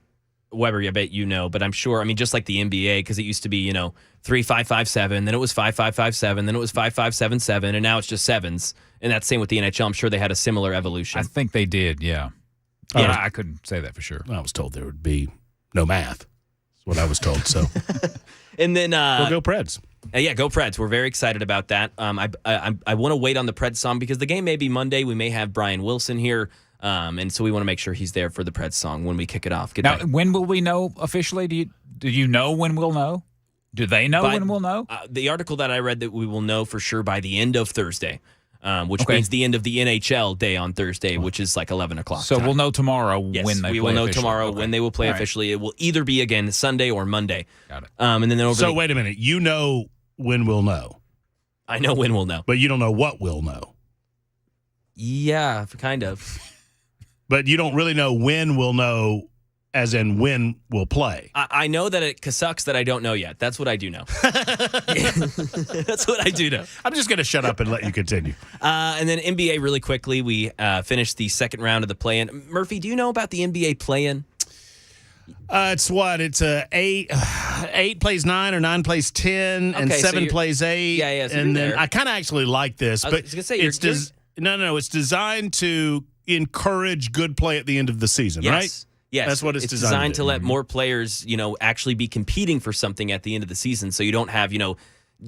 [SPEAKER 3] Weber, I bet but I'm sure. I mean, just like the NBA, because it used to be 3-5-5-7, then it was 5-5-5-7, then it was 5-5-7-7, and now it's just sevens. And that's same with the NHL. I'm sure they had a similar evolution.
[SPEAKER 2] I think they did. Yeah.
[SPEAKER 3] Yeah.
[SPEAKER 2] I couldn't say that for sure.
[SPEAKER 1] I was told there would be no math. That's what I was told. So,
[SPEAKER 3] and then
[SPEAKER 1] we'll go Preds.
[SPEAKER 3] Yeah, go Preds. We're very excited about that. I want to wait on the Preds song because the game may be Monday. We may have Brian Wilson here, and so we want to make sure he's there for the Preds song when we kick it off.
[SPEAKER 2] When will we know officially? Do you know when we'll know? Do they know when we'll know?
[SPEAKER 3] The article that I read that we will know for sure by the end of Thursday, which means the end of the NHL day on Thursday, which is like 11 o'clock.
[SPEAKER 2] So we'll know tomorrow when they play.
[SPEAKER 3] We will know
[SPEAKER 2] officially.
[SPEAKER 3] tomorrow when they will play officially. It will either be again Sunday or Monday.
[SPEAKER 2] Got it.
[SPEAKER 3] And then
[SPEAKER 1] So wait a minute. You know when we'll know.
[SPEAKER 3] I know when we'll know.
[SPEAKER 1] But you don't know what we'll know.
[SPEAKER 3] Yeah, kind of.
[SPEAKER 1] But you don't really know when we'll know, as in when we'll play.
[SPEAKER 3] I know that it sucks that I don't know yet. That's what I do know. That's what I do know.
[SPEAKER 1] I'm just going to shut up and let you continue.
[SPEAKER 3] And then NBA really quickly. We finished the second round of the play-in. Murphy, do you know about the NBA play-in?
[SPEAKER 1] It's what? It's a 8 plays 9 or 9 plays 10 and 7 plays 8.
[SPEAKER 3] Yeah. So
[SPEAKER 1] and then
[SPEAKER 3] there.
[SPEAKER 1] I kind of actually like this, but
[SPEAKER 3] I was gonna say,
[SPEAKER 1] it's designed to encourage good play at the end of the season, right?
[SPEAKER 3] Yes,
[SPEAKER 1] that's what it's
[SPEAKER 3] designed to let more players, actually be competing for something at the end of the season. So you don't have,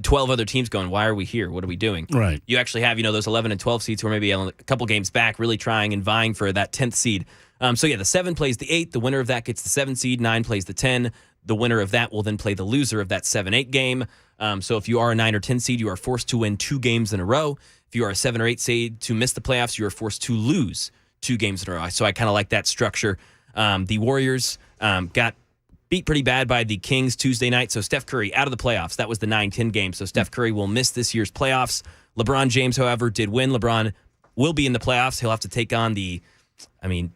[SPEAKER 3] 12 other teams going, why are we here? What are we doing?
[SPEAKER 1] Right.
[SPEAKER 3] You actually have, those 11 and 12 seeds who are maybe a couple games back, really trying and vying for that 10th seed. The 7 plays the 8. The winner of that gets the 7 seed. 9 plays the 10. The winner of that will then play the loser of that 7-8 game. So if you are a 9 or 10 seed, you are forced to win 2 games in a row. If you are a 7 or 8 seed to miss the playoffs, you are forced to lose 2 games in a row. So I kind of like that structure. The Warriors got beat pretty bad by the Kings Tuesday night. So Steph Curry out of the playoffs. That was the 9-10 game. So Steph Curry will miss this year's playoffs. LeBron James, however, did win. LeBron will be in the playoffs. He'll have to take on the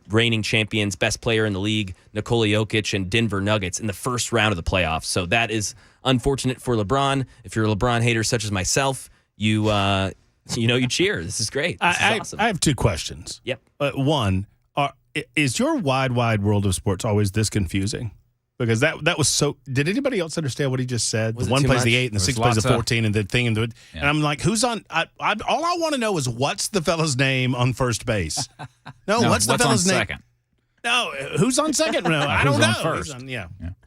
[SPEAKER 3] reigning champions, best player in the league, Nikola Jokic and Denver Nuggets in the first round of the playoffs. So that is unfortunate for LeBron. If you're a LeBron hater such as myself, you cheer. This is great. This is awesome.
[SPEAKER 1] I have 2 questions.
[SPEAKER 3] Yep.
[SPEAKER 1] One, is your wide world of sports always this confusing? Because that was so. Did anybody else understand what he just said?
[SPEAKER 3] Was
[SPEAKER 1] the
[SPEAKER 3] it
[SPEAKER 1] 1
[SPEAKER 3] too
[SPEAKER 1] plays
[SPEAKER 3] much?
[SPEAKER 1] the 8 and the 6 plays the 14 and the thing and the. And I'm like, who's on? All I want to know is what's the fella's name on first base? No, what's the fella's name?
[SPEAKER 2] Second?
[SPEAKER 1] No, who's on second? No, I don't
[SPEAKER 2] Who's
[SPEAKER 1] know.
[SPEAKER 2] on first?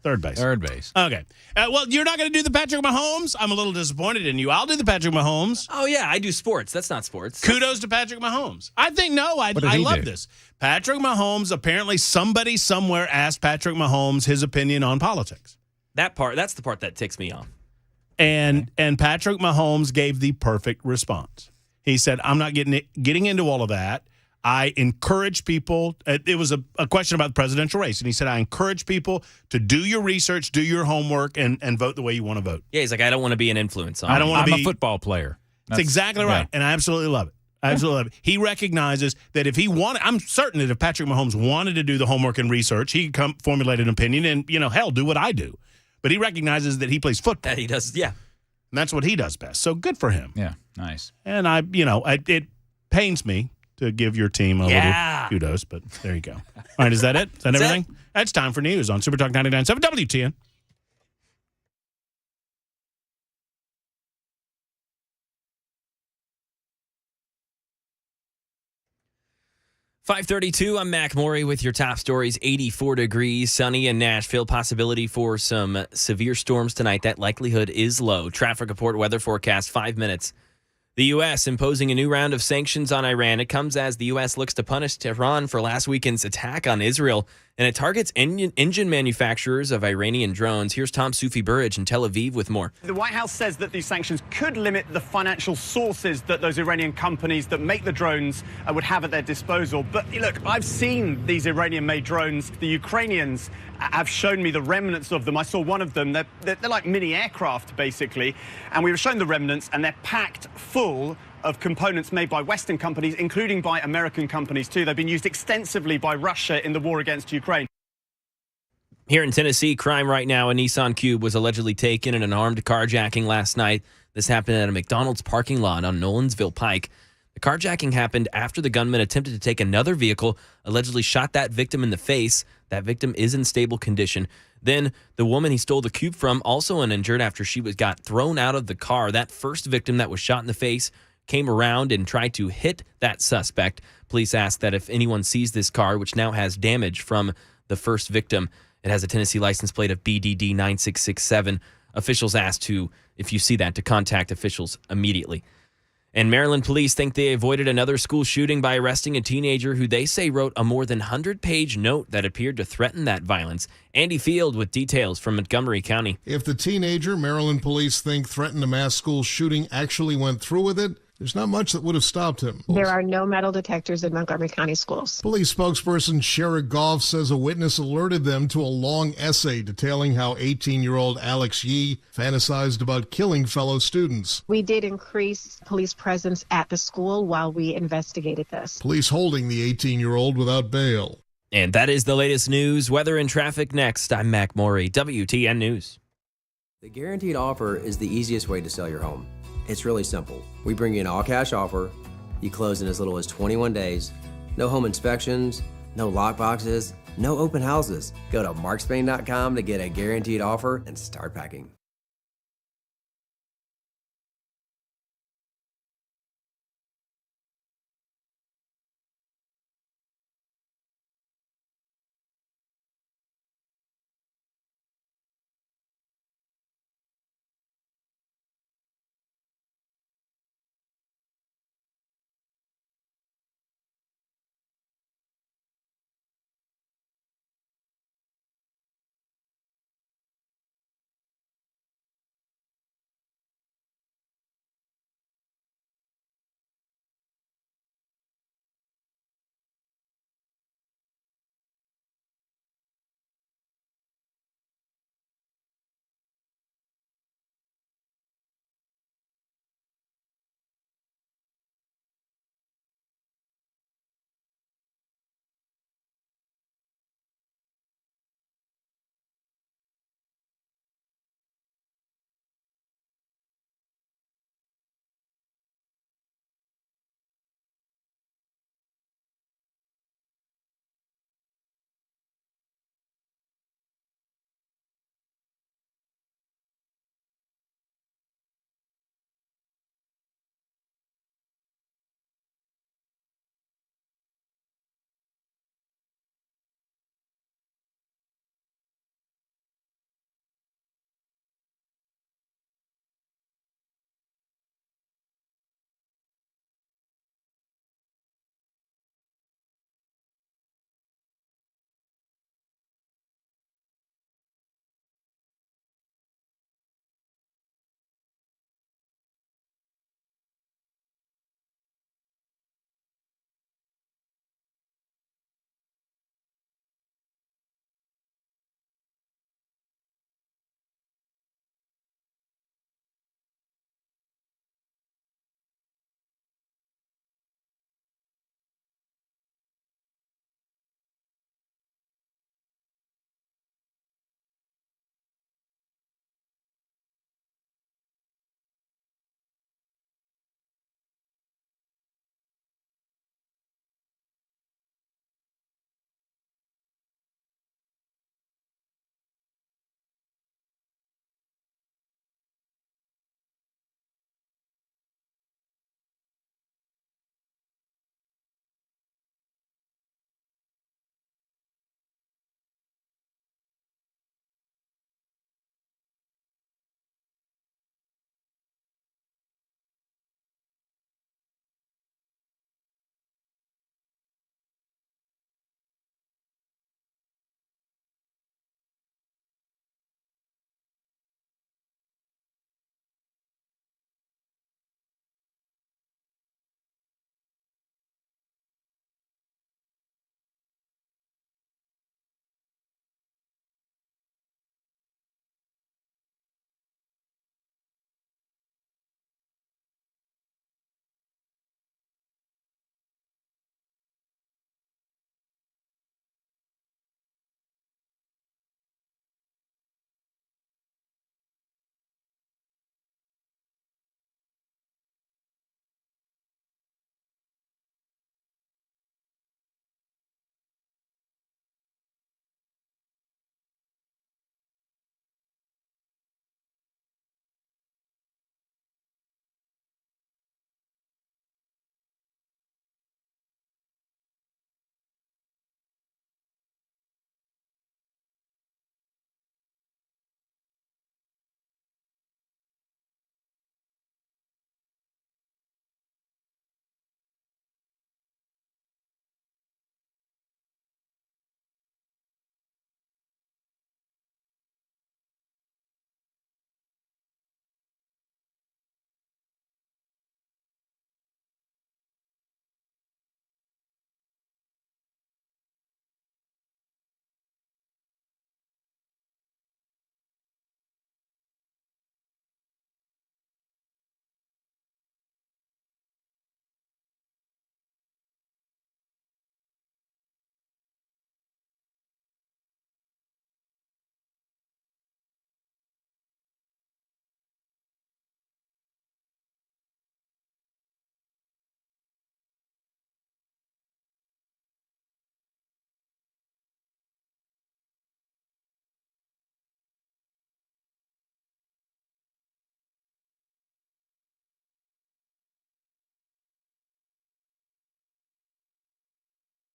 [SPEAKER 1] Third base.
[SPEAKER 2] Third base.
[SPEAKER 1] Okay. Well, you're not going to do the Patrick Mahomes. I'm a little disappointed in you. I'll do the Patrick Mahomes.
[SPEAKER 3] Oh, yeah, I do sports. That's not sports.
[SPEAKER 1] Kudos to Patrick Mahomes. I think, I love this. Patrick Mahomes, apparently somebody somewhere asked Patrick Mahomes his opinion on politics.
[SPEAKER 3] That's the part that ticks me off.
[SPEAKER 1] And Patrick Mahomes gave the perfect response. He said, I'm not getting into all of that. I encourage people. It was a question about the presidential race. And he said, I encourage people to do your research, do your homework, and vote the way you want to vote.
[SPEAKER 3] Yeah, he's like, I don't want to be an influence on
[SPEAKER 1] I don't want to be
[SPEAKER 2] a football player.
[SPEAKER 1] That's exactly right. And I absolutely love it. I absolutely love it. He recognizes that if he wanted, I'm certain that if Patrick Mahomes wanted to do the homework and research, he could formulate an opinion and, hell, do what I do. But he recognizes that he plays football.
[SPEAKER 3] That he does, yeah.
[SPEAKER 1] And that's what he does best. So good for him.
[SPEAKER 2] Yeah, nice.
[SPEAKER 1] And it pains me to give your team a little kudos, but there you go. All right, is that it? Is that everything? That's time for news on Super Talk 99.7 WTN.
[SPEAKER 3] .532, I'm Mac Maury with your top stories. 84 degrees, sunny in Nashville. Possibility for some severe storms tonight. That likelihood is low. Traffic report, weather forecast, 5 minutes. The U.S. imposing a new round of sanctions on Iran. It comes as the U.S. looks to punish Tehran for last weekend's attack on Israel, and it targets engine manufacturers of Iranian drones. Here's Tom Soufi-Burridge in Tel Aviv with more.
[SPEAKER 11] The White House says that these sanctions could limit the financial sources that those Iranian companies that make the drones would have at their disposal. But look, I've seen these Iranian-made drones. The Ukrainians have shown me the remnants of them. I saw one of them. They're like mini aircraft, basically. And we were shown the remnants, and they're packed full of components made by Western companies, including by American companies, too. They've been used extensively by Russia in the war against Ukraine.
[SPEAKER 3] Here in Tennessee, crime right now. A Nissan Cube was allegedly taken in an armed carjacking last night. This happened at a McDonald's parking lot on Nolensville Pike. The carjacking happened after the gunman attempted to take another vehicle, allegedly shot that victim in the face. That victim is in stable condition. Then the woman he stole the Cube from, also uninjured after she got thrown out of the car. That first victim that was shot in the face came around and tried to hit that suspect. Police asked that if anyone sees this car, which now has damage from the first victim, it has a Tennessee license plate of BDD 9667. Officials asked if you see that, to contact officials immediately. And Maryland police think they avoided another school shooting by arresting a teenager who they say wrote a more than 100-page note that appeared to threaten that violence. Andy Field with details from Montgomery County.
[SPEAKER 12] If the teenager Maryland police think threatened a mass school shooting actually went through with it, there's not much that would have stopped him.
[SPEAKER 23] There are no metal detectors in Montgomery County schools.
[SPEAKER 12] Police spokesperson Shara Goff says a witness alerted them to a long essay detailing how 18-year-old Alex Yee fantasized about killing fellow students.
[SPEAKER 23] We did increase police presence at the school while we investigated this.
[SPEAKER 12] Police holding the 18-year-old without bail.
[SPEAKER 3] And that is the latest news. Weather and traffic next. I'm Mac Maury, WTN News.
[SPEAKER 6] The guaranteed offer is the easiest way to sell your home. It's really simple. We bring you an all-cash offer. You close in as little as 21 days. No home inspections, no lock boxes, No open houses. Go to markspain.com to get a guaranteed offer and start packing.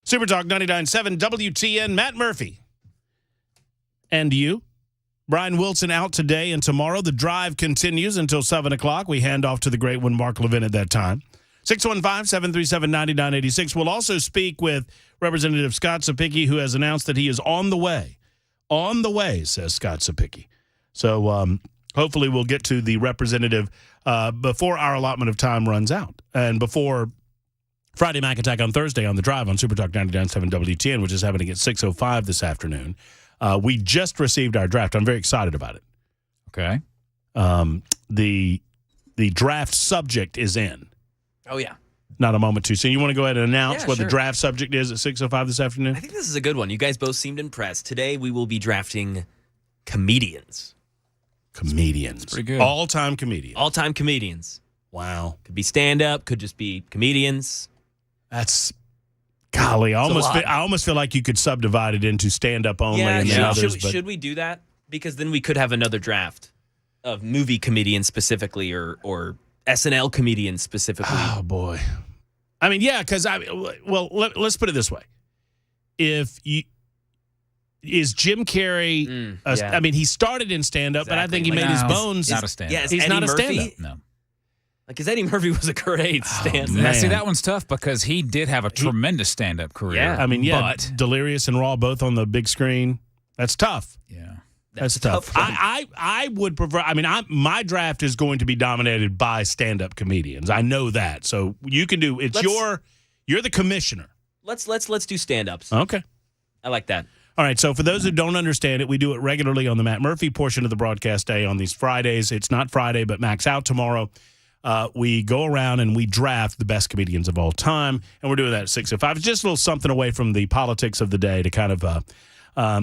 [SPEAKER 1] Super Talk 99.7 WTN, Matt Murphy. And you. Brian Wilson out today and tomorrow. The drive continues until 7 o'clock. We hand off to the great one, Mark Levin, at that time. 615-737-9986. We'll also speak with Representative Scott Sapicki, who has announced that he is on the way. On the way, says Scott Sapicki. So hopefully we'll get to the representative before our allotment of time runs out and before Friday Mac Attack on Thursday on the drive on Super Talk 99.7 WTN, which is happening at 6:05 this afternoon. We just received our draft. I'm very excited about it.
[SPEAKER 2] Okay.
[SPEAKER 1] The draft subject is in.
[SPEAKER 3] Oh, yeah.
[SPEAKER 1] Not a moment too soon. You want to go ahead and announce what
[SPEAKER 3] sure.
[SPEAKER 1] the draft subject is at 6:05 this afternoon?
[SPEAKER 3] I think this is a good one. You guys both seemed impressed. Today we will be drafting comedians.
[SPEAKER 1] Comedians.
[SPEAKER 2] Pretty good.
[SPEAKER 1] All-time comedians.
[SPEAKER 3] All-time comedians.
[SPEAKER 1] Wow.
[SPEAKER 3] Could be stand-up. Could just be comedians.
[SPEAKER 1] That's... Golly, I almost feel like you could subdivide it into stand-up only and then others.
[SPEAKER 3] Should we do that? Because then we could have another draft of movie comedians specifically or SNL comedians specifically.
[SPEAKER 1] Oh, boy. I mean, yeah, because let's put it this way. Is Jim Carrey, I mean, he started in stand-up, but I think he made his bones.
[SPEAKER 2] Not a stand-up.
[SPEAKER 3] Yeah,
[SPEAKER 1] he's
[SPEAKER 3] Eddie
[SPEAKER 1] not a
[SPEAKER 3] Murphy?
[SPEAKER 1] stand-up.
[SPEAKER 2] No.
[SPEAKER 3] Because Eddie Murphy was a great stand-up.
[SPEAKER 2] Now, see, that one's tough because he did have a tremendous stand-up career.
[SPEAKER 3] Yeah.
[SPEAKER 1] I mean,
[SPEAKER 2] but
[SPEAKER 1] Delirious and Raw both on the big screen. That's tough.
[SPEAKER 2] Yeah.
[SPEAKER 1] That's tough. I would prefer. I mean, my draft is going to be dominated by stand-up comedians. I know that. So you can do. You're the commissioner.
[SPEAKER 3] Let's do stand-ups.
[SPEAKER 1] Okay.
[SPEAKER 3] I like that.
[SPEAKER 1] All right. So for those who don't understand it, we do it regularly on the Matt Murphy portion of the broadcast day on these Fridays. It's not Friday, but Mac's out tomorrow. We go around and we draft the best comedians of all time, and we're doing that at 6:05. It's just a little something away from the politics of the day to kind of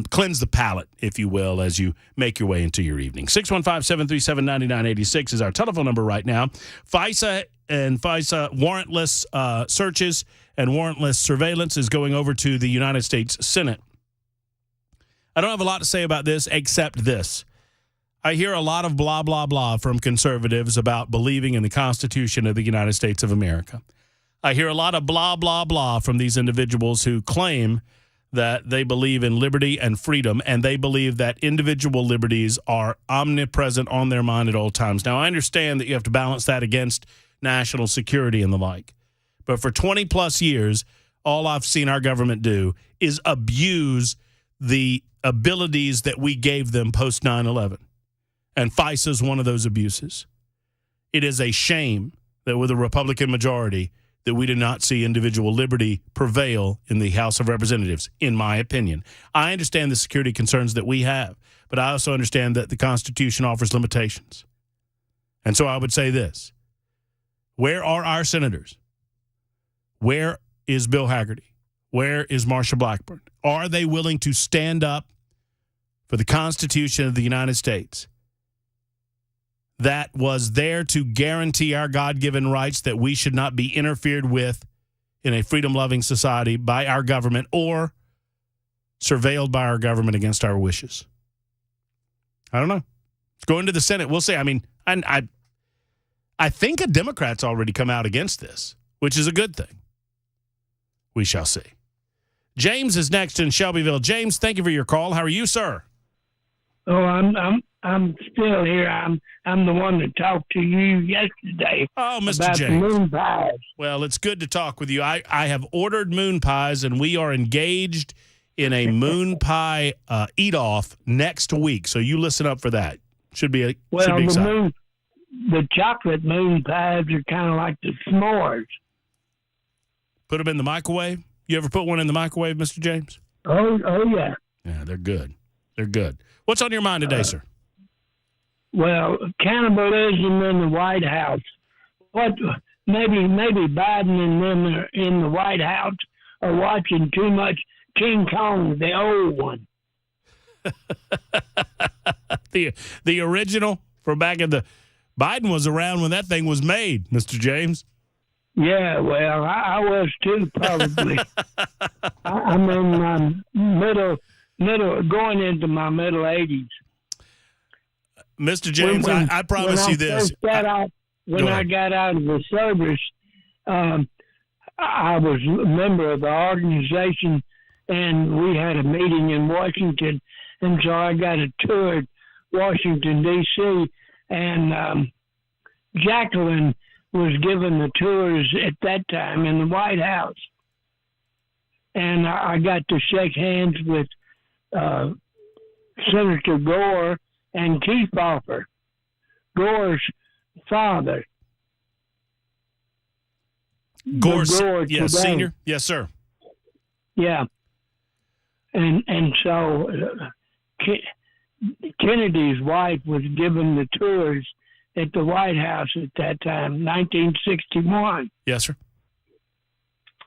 [SPEAKER 1] cleanse the palate, if you will, as you make your way into your evening. 615-737-9986 is our telephone number right now. FISA warrantless searches and warrantless surveillance is going over to the United States Senate. I don't have a lot to say about this except this. I hear a lot of blah, blah, blah from conservatives about believing in the Constitution of the United States of America. I hear a lot of blah, blah, blah from these individuals who claim that they believe in liberty and freedom, and they believe that individual liberties are omnipresent on their mind at all times. Now, I understand that you have to balance that against national security and the like. But for 20-plus years, all I've seen our government do is abuse the abilities that we gave them post 9/11. And FISA is one of those abuses. It is a shame that with a Republican majority that we did not see individual liberty prevail in the House of Representatives, in my opinion. I understand the security concerns that we have, but I also understand that the Constitution offers limitations. And so I would say this. Where are our senators? Where is Bill Hagerty? Where is Marsha Blackburn? Are they willing to stand up for the Constitution of the United States that was there to guarantee our God-given rights, that we should not be interfered with in a freedom-loving society by our government or surveilled by our government against our wishes? I don't know. It's going to the Senate. We'll see. I mean, I think a Democrat's already come out against this, which is a good thing. We shall see. James is next in Shelbyville. James, thank you for your call. How are you, sir?
[SPEAKER 10] Oh, I'm still here. I'm the one that talked to you yesterday.
[SPEAKER 1] Oh, Mr.
[SPEAKER 10] about
[SPEAKER 1] James.
[SPEAKER 10] the moon pies.
[SPEAKER 1] Well, it's good to talk with you. I have ordered moon pies, and we are engaged in a moon pie eat-off next week. So you listen up for that. Should be exciting.
[SPEAKER 10] The chocolate moon pies are kind of like the s'mores.
[SPEAKER 1] Put them in the microwave? You ever put one in the microwave, Mr. James?
[SPEAKER 10] Oh yeah.
[SPEAKER 1] Yeah, they're good. They're good. What's on your mind today, sir?
[SPEAKER 10] Well, cannibalism in the White House. Maybe Biden and them are in the White House are watching too much King Kong, the old one.
[SPEAKER 1] the original from back in the Biden was around when that thing was made, Mr. James.
[SPEAKER 10] Yeah, well, I was too, probably. I'm in my middle, going into my middle 80s.
[SPEAKER 1] Mr. James, I promise you this.
[SPEAKER 10] When I got out of the service, I was a member of the organization, and we had a meeting in Washington, and so I got a tour at Washington, D.C., and Jacqueline was given the tours at that time in the White House. And I got to shake hands with Senator Gore and Kefauver, Gore's father.
[SPEAKER 1] Gore,
[SPEAKER 10] today.
[SPEAKER 1] Senior? Yes, sir.
[SPEAKER 10] Yeah. And so Kennedy's wife was given the tours at the White House at that time, 1961.
[SPEAKER 1] Yes, sir.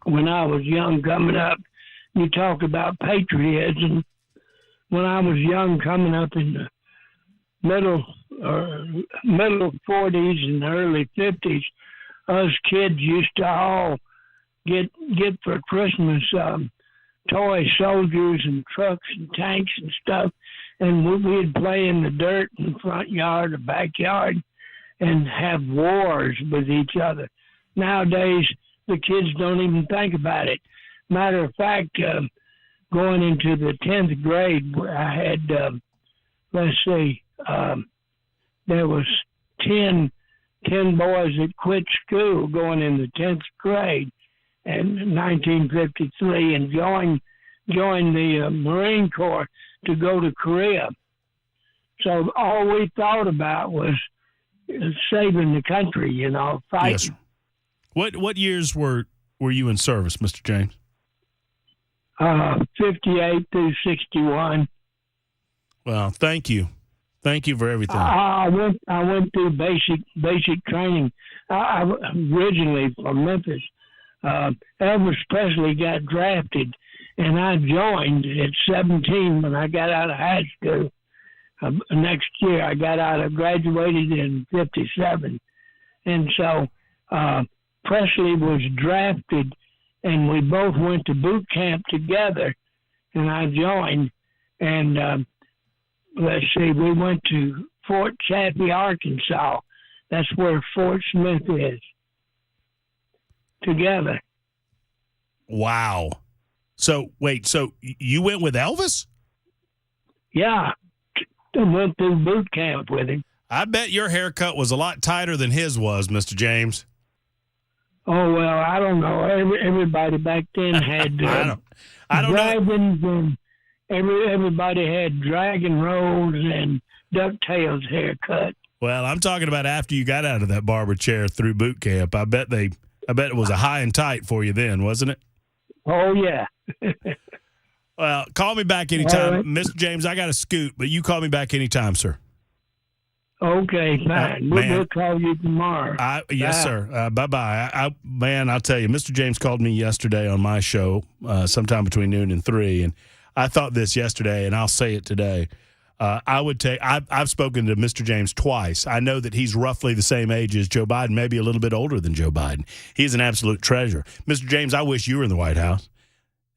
[SPEAKER 10] When I was young coming up, you talk about patriotism. When I was young coming up in the middle 40s and early 50s, us kids used to all get for Christmas toy soldiers and trucks and tanks and stuff, and we'd play in the dirt in the front yard or backyard and have wars with each other. Nowadays, the kids don't even think about it. Matter of fact, going into the 10th grade, I had, there was 10 boys that quit school going in the 10th grade in 1953 and joined the Marine Corps to go to Korea. So all we thought about was saving the country, fighting.
[SPEAKER 1] Yes, sir. What years were you in service, Mr. James?
[SPEAKER 10] 58 through 61.
[SPEAKER 1] Well, thank you. Thank you for everything.
[SPEAKER 10] I went through basic training. I originally from Memphis. Elvis Presley got drafted, and I joined at 17 when I got out of high school. Next year, I graduated in 57. And so Presley was drafted, and we both went to boot camp together, and I joined. And we went to Fort Chaffee, Arkansas. That's where Fort Smith is. Together.
[SPEAKER 1] Wow. So you went with Elvis?
[SPEAKER 10] Yeah. I went through boot camp with him.
[SPEAKER 1] I bet your haircut was a lot tighter than his was, Mr. James.
[SPEAKER 10] Oh, well, I don't know. Everybody back then had
[SPEAKER 1] I don't
[SPEAKER 10] dragons, and everybody had dragon rolls and DuckTales haircut.
[SPEAKER 1] Well, I'm talking about after you got out of that barber chair through boot camp. I bet it was a high and tight for you then, wasn't it?
[SPEAKER 10] Oh, yeah.
[SPEAKER 1] Well, call me back anytime.
[SPEAKER 10] Right.
[SPEAKER 1] Mr. James, I got to scoot, but you call me back anytime, sir.
[SPEAKER 10] Okay, fine. We'll call you tomorrow.
[SPEAKER 1] Yes, sir. Bye-bye. I'll tell you, Mr. James called me yesterday on my show sometime between noon and 3, and I thought this yesterday, and I'll say it today. I've spoken to Mr. James twice. I know that he's roughly the same age as Joe Biden, maybe a little bit older than Joe Biden. He's an absolute treasure. Mr. James, I wish you were in the White House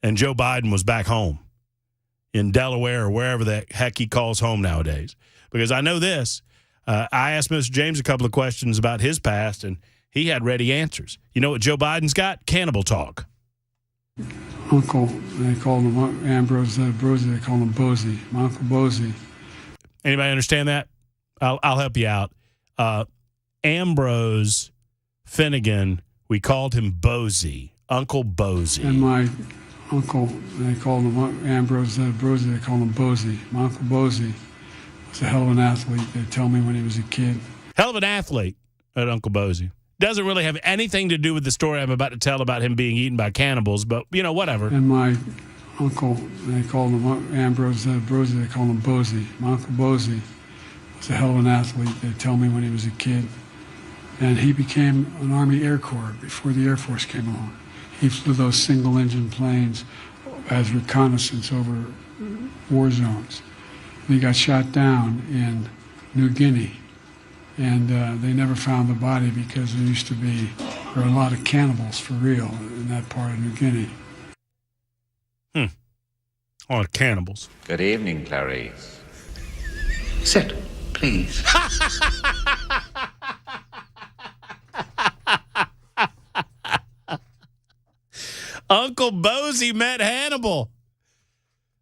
[SPEAKER 1] and Joe Biden was back home in Delaware or wherever the heck he calls home nowadays. Because I know this. I asked Mr. James a couple of questions about his past, and he had ready answers. You know what Joe Biden's got? Cannibal talk.
[SPEAKER 13] Uncle, they called him Ambrose Brosey, they called him Bosey. My Uncle Bosey.
[SPEAKER 1] Anybody understand that? I'll help you out. Ambrose Finnegan, we called him Bosey, Uncle Bosey.
[SPEAKER 13] And my uncle, they called him Ambrose Brosey, they called him Bosey. My Uncle Bosey was a hell of an athlete, they tell me when he was a kid.
[SPEAKER 1] Hell of an athlete at Uncle Bosey. Doesn't really have anything to do with the story I'm about to tell about him being eaten by cannibals, but, whatever.
[SPEAKER 13] And my uncle, they called him Ambrose Brosey, they called him Bosey. My Uncle Bosey was a hell of an athlete, they tell me when he was a kid. And he became an Army Air Corps before the Air Force came along. He flew those single-engine planes as reconnaissance over war zones. And he got shot down in New Guinea. And they never found the body because there were a lot of cannibals for real in that part of New Guinea.
[SPEAKER 1] A lot of cannibals.
[SPEAKER 14] Good evening, Clarice.
[SPEAKER 16] Sit, please.
[SPEAKER 1] Uncle Bosie met Hannibal.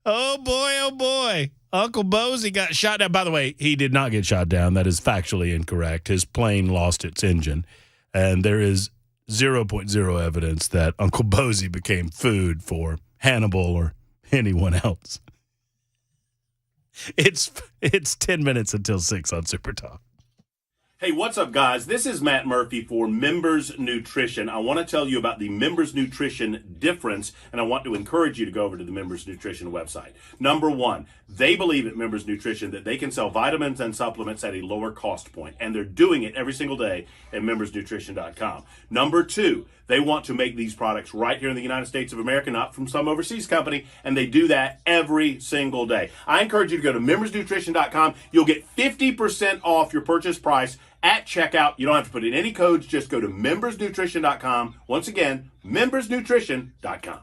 [SPEAKER 1] Oh, boy, oh, boy. Uncle Bosie got shot down. By the way, he did not get shot down. That is factually incorrect. His plane lost its engine, and there is 0.0 evidence that Uncle Bosie became food for Hannibal or anyone else. It's 10 minutes until 6 on Super Talk. Hey, what's up, guys? This is Matt Murphy for Members Nutrition. I want to tell you about the Members Nutrition difference, and I want to encourage you to go over to the Members Nutrition website. Number one, they believe at Members Nutrition that they can sell vitamins and supplements at a lower cost point, and they're doing it every single day at membersnutrition.com. Number two, they want to make these products right here in the United States of America, not from some overseas company, and they do that every single day. I encourage you to go to membersnutrition.com. You'll get 50% off your purchase price at checkout. You don't have to put in any codes. Just go to membersnutrition.com. Once again, membersnutrition.com.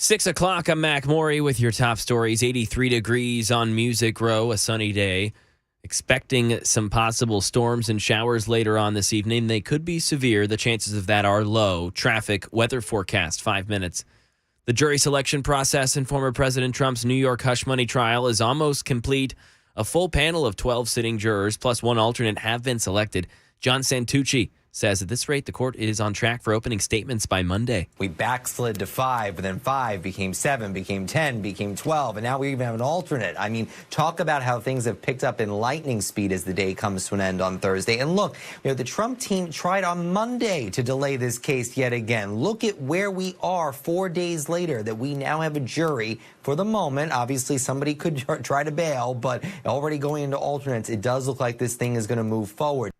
[SPEAKER 3] 6 o'clock, I'm Mac Maury with your top stories. 83 degrees on Music Row, a sunny day. Expecting some possible storms and showers later on this evening. They could be severe. The chances of that are low. Traffic, weather forecast, 5 minutes. The jury selection process in former President Trump's New York hush money trial is almost complete. A full panel of 12 sitting jurors plus one alternate have been selected. John Santucci says at this rate, the court is on track for opening statements by Monday.
[SPEAKER 5] We backslid to 5, but then 5 became 7, became 10, became 12, and now we even have an alternate. I mean, talk about how things have picked up in lightning speed as the day comes to an end on Thursday. And look, the Trump team tried on Monday to delay this case yet again. Look at where we are 4 days later, that we now have a jury for the moment. Obviously, somebody could try to bail, but already going into alternates, it does look like this thing is going to move forward.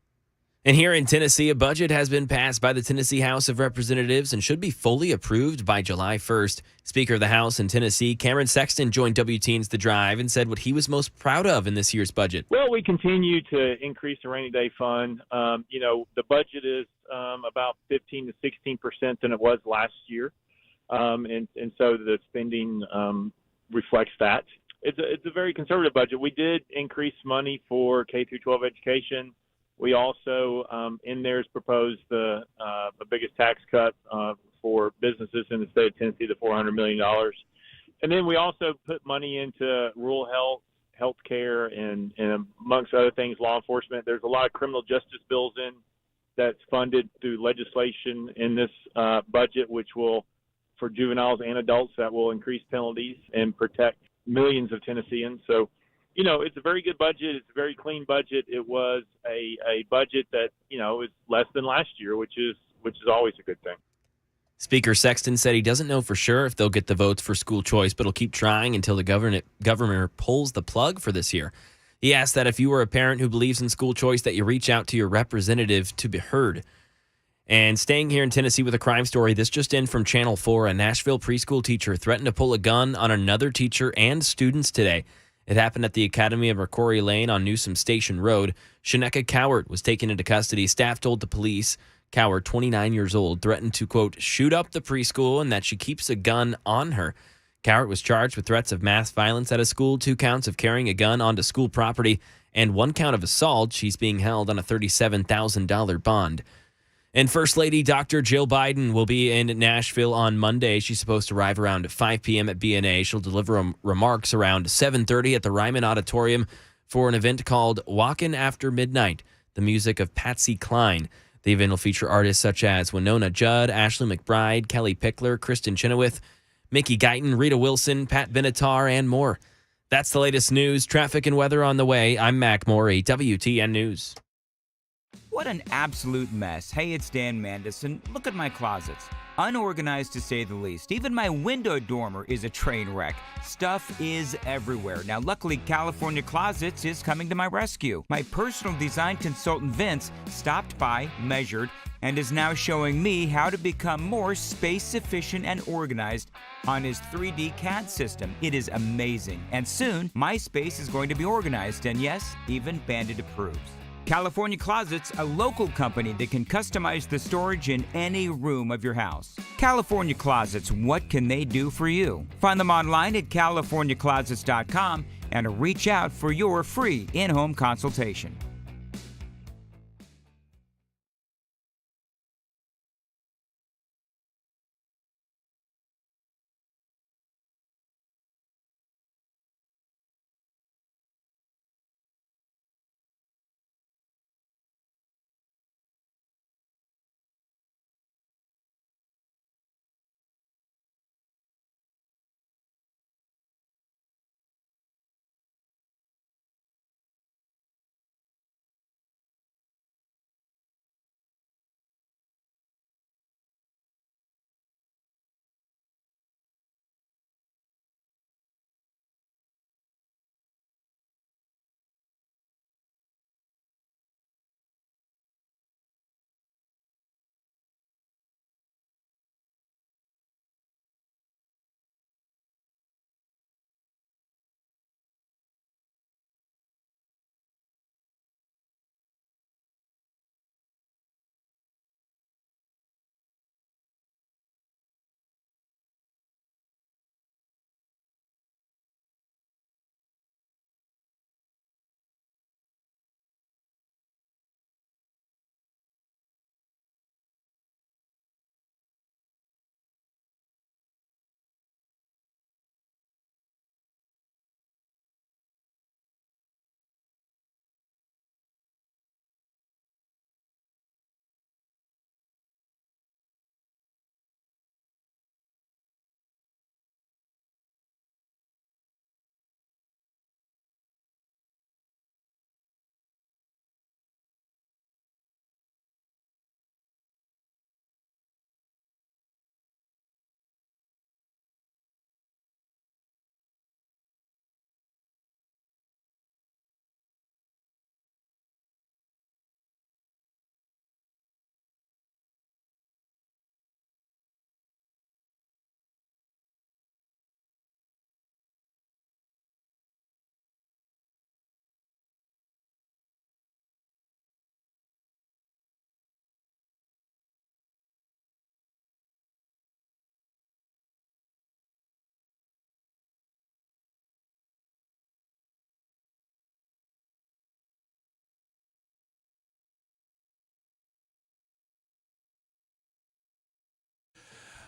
[SPEAKER 3] And here in Tennessee, a budget has been passed by the Tennessee House of Representatives and should be fully approved by July 1st. Speaker of the House in Tennessee, Cameron Sexton, joined WTN's The Drive and said what he was most proud of in this year's budget.
[SPEAKER 15] Well, we continue to increase the rainy day fund. The budget is about 15 to 16% than it was last year. And so the spending reflects that. It's a very conservative budget. We did increase money for K through 12 education. We also, in there, is proposed the biggest tax cut for businesses in the state of Tennessee, the $400 million. And then we also put money into rural health care, and amongst other things, law enforcement. There's a lot of criminal justice bills in that's funded through legislation in this budget, which will, for juveniles and adults, that will increase penalties and protect millions of Tennesseans. So, it's a very good budget. It's a very clean budget. It was a budget that, is less than last year, which is always a good thing.
[SPEAKER 3] Speaker Sexton said he doesn't know for sure if they'll get the votes for school choice, but he'll keep trying until the governor pulls the plug for this year. He asked that if you were a parent who believes in school choice, that you reach out to your representative to be heard. And staying here in Tennessee with a crime story, this just in from Channel 4. A Nashville preschool teacher threatened to pull a gun on another teacher and students today. It happened at the Academy of McCrory Lane on Newsom Station Road. Shaneka Cowart was taken into custody. Staff told the police Cowart, 29 years old, threatened to, quote, shoot up the preschool and that she keeps a gun on her. Cowart was charged with threats of mass violence at a school, 2 counts of carrying a gun onto school property, and 1 count of assault. She's being held on a $37,000 bond. And First Lady Dr. Jill Biden will be in Nashville on Monday. She's supposed to arrive around 5 p.m. at BNA. She'll deliver remarks around 7:30 at the Ryman Auditorium for an event called Walkin' After Midnight, the music of Patsy Cline. The event will feature artists such as Winona Judd, Ashley McBride, Kelly Pickler, Kristen Chenoweth, Mickey Guyton, Rita Wilson, Pat Benatar, and more. That's the latest news, traffic, and weather on the way. I'm Mac Maury, WTN News.
[SPEAKER 17] What an absolute mess. Hey, it's Dan Mandison. Look at my closets. Unorganized to say the least. Even my window dormer is a train wreck. Stuff is everywhere. Now, luckily, California Closets is coming to my rescue. My personal design consultant, Vince, stopped by, measured, and is now showing me how to become more space efficient and organized on his 3D CAD system. It is amazing. And soon, my space is going to be organized, and yes, even Bandit approves. California Closets, a local company that can customize the storage in any room of your house. California Closets, what can they do for you? Find them online at californiaclosets.com and reach out for your free in-home consultation.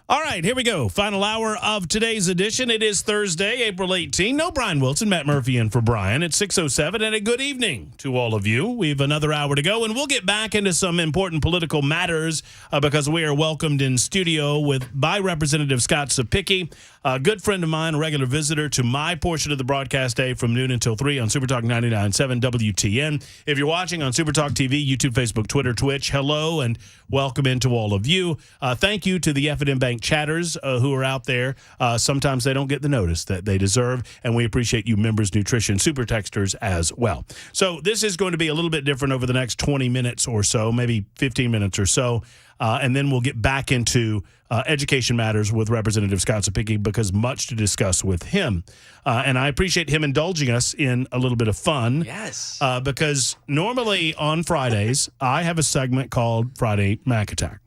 [SPEAKER 1] All right, here we go. Final hour of today's edition. It is Thursday, April 18. No Brian Wilson, Matt Murphy in for Brian at 6:07. And a good evening to all of you. We have another hour to go, and we'll get back into some important political matters because we are welcomed in studio by Representative Scott Sapicki, a good friend of mine, a regular visitor to my portion of the broadcast day from noon until 3 on Supertalk 99.7 WTN. If you're watching on Supertalk TV, YouTube, Facebook, Twitter, Twitch, hello, and welcome into all of you. Thank you to the F&M Bank chatters who are out there. Sometimes they don't get the notice that they deserve, and we appreciate you Members Nutrition Super Texters as well. So this is going to be a little bit different over the next 20 minutes or so, maybe 15 minutes or so, and then we'll get back into education matters with Representative Scott Sapicki because much to discuss with him. And I appreciate him indulging us in a little bit of fun.
[SPEAKER 3] Yes.
[SPEAKER 1] Because normally on Fridays, I have a segment called Friday Mac Attack.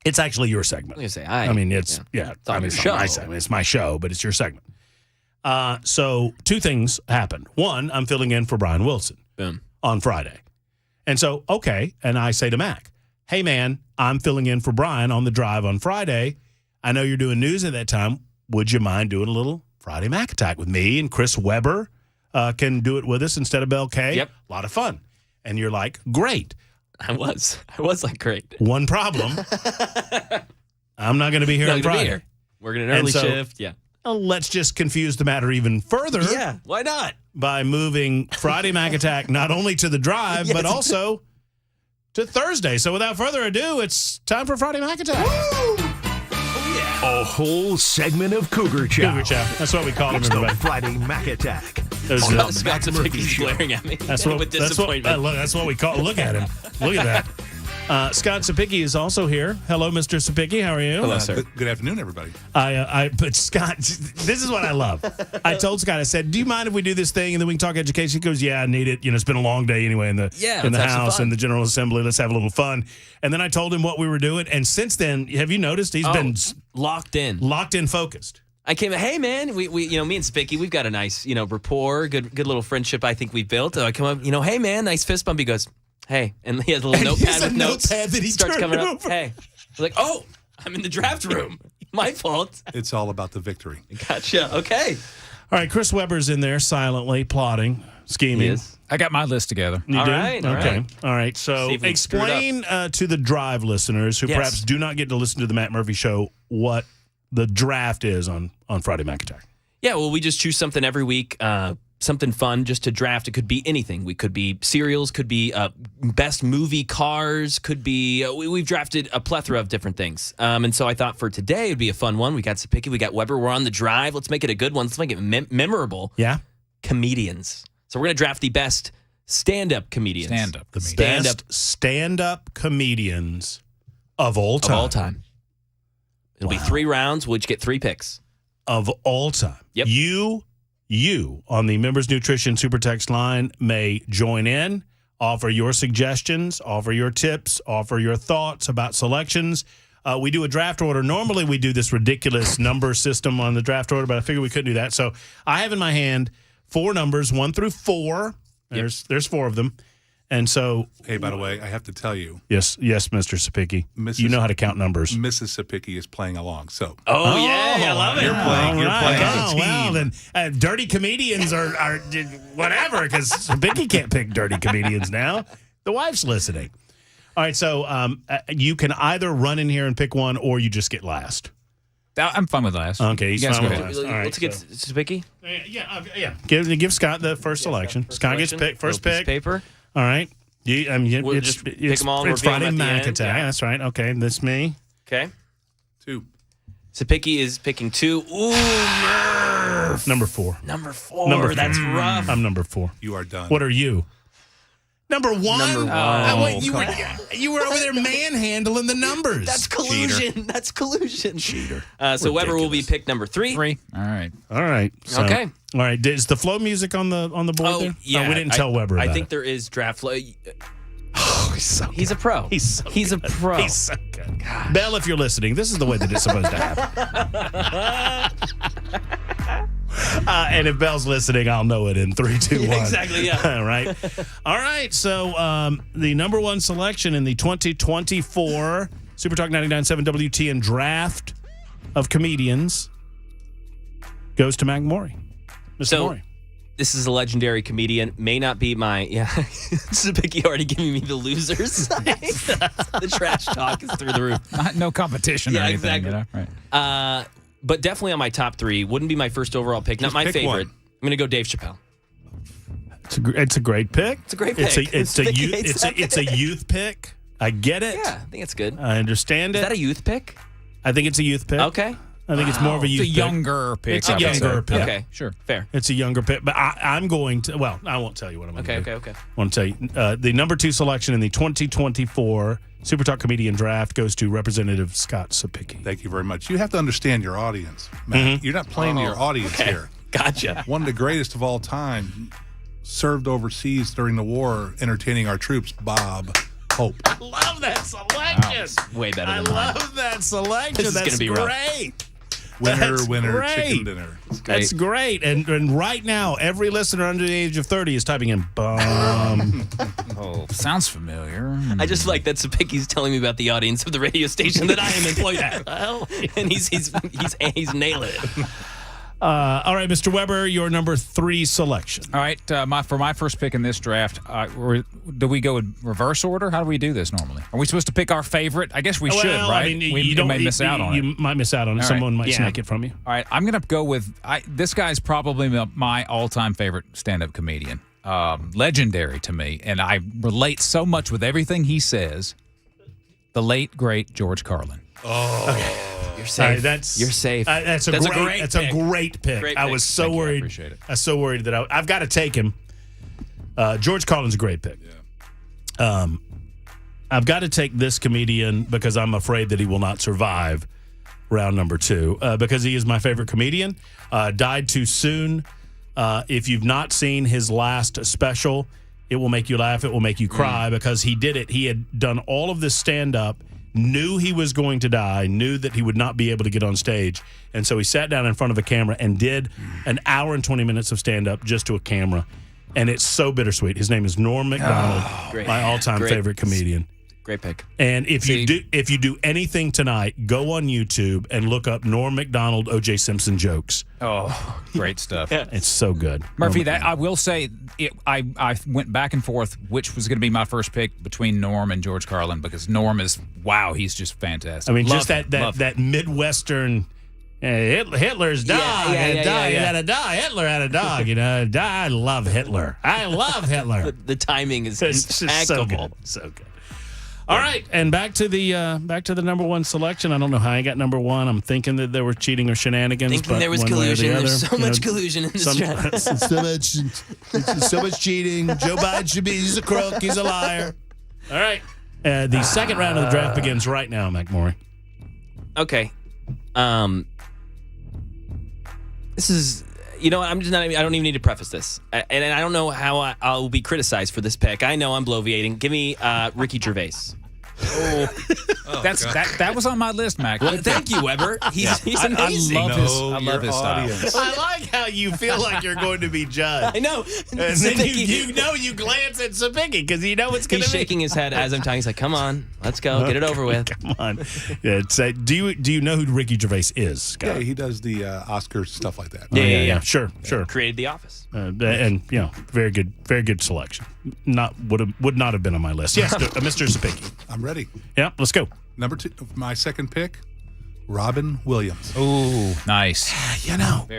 [SPEAKER 1] It's actually your segment.
[SPEAKER 3] I was gonna say,
[SPEAKER 1] it's my segment. It's my show, but it's your segment. So two things happened. One, I'm filling in for Brian Wilson on Friday. And so, okay, and I say to Mac, hey, man, I'm filling in for Brian on the drive on Friday. I know you're doing news at that time. Would you mind doing a little Friday Mac Attack with me? And Chris Weber can do it with us instead of Bell K.
[SPEAKER 3] Yep.
[SPEAKER 1] A lot of fun. And you're like, great.
[SPEAKER 3] I was like, great.
[SPEAKER 1] One problem. I'm not going to be here on Friday.
[SPEAKER 3] We're going to an early shift. Yeah.
[SPEAKER 1] Let's just confuse the matter even further.
[SPEAKER 3] Yeah, why not?
[SPEAKER 1] By moving Friday Mac Attack not only to the drive, but also to Thursday. So without further ado, it's time for Friday Mac Attack.
[SPEAKER 18] Oh, yeah. A whole segment of Cougar Chow.
[SPEAKER 1] Cougar Chow. That's what we call him, everybody.
[SPEAKER 18] Friday Mac Attack.
[SPEAKER 3] Scott Sapicki's glaring at me with disappointment.
[SPEAKER 1] That's what we call. Look at him. Look at that. Scott Sapicki is also here. Hello, Mr. Sapicki. How are you?
[SPEAKER 20] Hello, sir. Good afternoon, everybody.
[SPEAKER 1] But Scott, this is what I love. I told Scott, I said, do you mind if we do this thing and then we can talk education? He goes, yeah, I need it. It's been a long day anyway in the House and the General Assembly. Let's have a little fun. And then I told him what we were doing. And since then, have you noticed he's been
[SPEAKER 3] locked in,
[SPEAKER 1] focused.
[SPEAKER 3] I came, hey man, we me and Sapicki, we've got a nice, rapport, good little friendship I think we built. I come up, hey man, nice fist bump. He goes, hey, and he has a little notepad with notes.
[SPEAKER 1] That he
[SPEAKER 3] starts coming up.
[SPEAKER 1] Over.
[SPEAKER 3] Hey, I'm like, oh, I'm in the draft room. My fault.
[SPEAKER 20] It's all about the victory.
[SPEAKER 3] Gotcha. Okay.
[SPEAKER 1] All right, Chris Weber's in there silently plotting, scheming.
[SPEAKER 2] I got my list together.
[SPEAKER 1] You
[SPEAKER 3] all
[SPEAKER 1] do?
[SPEAKER 3] Right.
[SPEAKER 1] Okay. All right. So explain to the drive listeners who perhaps do not get to listen to the Matt Murphy Show what the draft is on Friday Mac Attack.
[SPEAKER 3] Yeah, well, we just choose something every week, something fun just to draft. It could be anything. We could be cereals, could be best movie cars, could be we've drafted a plethora of different things. And so I thought for today it would be a fun one. We got Sapicki, we got Weber. We're on the drive. Let's make it a good one. Let's make it memorable.
[SPEAKER 1] Yeah.
[SPEAKER 3] Comedians. So we're going to draft the best stand-up comedians.
[SPEAKER 1] Stand-up comedians of all time.
[SPEAKER 3] Of all time. It'll be 3 rounds. We'll each get 3 picks.
[SPEAKER 1] Of all time.
[SPEAKER 3] Yep.
[SPEAKER 1] You on the Members Nutrition Super Text line may join in, offer your suggestions, offer your tips, offer your thoughts about selections. We do a draft order. Normally we do this ridiculous number system on the draft order, but I figured we couldn't do that. So I have in my hand 4 numbers, 1 through 4. There's 4 of them. And so,
[SPEAKER 20] hey, by the way, I have to tell you.
[SPEAKER 1] Yes, Mr. Sapicki. You know how to count numbers.
[SPEAKER 20] Mrs. Sapicki is playing along. So.
[SPEAKER 3] Oh yeah, I love it.
[SPEAKER 20] You're playing as a team.
[SPEAKER 1] Well, then dirty comedians are whatever because Sapicki can't pick dirty comedians now. The wife's listening. All right, so you can either run in here and pick one, or you just get last.
[SPEAKER 2] I'm fine with last.
[SPEAKER 1] Okay, he's fine with last.
[SPEAKER 3] All right, let's get Sapicki.
[SPEAKER 1] Yeah. Give Scott the first selection. Scott gets first pick.
[SPEAKER 3] Paper.
[SPEAKER 1] All right.
[SPEAKER 3] We'll just pick them all.
[SPEAKER 1] It's Friday Mac Attack. Yeah. That's right. Okay, that's me.
[SPEAKER 3] Okay.
[SPEAKER 20] 2.
[SPEAKER 3] Sapicki is picking 2. Ooh, Murph.
[SPEAKER 1] Number 4.
[SPEAKER 3] Number 4. That's rough.
[SPEAKER 1] I'm number 4.
[SPEAKER 20] You are done.
[SPEAKER 1] What are you? Number 1?
[SPEAKER 3] Number 1.
[SPEAKER 1] You were over there manhandling the numbers.
[SPEAKER 3] That's collusion. Cheater. That's collusion.
[SPEAKER 1] Cheater.
[SPEAKER 3] So Weber will be picked number 3.
[SPEAKER 2] All right.
[SPEAKER 1] So,
[SPEAKER 3] okay.
[SPEAKER 1] All right. Is the flow music on the board there?
[SPEAKER 3] Yeah.
[SPEAKER 1] We didn't tell Weber about
[SPEAKER 3] I think
[SPEAKER 1] it.
[SPEAKER 3] there is draft flow.
[SPEAKER 1] Oh, he's so good.
[SPEAKER 3] He's a pro. He's a pro.
[SPEAKER 1] He's so good. Gosh. Belle, if you're listening, this is the way that it's supposed to happen. And if Belle's listening, I'll know it in 3, 2, 1.
[SPEAKER 3] Exactly, yeah.
[SPEAKER 1] All right. So the number 1 selection in the 2024 Super Talk 99.7 WTN draft of comedians goes to Mac Morey. Mr. Morey.
[SPEAKER 3] This is a legendary comedian. May not be my... Yeah. Sabicki already giving me the losers. The trash talk is through the roof.
[SPEAKER 2] No competition or anything.
[SPEAKER 3] Exactly.
[SPEAKER 2] You know? Right.
[SPEAKER 3] But definitely on my top 3. Wouldn't be my first overall pick. Not my favorite.
[SPEAKER 20] One.
[SPEAKER 3] I'm going to go Dave Chappelle.
[SPEAKER 1] It's a great pick.
[SPEAKER 3] It's a great pick.
[SPEAKER 1] It's a youth pick. I get it.
[SPEAKER 3] Yeah, I think it's good.
[SPEAKER 1] I understand it.
[SPEAKER 3] Is that a youth pick?
[SPEAKER 1] I think it's a youth pick.
[SPEAKER 3] Okay.
[SPEAKER 1] I think it's more of a youth
[SPEAKER 2] It's a younger pick.
[SPEAKER 1] It's a younger pick.
[SPEAKER 3] Okay,
[SPEAKER 2] sure.
[SPEAKER 3] Fair.
[SPEAKER 1] It's a younger pick. But I'm going to, well, I won't tell you what I'm going to do.
[SPEAKER 3] Okay.
[SPEAKER 1] I want to tell you. The number 2 selection in the 2024 Super Talk Comedian Draft goes to Representative Scott Sapicki.
[SPEAKER 20] Thank you very much. You have to understand your audience, Matt. You're not playing to your audience here.
[SPEAKER 3] Gotcha.
[SPEAKER 20] One of the greatest of all time, served overseas during the war, entertaining our troops, Bob Hope.
[SPEAKER 1] I love that selection.
[SPEAKER 3] Way better than
[SPEAKER 1] I
[SPEAKER 3] mine.
[SPEAKER 1] love that selection.
[SPEAKER 3] This is
[SPEAKER 1] That's
[SPEAKER 3] gonna be
[SPEAKER 1] great.
[SPEAKER 3] rough.
[SPEAKER 20] Winner,
[SPEAKER 1] great.
[SPEAKER 20] chicken dinner.
[SPEAKER 1] That's great. And right now, every listener under the age of 30 is typing in bum.
[SPEAKER 2] Oh, sounds familiar.
[SPEAKER 3] I just like that Sapicki's telling me about the audience of the radio station that I am employed at. And he's nailing it.
[SPEAKER 1] All right, Mr. Weber, your number 3 selection.
[SPEAKER 2] All right, for my first pick in this draft, do we go in reverse order? How do we do this normally? Are we supposed to pick our favorite? I guess we should, right?
[SPEAKER 1] I mean,
[SPEAKER 2] we may miss out on it.
[SPEAKER 1] You might miss out on it.
[SPEAKER 2] All
[SPEAKER 1] Someone
[SPEAKER 2] right.
[SPEAKER 1] might snake it from you.
[SPEAKER 2] All right, I'm going to go with this guy's probably my all-time favorite stand-up comedian. Legendary to me, and I relate so much with everything he says. The late, great George Carlin.
[SPEAKER 20] Oh.
[SPEAKER 3] Okay. You're safe. You're safe.
[SPEAKER 1] That's a great pick.
[SPEAKER 3] Great
[SPEAKER 1] I
[SPEAKER 3] pick.
[SPEAKER 1] was so worried.
[SPEAKER 2] I appreciate it.
[SPEAKER 1] I was so worried that I've got to take him. George Carlin's a great pick.
[SPEAKER 20] Yeah.
[SPEAKER 1] I've got to take this comedian because I'm afraid that he will not survive round number 2 because he is my favorite comedian. Died too soon. If you've not seen his last special, it will make you laugh. It will make you cry because he did it. He had done all of this stand-up, knew he was going to die, knew that he would not be able to get on stage. And so he sat down in front of a camera and did an hour and 20 minutes of stand-up just to a camera. And it's so bittersweet. His name is Norm Macdonald, my all-time favorite comedian.
[SPEAKER 3] Great pick.
[SPEAKER 1] And if you do anything tonight, go on YouTube and look up Norm Macdonald, O.J. Simpson jokes.
[SPEAKER 2] Oh, great stuff.
[SPEAKER 1] It's so good.
[SPEAKER 2] Murphy, that I will say, I went back and forth which was going to be my first pick between Norm and George Carlin because Norm is, he's just fantastic.
[SPEAKER 1] I mean, just that Midwestern, Hitler's dog had a dog. Hitler had a dog, I love Hitler. I love Hitler.
[SPEAKER 3] The timing is
[SPEAKER 1] impeccable. So good. All right, and back to the number 1 selection. I don't know how I got number 1. I'm thinking that there were cheating or shenanigans.
[SPEAKER 3] Thinking there was collusion. There's so much collusion in this draft.
[SPEAKER 1] so much cheating. Joe Biden he's a crook. He's a liar. All right. The second round of the draft begins right now, McMorey.
[SPEAKER 3] Okay. This is... You know what? I don't even need to preface this. And I don't know how I'll be criticized for this pick. I know I'm bloviating. Give me Ricky Gervais.
[SPEAKER 2] That was on my list, Mac.
[SPEAKER 3] Well, thank you, Weber. He's amazing.
[SPEAKER 2] I love his style.
[SPEAKER 1] I like how you feel like you're going to be judged.
[SPEAKER 3] I know.
[SPEAKER 1] And then you glance at Sapicki because you know it's going to be.
[SPEAKER 3] He's shaking his head as I'm talking. He's like, come on, let's go. Get it over with.
[SPEAKER 1] Come on. Yeah, do you know who Ricky Gervais is, Scott?
[SPEAKER 20] Yeah, he does the Oscar stuff like that.
[SPEAKER 1] Yeah. Sure.
[SPEAKER 3] Created The Office.
[SPEAKER 1] And very good selection. Would not have been on my list. Yes, Mr. Sapicki.
[SPEAKER 20] I'm ready.
[SPEAKER 1] Yeah, let's go.
[SPEAKER 20] Number 2, my second pick, Robin Williams.
[SPEAKER 2] Ooh, nice.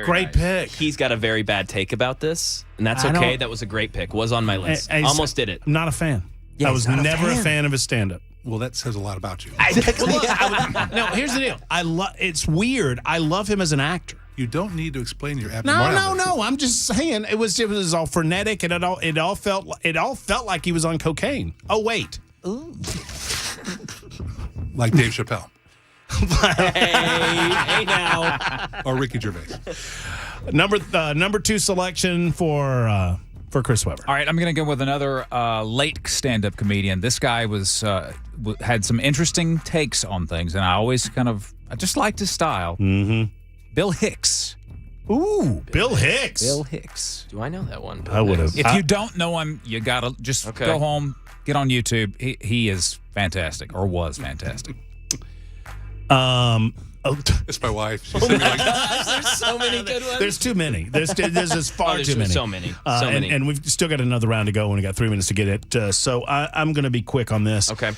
[SPEAKER 1] Great pick.
[SPEAKER 3] He's got a very bad take about this, and that's okay. That was a great pick. Was on my list. Almost did it.
[SPEAKER 1] Not a fan.
[SPEAKER 3] Yeah,
[SPEAKER 1] I was never a fan of his stand-up.
[SPEAKER 20] Well, that says a lot about you.
[SPEAKER 1] No, here's the deal. It's weird. I love him as an actor.
[SPEAKER 20] You don't need to explain your abnormality.
[SPEAKER 1] No. I'm just saying it was all frenetic, and it all felt like he was on cocaine. Oh wait.
[SPEAKER 3] Ooh.
[SPEAKER 20] Like Dave Chappelle.
[SPEAKER 3] hey now.
[SPEAKER 20] Or Ricky Gervais.
[SPEAKER 1] Number 2 selection for Chris Weber.
[SPEAKER 2] All right, I'm going to go with another late stand-up comedian. This guy had some interesting takes on things, and I just liked his style.
[SPEAKER 1] Mm-hmm.
[SPEAKER 2] Bill Hicks.
[SPEAKER 1] Ooh, Bill Hicks.
[SPEAKER 2] Bill Hicks.
[SPEAKER 3] Do I know that one?
[SPEAKER 1] I would have.
[SPEAKER 2] If you don't know him, you gotta just go home, get on YouTube. He is fantastic, or was fantastic.
[SPEAKER 20] It's my wife. She's
[SPEAKER 3] Oh my gosh, there's so many good ones.
[SPEAKER 1] There's too many. There's just far too many.
[SPEAKER 3] So many. So many.
[SPEAKER 1] And we've still got another round to go, and we got 3 minutes to get it. So I'm going to be quick on this.
[SPEAKER 3] Okay.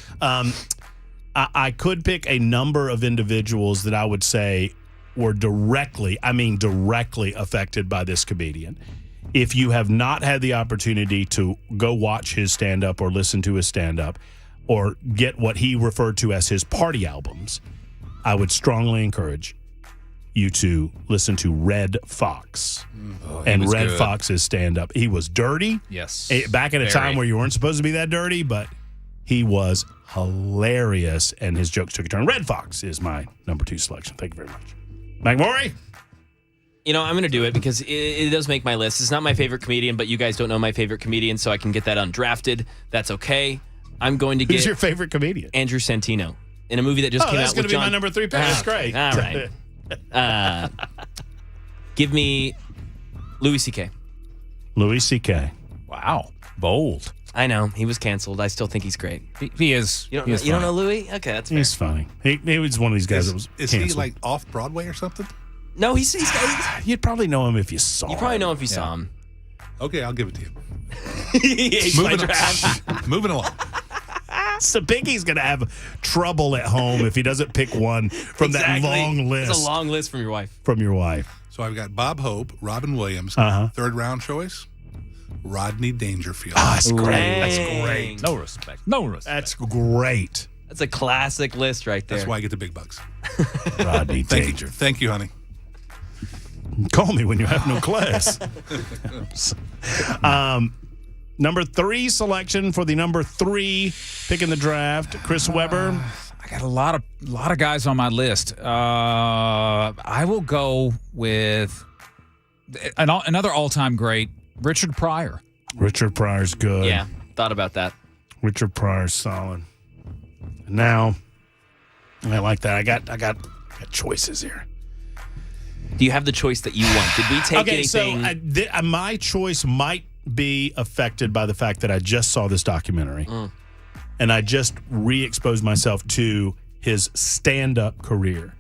[SPEAKER 1] I could pick a number of individuals that I would say were directly affected by this comedian. If you have not had the opportunity to go watch his stand-up or listen to his stand-up or get what he referred to as his party albums, I would strongly encourage you to listen to Red Fox. And Red
[SPEAKER 2] good.
[SPEAKER 1] Fox's stand-up. He was dirty.
[SPEAKER 2] Yes.
[SPEAKER 1] Back at a time where you weren't supposed to be that dirty, but he was hilarious, and his jokes took a turn. Red Fox is my number 2 selection. Thank you very much. McMorey?
[SPEAKER 3] You know, I'm going to do it because it does make my list. It's not my favorite comedian, but you guys don't know my favorite comedian, so I can get that undrafted. That's okay. I'm going to get...
[SPEAKER 1] Who's your favorite comedian?
[SPEAKER 3] Andrew Santino. In a movie that just came out
[SPEAKER 1] that's going to be my number 3 pick. That's great.
[SPEAKER 3] All right. Give me Louis C.K.
[SPEAKER 1] Louis C.K.
[SPEAKER 2] Wow. Bold.
[SPEAKER 3] I know. He was canceled. I still think he's great.
[SPEAKER 2] He is.
[SPEAKER 3] You
[SPEAKER 2] he is
[SPEAKER 3] don't
[SPEAKER 2] funny.
[SPEAKER 3] know Louis? Okay, that's fair.
[SPEAKER 1] He's funny. He was one of these guys that was
[SPEAKER 20] Is
[SPEAKER 1] canceled.
[SPEAKER 20] he like off Broadway or something?
[SPEAKER 3] No, he's
[SPEAKER 1] You'd probably know him if you saw him.
[SPEAKER 3] You probably know him if you saw him.
[SPEAKER 20] Okay, I'll give it to you.
[SPEAKER 1] Moving along. Sabicki's going to have trouble at home if he doesn't pick one from that long list.
[SPEAKER 3] It's a long list from your wife.
[SPEAKER 1] From your wife.
[SPEAKER 20] So I've got Bob Hope, Robin Williams, third round choice, Rodney Dangerfield.
[SPEAKER 1] Oh, that's great. That's great.
[SPEAKER 2] No respect. No respect.
[SPEAKER 1] That's great.
[SPEAKER 3] That's a classic list right there.
[SPEAKER 20] That's why I get the big bucks.
[SPEAKER 1] Rodney Danger.
[SPEAKER 20] Thank you, honey.
[SPEAKER 1] Call me when you have no class. Number 3 selection for the number 3 pick in the draft, Chris Webber.
[SPEAKER 2] I got a lot of guys on my list. I will go with another all-time great, Richard Pryor.
[SPEAKER 1] Richard Pryor's good.
[SPEAKER 3] Yeah, thought about that.
[SPEAKER 1] Richard Pryor's solid. Now, I like that. I got choices here.
[SPEAKER 3] Do you have the choice that you want? Did we take anything?
[SPEAKER 1] So my choice might be affected by the fact that I just saw this documentary. And I just re-exposed myself to his stand-up career.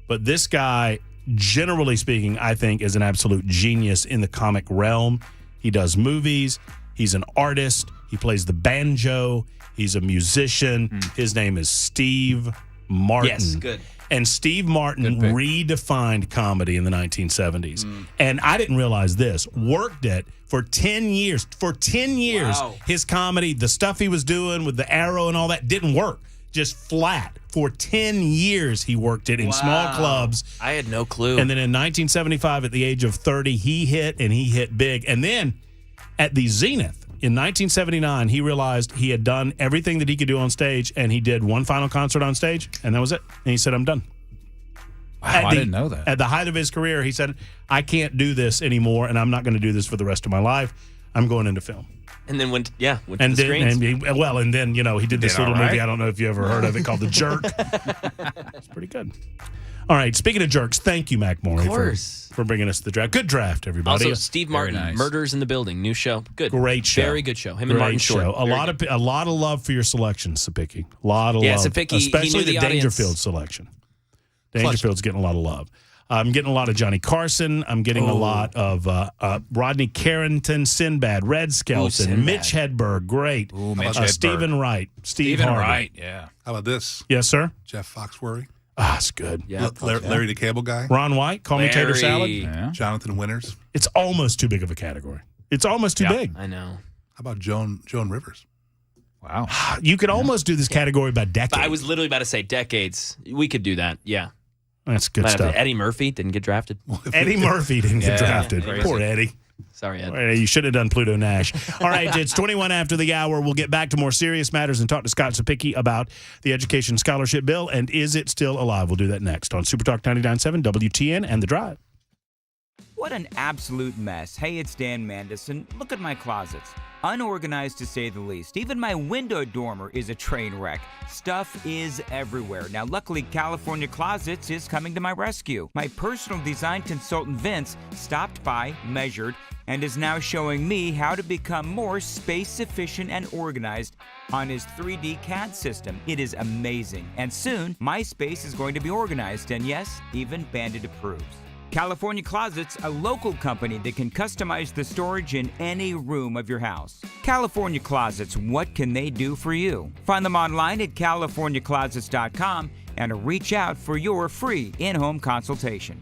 [SPEAKER 1] But this guy, generally speaking, I think is an absolute genius in the comic realm. He does movies. He's an artist. He plays the banjo. He's a musician. His name is Steve Martin.
[SPEAKER 3] Yes, good.
[SPEAKER 1] And Steve Martin redefined comedy in the 1970s. And I didn't realize this. Worked it for 10 years. For 10 years, his comedy, the stuff he was doing with the arrow and all that didn't work. Just flat. For 10 years, he worked it in small clubs.
[SPEAKER 3] I had no clue.
[SPEAKER 1] And then in 1975, at the age of 30, he hit big. And then at the zenith, in 1979, he realized he had done everything that he could do on stage, and he did one final concert on stage, and that was it. And he said, I'm done.
[SPEAKER 2] Wow, I didn't know that.
[SPEAKER 1] At the height of his career, he said, I can't do this anymore, and I'm not going to do this for the rest of my life. I'm going into film.
[SPEAKER 3] And then went to the
[SPEAKER 1] then,
[SPEAKER 3] screens.
[SPEAKER 1] And then, he did this little movie. I don't know if you ever heard of it called The Jerk. It's pretty good. All right, speaking of jerks, thank you, Mac Morey, for bringing us to the draft. Good draft, everybody.
[SPEAKER 3] Also, Steve Martin, Murders in the Building, new show. Good.
[SPEAKER 1] Great show.
[SPEAKER 3] Very good show. Him and Martin Short.
[SPEAKER 1] A lot of love for your selection, Sapicki. A lot of love.
[SPEAKER 3] Sapicki,
[SPEAKER 1] especially
[SPEAKER 3] he
[SPEAKER 1] the Dangerfield selection. Dangerfield's getting a lot of love. I'm getting a lot of Johnny Carson. I'm getting a lot of Rodney Carrington, Sinbad, Red Skelton, Mitch Hedberg, great. Stephen Wright, Steve Harvey.
[SPEAKER 2] Wright, yeah.
[SPEAKER 20] How about this?
[SPEAKER 1] Yes, sir.
[SPEAKER 20] Jeff Foxworthy.
[SPEAKER 1] It's good.
[SPEAKER 3] Yeah,
[SPEAKER 20] Larry the Cable Guy.
[SPEAKER 1] Ron White, Call Me Tater Salad.
[SPEAKER 2] Yeah.
[SPEAKER 20] Jonathan Winters.
[SPEAKER 1] It's almost too big of a category. It's almost too big.
[SPEAKER 3] I know.
[SPEAKER 20] How about Joan Rivers?
[SPEAKER 2] Wow.
[SPEAKER 1] You could almost do this category by decade.
[SPEAKER 3] I was literally about to say decades. We could do that. Yeah.
[SPEAKER 1] That's good stuff.
[SPEAKER 3] Eddie Murphy didn't get drafted.
[SPEAKER 1] Eddie Murphy didn't get drafted. Poor Eddie.
[SPEAKER 3] Sorry, Ed.
[SPEAKER 1] Well, you should have done Pluto Nash. All right, it's 21 after the hour. We'll get back to more serious matters and talk to Scott Sapicki about the Education Scholarship Bill and is it still alive? We'll do that next on Super Talk 99.7 WTN and The Drive.
[SPEAKER 17] What an absolute mess. Hey, it's Dan Mandison. Look at my closets. Unorganized to say the least. Even my window dormer is a train wreck. Stuff is everywhere. Now, luckily, California Closets is coming to my rescue. My personal design consultant, Vince, stopped by, measured, and is now showing me how to become more space efficient and organized on his 3D CAD system. It is amazing. And soon, my space is going to be organized, and yes, even Bandit approves. California Closets, a local company that can customize the storage in any room of your house. California Closets, what can they do for you? Find them online at californiaclosets.com and reach out for your free in-home consultation.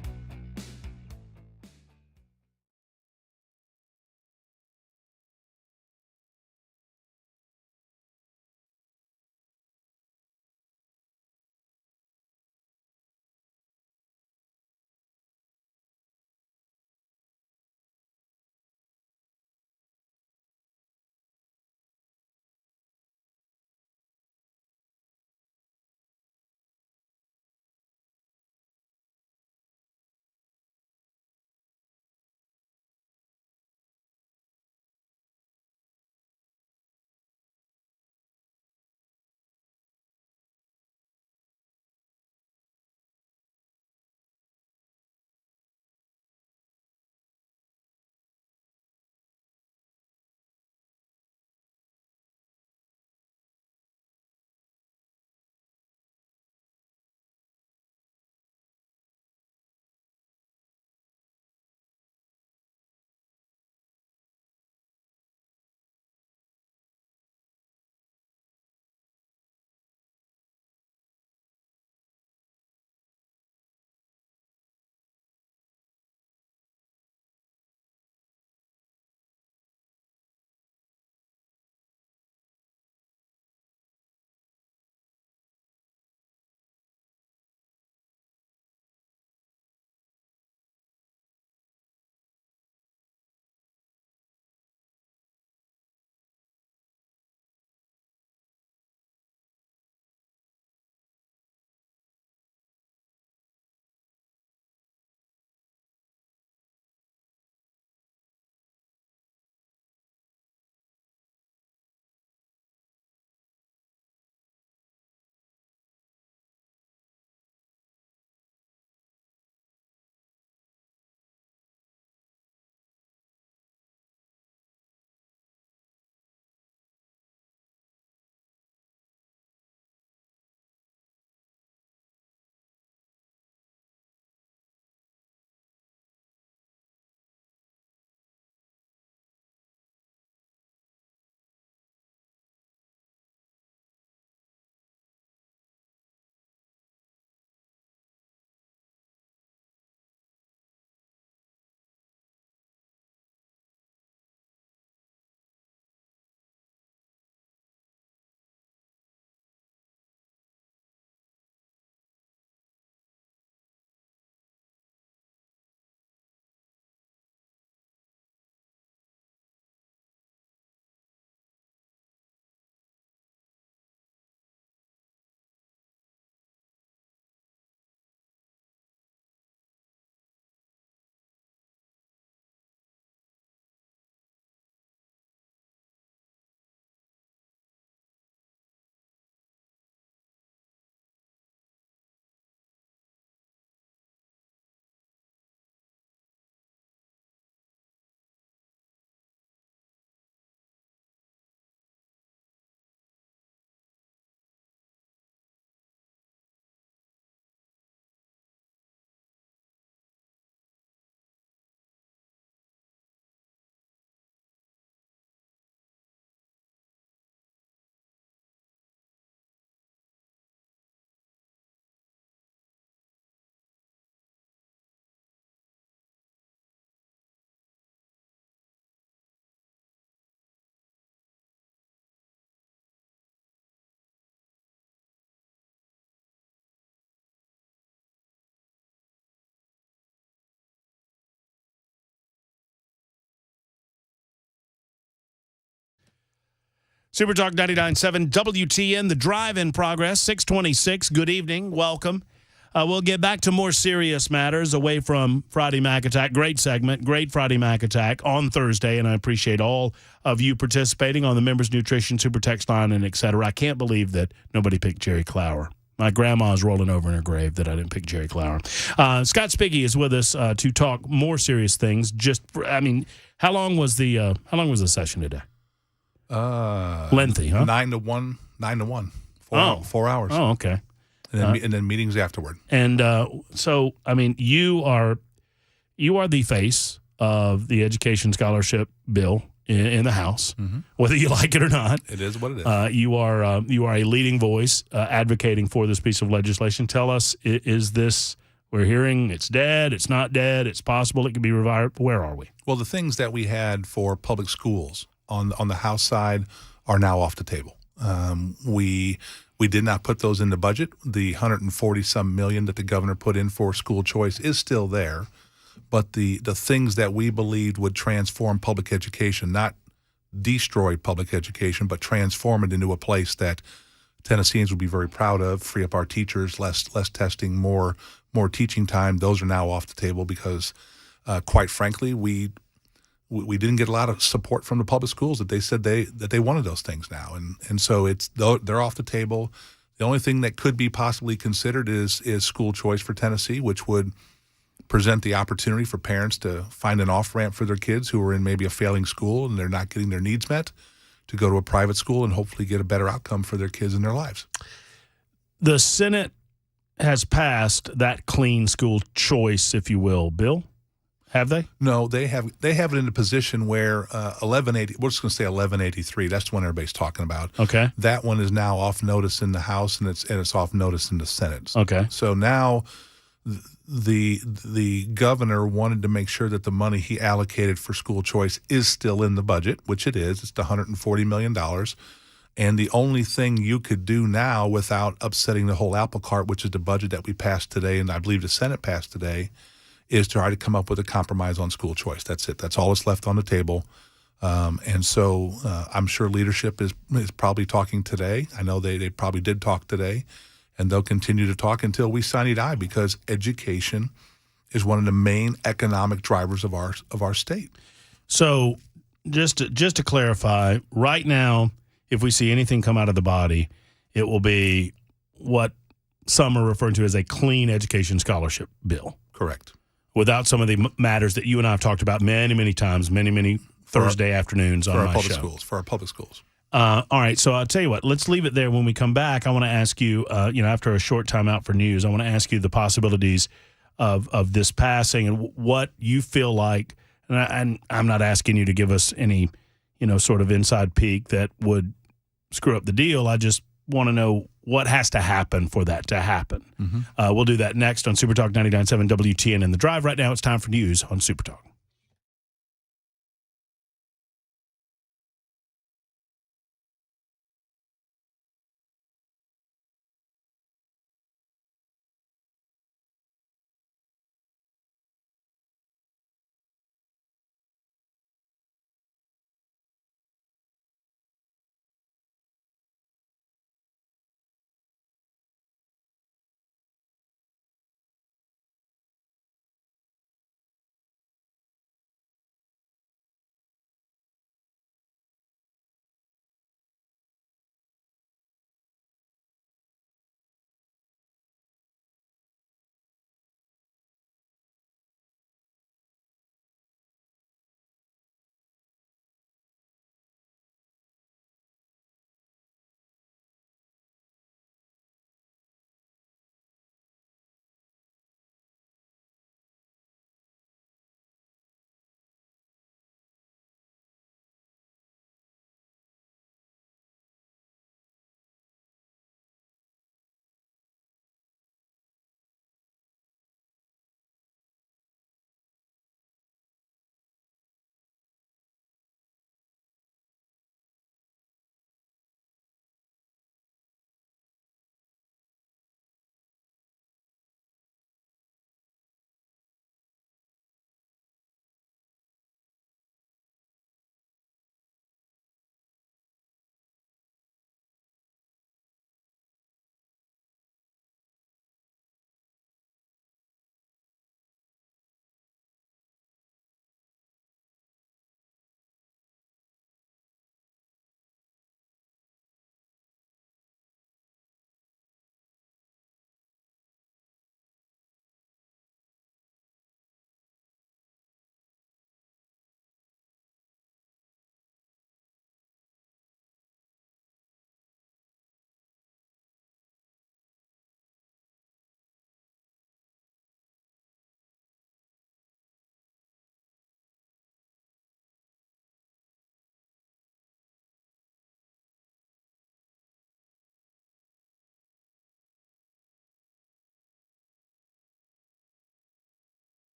[SPEAKER 1] Super Talk 99.7 WTN, the drive in progress, 626. Good evening. Welcome. We'll get back to more serious matters away from Friday Mac Attack. Great segment, great Friday Mac Attack on Thursday, and I appreciate all of you participating on the Members Nutrition Super Text line and et cetera. I can't believe that nobody picked Jerry Clower. My grandma's rolling over in her grave that I didn't pick Jerry Clower. Scott Spiggy is with us to talk more serious things. How long was the session today? Lengthy, huh?
[SPEAKER 20] 9 to 1. 4 hours.
[SPEAKER 1] Oh, okay.
[SPEAKER 20] And then meetings afterward.
[SPEAKER 1] And so, you are the face of the education scholarship bill in the House, whether you like it or not.
[SPEAKER 20] It is what it is.
[SPEAKER 1] You are a leading voice advocating for this piece of legislation. Tell us, is this, we're hearing it's dead, it's not dead, it's possible it could be revived. Where are we?
[SPEAKER 20] Well, the things that we had for public schools on the House side are now off the table. We did not put those in the budget. The $140-some million that the governor put in for school choice is still there. But the things that we believed would transform public education, not destroy public education, but transform it into a place that Tennesseans would be very proud of, free up our teachers, less testing, more teaching time, those are now off the table because, quite frankly, we didn't get a lot of support from the public schools that they said that they wanted those things now. And so they're off the table. The only thing that could be possibly considered is school choice for Tennessee, which would present the opportunity for parents to find an off-ramp for their kids who are in maybe a failing school and they're not getting their needs met to go to a private school and hopefully get a better outcome for their kids in their lives.
[SPEAKER 1] The Senate has passed that clean school choice, if you will, Bill. Have they?
[SPEAKER 20] No, they have it in a position where 1180. We're just going to say 1183. That's the one everybody's talking about.
[SPEAKER 1] Okay.
[SPEAKER 20] That one is now off notice in the House and it's off notice in the Senate.
[SPEAKER 1] Okay.
[SPEAKER 20] So now the governor wanted to make sure that the money he allocated for school choice is still in the budget, which it is. It's the $140 million. And the only thing you could do now without upsetting the whole apple cart, which is the budget that we passed today and I believe the Senate passed today, is to try to come up with a compromise on school choice. That's it. That's all that's left on the table. And so I'm sure leadership is probably talking today. I know they probably did talk today. And they'll continue to talk until we sign die because education is one of the main economic drivers of our state.
[SPEAKER 1] So just to clarify, right now, if we see anything come out of the body, it will be what some are referring to as a clean education scholarship bill.
[SPEAKER 20] Correct.
[SPEAKER 1] Without some of the matters that you and I have talked about many, many times, many Thursday afternoons on my show.
[SPEAKER 20] For our public schools.
[SPEAKER 1] All right, so I'll tell you what, let's leave it there. When we come back, I want to ask you, after a short time out for news, I want to ask you the possibilities of this passing and what you feel like, and I'm not asking you to give us any, sort of inside peek that would screw up the deal. I just want to know what has to happen for that to happen. Mm-hmm. We'll do that next on Super Talk 99.7 WTN in The Drive. Right now, it's time for news on Super Talk.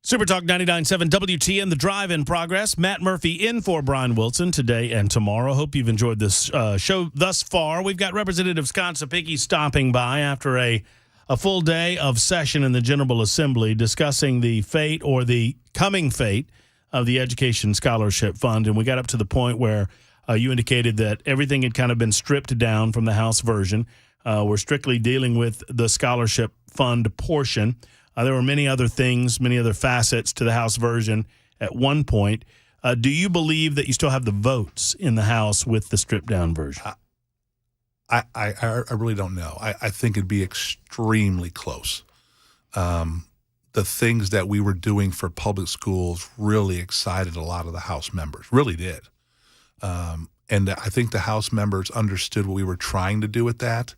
[SPEAKER 1] Super Talk 99.7 WTN, The Drive in progress. Matt Murphy in for Brian Wilson today and tomorrow. Hope you've enjoyed this show thus far. We've got Representative Scott Sapicki stopping by after a full day of session in the General Assembly discussing the fate or the coming fate of the Education Scholarship Fund. And we got up to the point where you indicated that everything had kind of been stripped down from the House version. We're strictly dealing with the scholarship fund portion. There were many other things, many other facets to the House version at one point. Do you believe that you still have the votes in the House with the stripped-down version?
[SPEAKER 20] I really don't know. I think it'd be extremely close. The things that we were doing for public schools really excited a lot of the House members, really did. And I think the House members understood what we were trying to do with that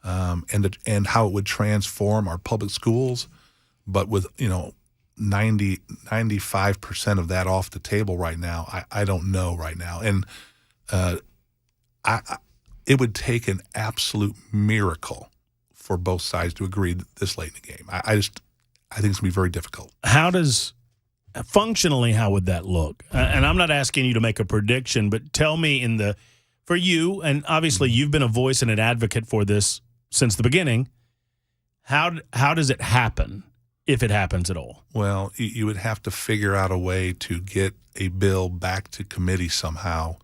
[SPEAKER 20] and how it would transform our public schools. But with, 95% of that off the table right now, I don't know right now. And it would take an absolute miracle for both sides to agree this late in the game. I think it's going to be very difficult.
[SPEAKER 1] Functionally, how would that look? And I'm not asking you to make a prediction, but tell me for you, and obviously you've been a voice and an advocate for this since the beginning, how does it happen? If it happens at all?
[SPEAKER 20] Well, you would have to figure out a way to get a bill back to committee somehow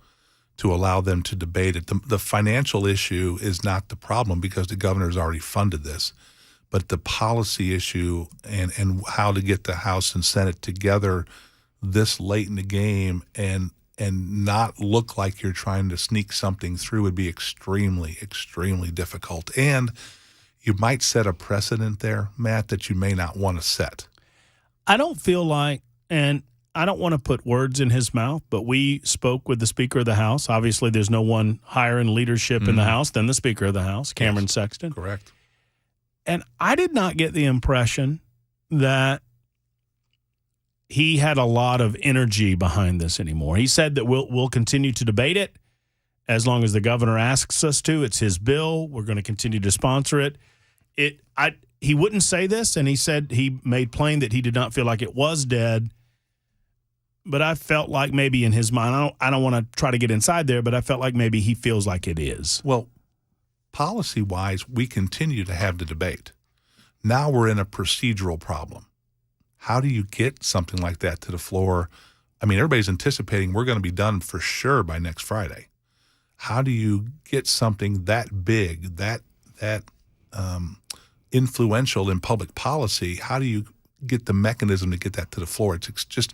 [SPEAKER 20] to allow them to debate it. The financial issue is not the problem because the governor's already funded this, but the policy issue and how to get the House and Senate together this late in the game and not look like you're trying to sneak something through would be extremely, extremely difficult. And you might set a precedent there, Matt, that you may not want to set.
[SPEAKER 1] I don't feel like, and I don't want to put words in his mouth, but we spoke with the Speaker of the House. Obviously, there's no one higher in leadership in the House than the Speaker of the House, Cameron Sexton.
[SPEAKER 20] Correct.
[SPEAKER 1] And I did not get the impression that he had a lot of energy behind this anymore. He said that we'll continue to debate it as long as the governor asks us to. It's his bill. We're going to continue to sponsor it. He wouldn't say this, and he said he made plain that he did not feel like it was dead. But I felt like maybe in his mind, I don't want to try to get inside there, but I felt like maybe he feels like it is.
[SPEAKER 20] Well, policy-wise, we continue to have the debate. Now we're in a procedural problem. How do you get something like that to the floor? I mean, everybody's anticipating we're going to be done for sure by next Friday. How do you get something that big, that influential in public policy? How do you get the mechanism to get that to the floor? It's just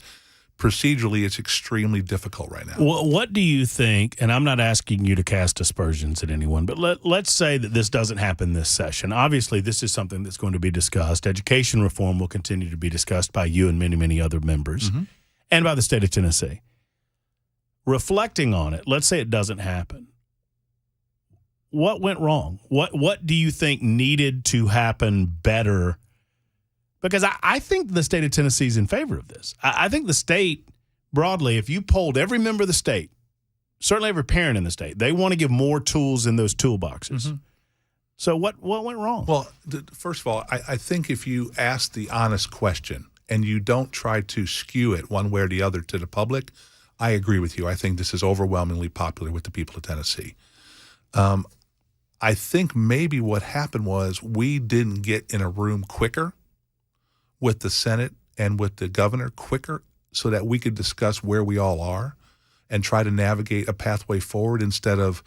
[SPEAKER 20] procedurally, it's extremely difficult right now.
[SPEAKER 1] What do you think, and I'm not asking you to cast aspersions at anyone, but let's say that this doesn't happen this session. Obviously, this is something that's going to be discussed. Education reform will continue to be discussed by you and many, many other members and by the state of Tennessee. Reflecting on it, let's say it doesn't happen. What went wrong? What do you think needed to happen better? Because I think the state of Tennessee is in favor of this. I think the state, broadly, if you polled every member of the state, certainly every parent in the state, they want to give more tools in those toolboxes. So what went wrong?
[SPEAKER 20] Well, first of all, I think if you ask the honest question and you don't try to skew it one way or the other to the public, I agree with you. I think this is overwhelmingly popular with the people of Tennessee. I think maybe what happened was we didn't get in a room quicker with the Senate and with the governor quicker so that we could discuss where we all are and try to navigate a pathway forward instead of,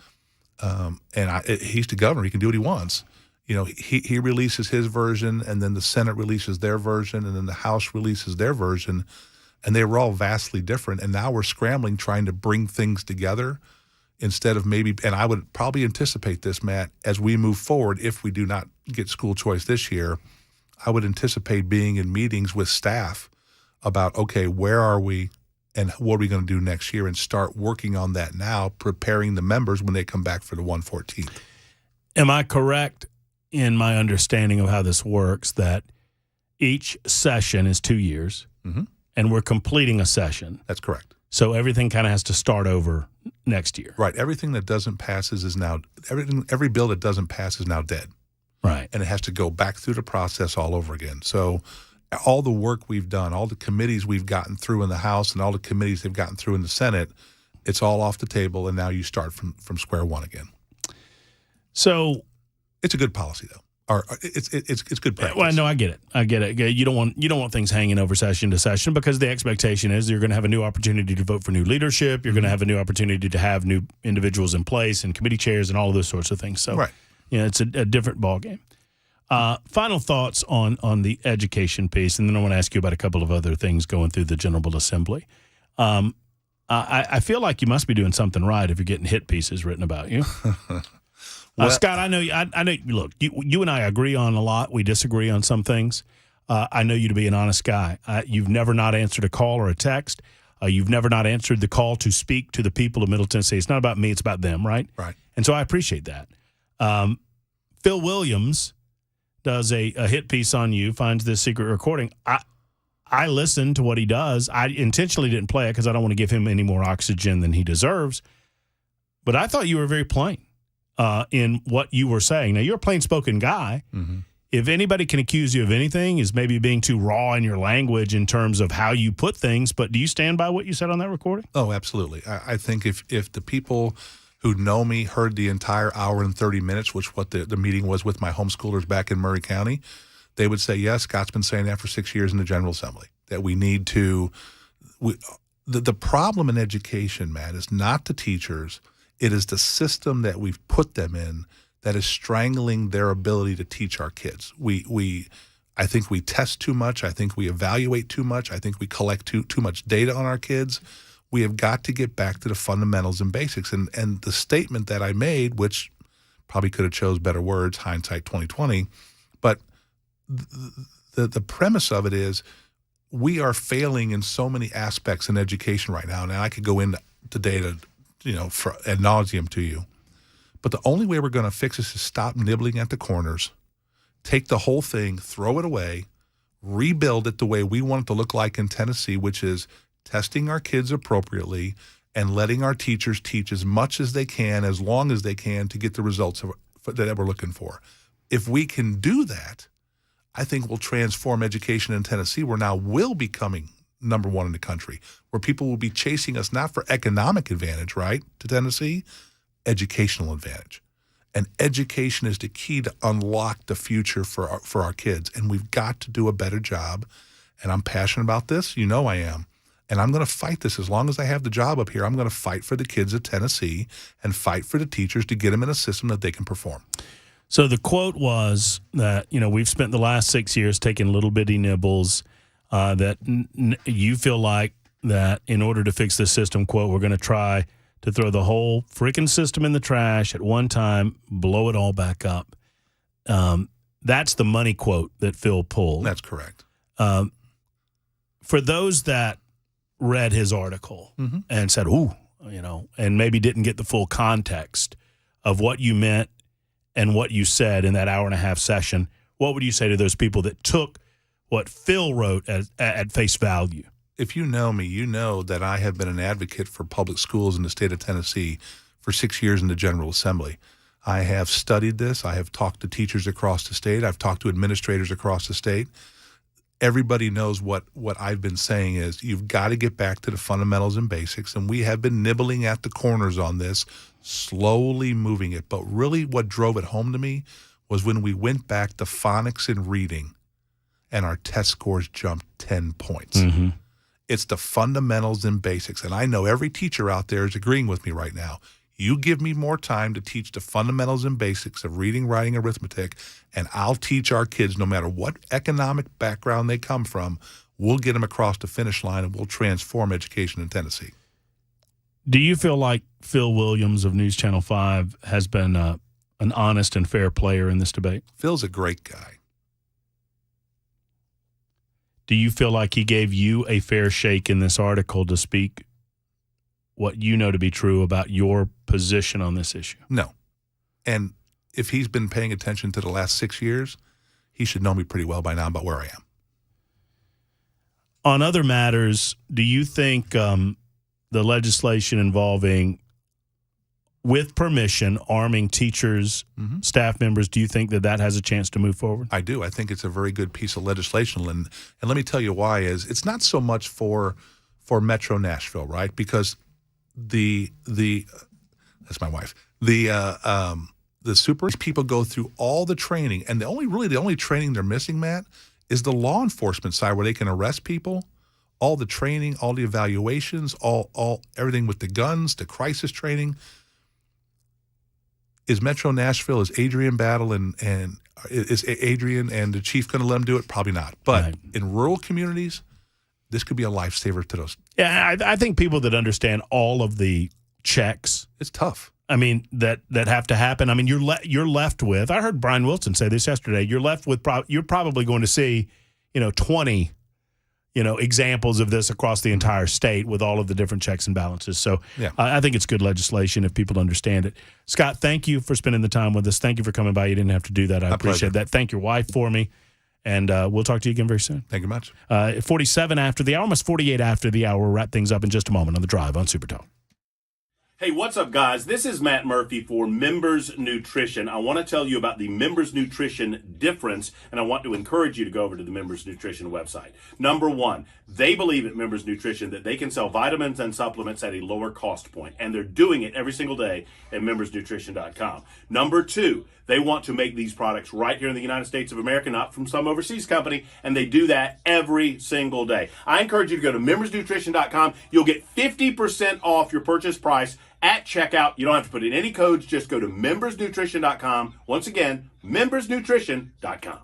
[SPEAKER 20] he's the governor, he can do what he wants. He releases his version and then the Senate releases their version and then the House releases their version, and they were all vastly different. And now we're scrambling trying to bring things together instead of maybe, and I would probably anticipate this, Matt, as we move forward, if we do not get school choice this year, I would anticipate being in meetings with staff about, okay, where are we and what are we going to do next year, and start working on that now, preparing the members when they come back for the 114th.
[SPEAKER 1] Am I correct in my understanding of how this works, that each session is 2 years and we're completing a session?
[SPEAKER 20] That's correct.
[SPEAKER 1] So everything kind of has to start over next year.
[SPEAKER 20] Right. Everything that doesn't pass is now, every bill that doesn't pass is now dead.
[SPEAKER 1] Right.
[SPEAKER 20] And it has to go back through the process all over again. So all the work we've done, all the committees we've gotten through in the House and all the committees they've gotten through in the Senate, it's all off the table, and now you start from square one again.
[SPEAKER 1] So
[SPEAKER 20] it's a good policy, though. Or it's good practice.
[SPEAKER 1] Well, no, I get it. You don't want things hanging over session to session, because the expectation is you're going to have a new opportunity to vote for new leadership. You're going to have a new opportunity to have new individuals in place and committee chairs and all of those sorts of things. So,
[SPEAKER 20] right.
[SPEAKER 1] It's a different ballgame. Final thoughts on the education piece, and then I want to ask you about a couple of other things going through the General Assembly. I feel like you must be doing something right if you're getting hit pieces written about you. Scott, I know. Look, you and I agree on a lot. We disagree on some things. I know you to be an honest guy. You've never not answered a call or a text. You've never not answered the call to speak to the people of Middle Tennessee. It's not about me. It's about them, right?
[SPEAKER 20] Right.
[SPEAKER 1] And so I appreciate that. Phil Williams does a hit piece on you, finds this secret recording. I listened to what he does. I intentionally didn't play it because I don't want to give him any more oxygen than he deserves. But I thought you were very plain in what you were saying. Now, you're a plain-spoken guy.
[SPEAKER 20] Mm-hmm.
[SPEAKER 1] If anybody can accuse you of anything, is maybe being too raw in your language in terms of how you put things. But do you stand by what you said on that recording?
[SPEAKER 20] Oh, absolutely. I think if the people who know me heard the entire hour and 30 minutes, which what the meeting was with my homeschoolers back in Murray County, they would say, yes, Scott's been saying that for 6 years in the General Assembly, that we need to the problem in education, Matt, is not the teachers. It is the system that we've put them in that is strangling their ability to teach our kids. I think we test too much. I think we evaluate too much. I think we collect too much data on our kids. We have got to get back to the fundamentals and basics. And the statement that I made, which probably could have chose better words, hindsight 2020, but the premise of it is we are failing in so many aspects in education right now. Now, I could go into data, for ad nauseum to you. But the only way we're going to fix this is stop nibbling at the corners, take the whole thing, throw it away, rebuild it the way we want it to look like in Tennessee, which is testing our kids appropriately and letting our teachers teach as much as they can, as long as they can, to get the results that we're looking for. If we can do that, I think we'll transform education in Tennessee, where now we'll be becoming number one in the country, where people will be chasing us not for economic advantage, right, to Tennessee, educational advantage. And education is the key to unlock the future for our kids. And we've got to do a better job. And I'm passionate about this. You know I am. And I'm going to fight this. As long as I have the job up here, I'm going to fight for the kids of Tennessee and fight for the teachers to get them in a system that they can perform.
[SPEAKER 1] So the quote was that, we've spent the last 6 years taking little bitty nibbles, that you feel like that in order to fix this system, quote, we're going to try to throw the whole freaking system in the trash at one time, blow it all back up. That's the money quote that Phil pulled.
[SPEAKER 20] That's correct.
[SPEAKER 1] For those that read his article and said, ooh, and maybe didn't get the full context of what you meant and what you said in that hour and a half session, what would you say to those people that took what Phil wrote at face value?
[SPEAKER 20] If you know me, you know that I have been an advocate for public schools in the state of Tennessee for 6 years in the General Assembly. I have studied this. I have talked to teachers across the state. I've talked to administrators across the state. Everybody knows what I've been saying is you've got to get back to the fundamentals and basics, and we have been nibbling at the corners on this, slowly moving it. But really what drove it home to me was when we went back to phonics and reading, and our test scores jumped 10 points.
[SPEAKER 1] Mm-hmm.
[SPEAKER 20] It's the fundamentals and basics. And I know every teacher out there is agreeing with me right now. You give me more time to teach the fundamentals and basics of reading, writing, arithmetic, and I'll teach our kids, no matter what economic background they come from, we'll get them across the finish line and we'll transform education in Tennessee.
[SPEAKER 1] Do you feel like Phil Williams of News Channel 5 has been an honest and fair player in this debate?
[SPEAKER 20] Phil's a great guy.
[SPEAKER 1] Do you feel like he gave you a fair shake in this article to speak what you know to be true about your position on this issue?
[SPEAKER 20] No. And if he's been paying attention to the last 6 years, he should know me pretty well by now about where I am.
[SPEAKER 1] On other matters, do you think the legislation involving with permission, arming teachers, staff members, do you think that has a chance to move forward?
[SPEAKER 20] I do. I think it's a very good piece of legislation. And let me tell you why is it's not so much for Metro Nashville, right? Because the that's my wife. The super people go through all the training, and the only training they're missing, Matt, is the law enforcement side where they can arrest people. All the training, all the evaluations, all everything with the guns, the crisis training. Is Metro Nashville, is Adrian Battle and is Adrian and the chief going to let them do it? Probably not. But in rural communities, this could be a lifesaver to those.
[SPEAKER 1] Yeah, I think people that understand all of the checks.
[SPEAKER 20] It's tough.
[SPEAKER 1] I mean, that have to happen. I mean, you're left with, I heard Brian Wilson say this yesterday, you're left with, you're probably going to see, 20 examples of this across the entire state with all of the different checks and balances. So
[SPEAKER 20] yeah.
[SPEAKER 1] I think it's good legislation if people understand it. Scott, thank you for spending the time with us. Thank you for coming by. You didn't have to do that. I appreciate that. Thank your wife for me. And we'll talk to you again very soon.
[SPEAKER 20] Thank you much.
[SPEAKER 1] 47 after the hour, almost 48 after the hour. We'll wrap things up in just a moment on The Drive on Super Talk. Hey, what's up, guys? This is Matt Murphy for Members Nutrition. I want to tell you about the Members Nutrition difference, and I want to encourage you to go over to the Members Nutrition website. Number one, they believe at Members Nutrition that they can sell vitamins and supplements at a lower cost point, and they're doing it every single day at membersnutrition.com. Number two, they want to make these products right here in the United States of America, not from some overseas company, and they do that every single day. I encourage you to go to membersnutrition.com. You'll get 50% off your purchase price at checkout. You don't have to put in any codes. Just go to membersnutrition.com. Once again, membersnutrition.com.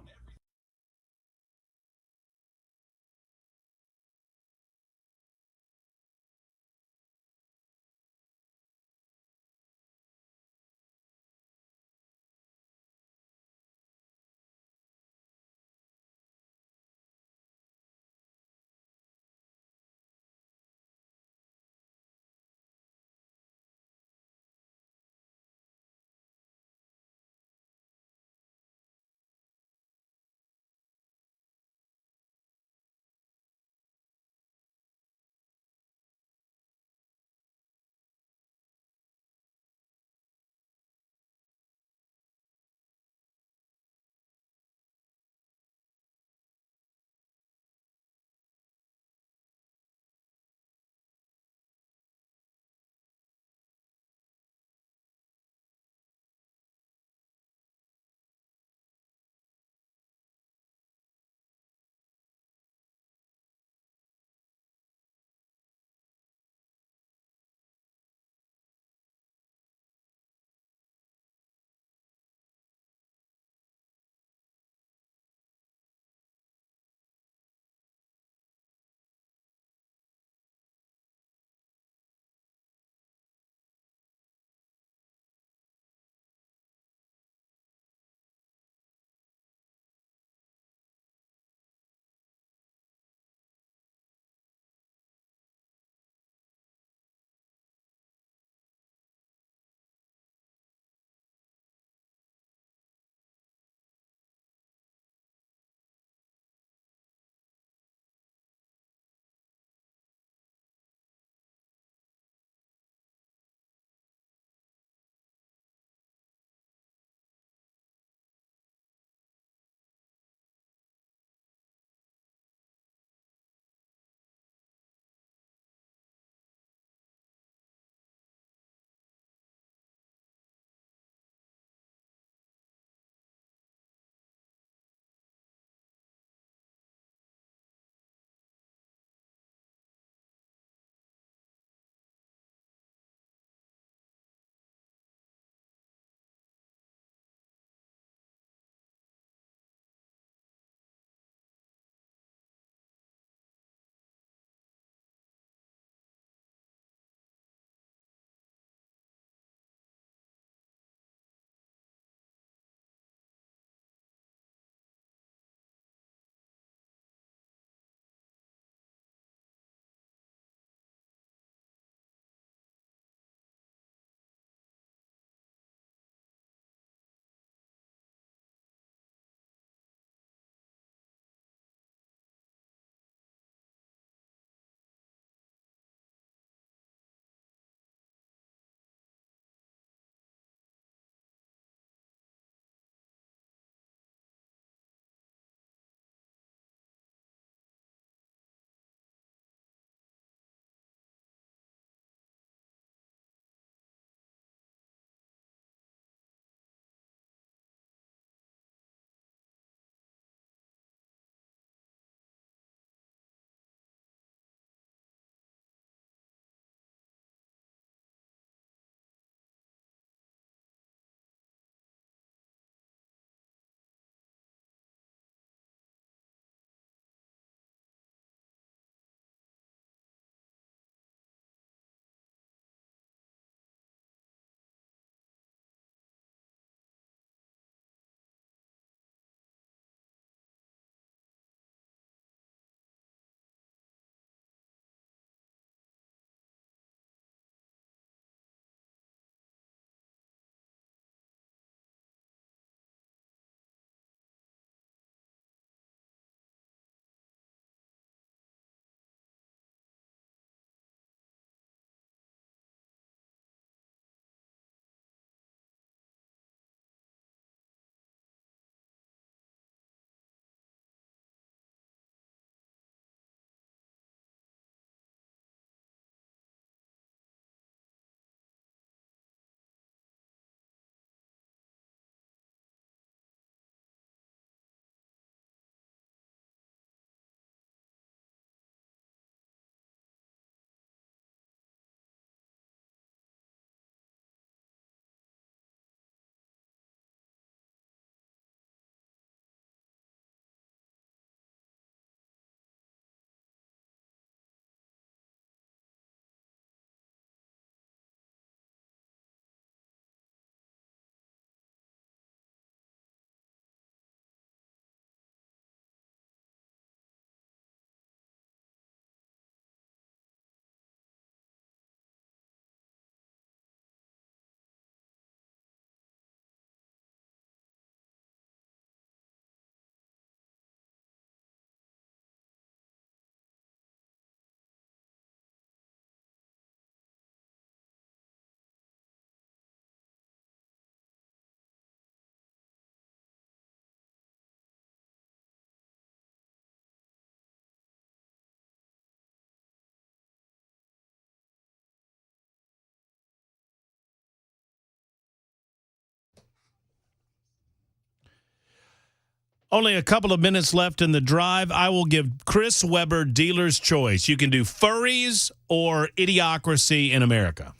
[SPEAKER 1] Only a couple of minutes left in the drive. I will give Chris Webber dealer's choice. You can do furries or Idiocracy in America.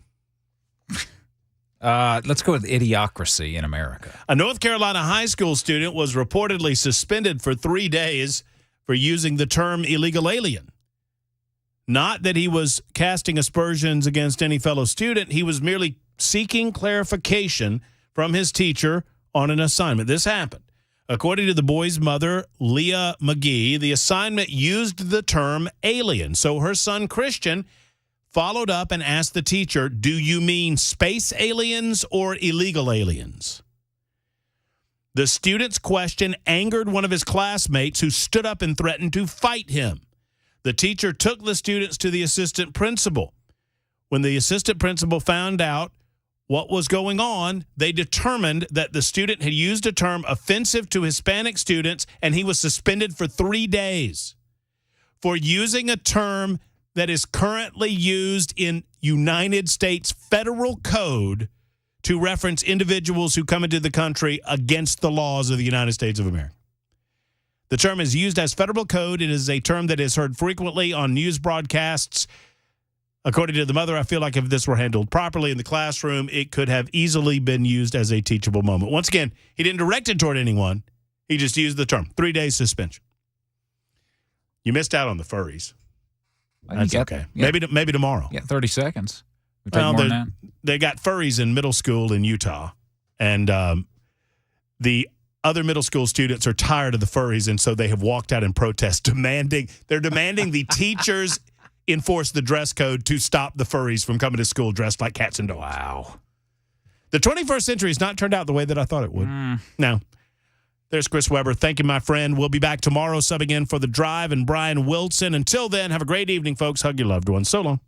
[SPEAKER 2] Let's go with Idiocracy in America.
[SPEAKER 1] A North Carolina high school student was reportedly suspended for 3 days for using the term illegal alien. Not that he was casting aspersions against any fellow student. He was merely seeking clarification from his teacher on an assignment. This happened. According to the boy's mother, Leah McGee, the assignment used the term alien. So her son, Christian, followed up and asked the teacher, do you mean space aliens or illegal aliens? The student's question angered one of his classmates who stood up and threatened to fight him. The teacher took the students to the assistant principal. When the assistant principal found out what was going on, they determined that the student had used a term offensive to Hispanic students, and he was suspended for 3 days for using a term that is currently used in United States federal code to reference individuals who come into the country against the laws of the United States of America. The term is used as federal code. It is a term that is heard frequently on news broadcasts. According to the mother, I feel like if this were handled properly in the classroom, it could have easily been used as a teachable moment. Once again, he didn't direct it toward anyone. He just used the term. 3 days suspension. You missed out on the furries. That's okay. Yeah. Maybe tomorrow.
[SPEAKER 2] Yeah, 30 seconds.
[SPEAKER 1] Well, they got furries in middle school in Utah, and the other middle school students are tired of the furries, and so they have walked out in protest, demanding the teachers enforce the dress code to stop the furries from coming to school dressed like cats and dogs.
[SPEAKER 2] Wow.
[SPEAKER 1] The 21st century has not turned out the way that I thought it would. No. There's Chris Webber. Thank you, my friend. We'll be back tomorrow subbing in for The Drive and Brian Wilson. Until then, have a great evening, folks. Hug your loved ones. So long.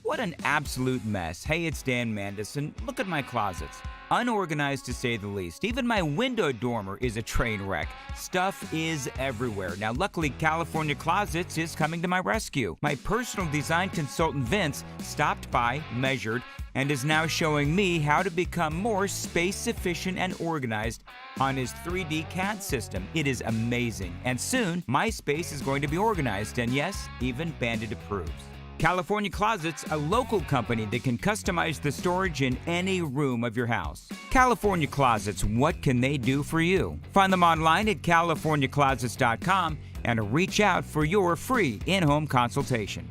[SPEAKER 17] What an absolute mess. Hey, it's Dan Mandison. Look at my closets. Unorganized to say the least. Even my window dormer is a train wreck. Stuff is everywhere. Now, luckily, California Closets is coming to my rescue. My personal design consultant, Vince, stopped by, measured, and is now showing me how to become more space efficient and organized on his 3D CAD system. It is amazing. And soon, my space is going to be organized, and yes, even Bandit approves. California Closets, a local company that can customize the storage in any room of your house. California Closets, what can they do for you? Find them online at californiaclosets.com and reach out for your free in-home consultation.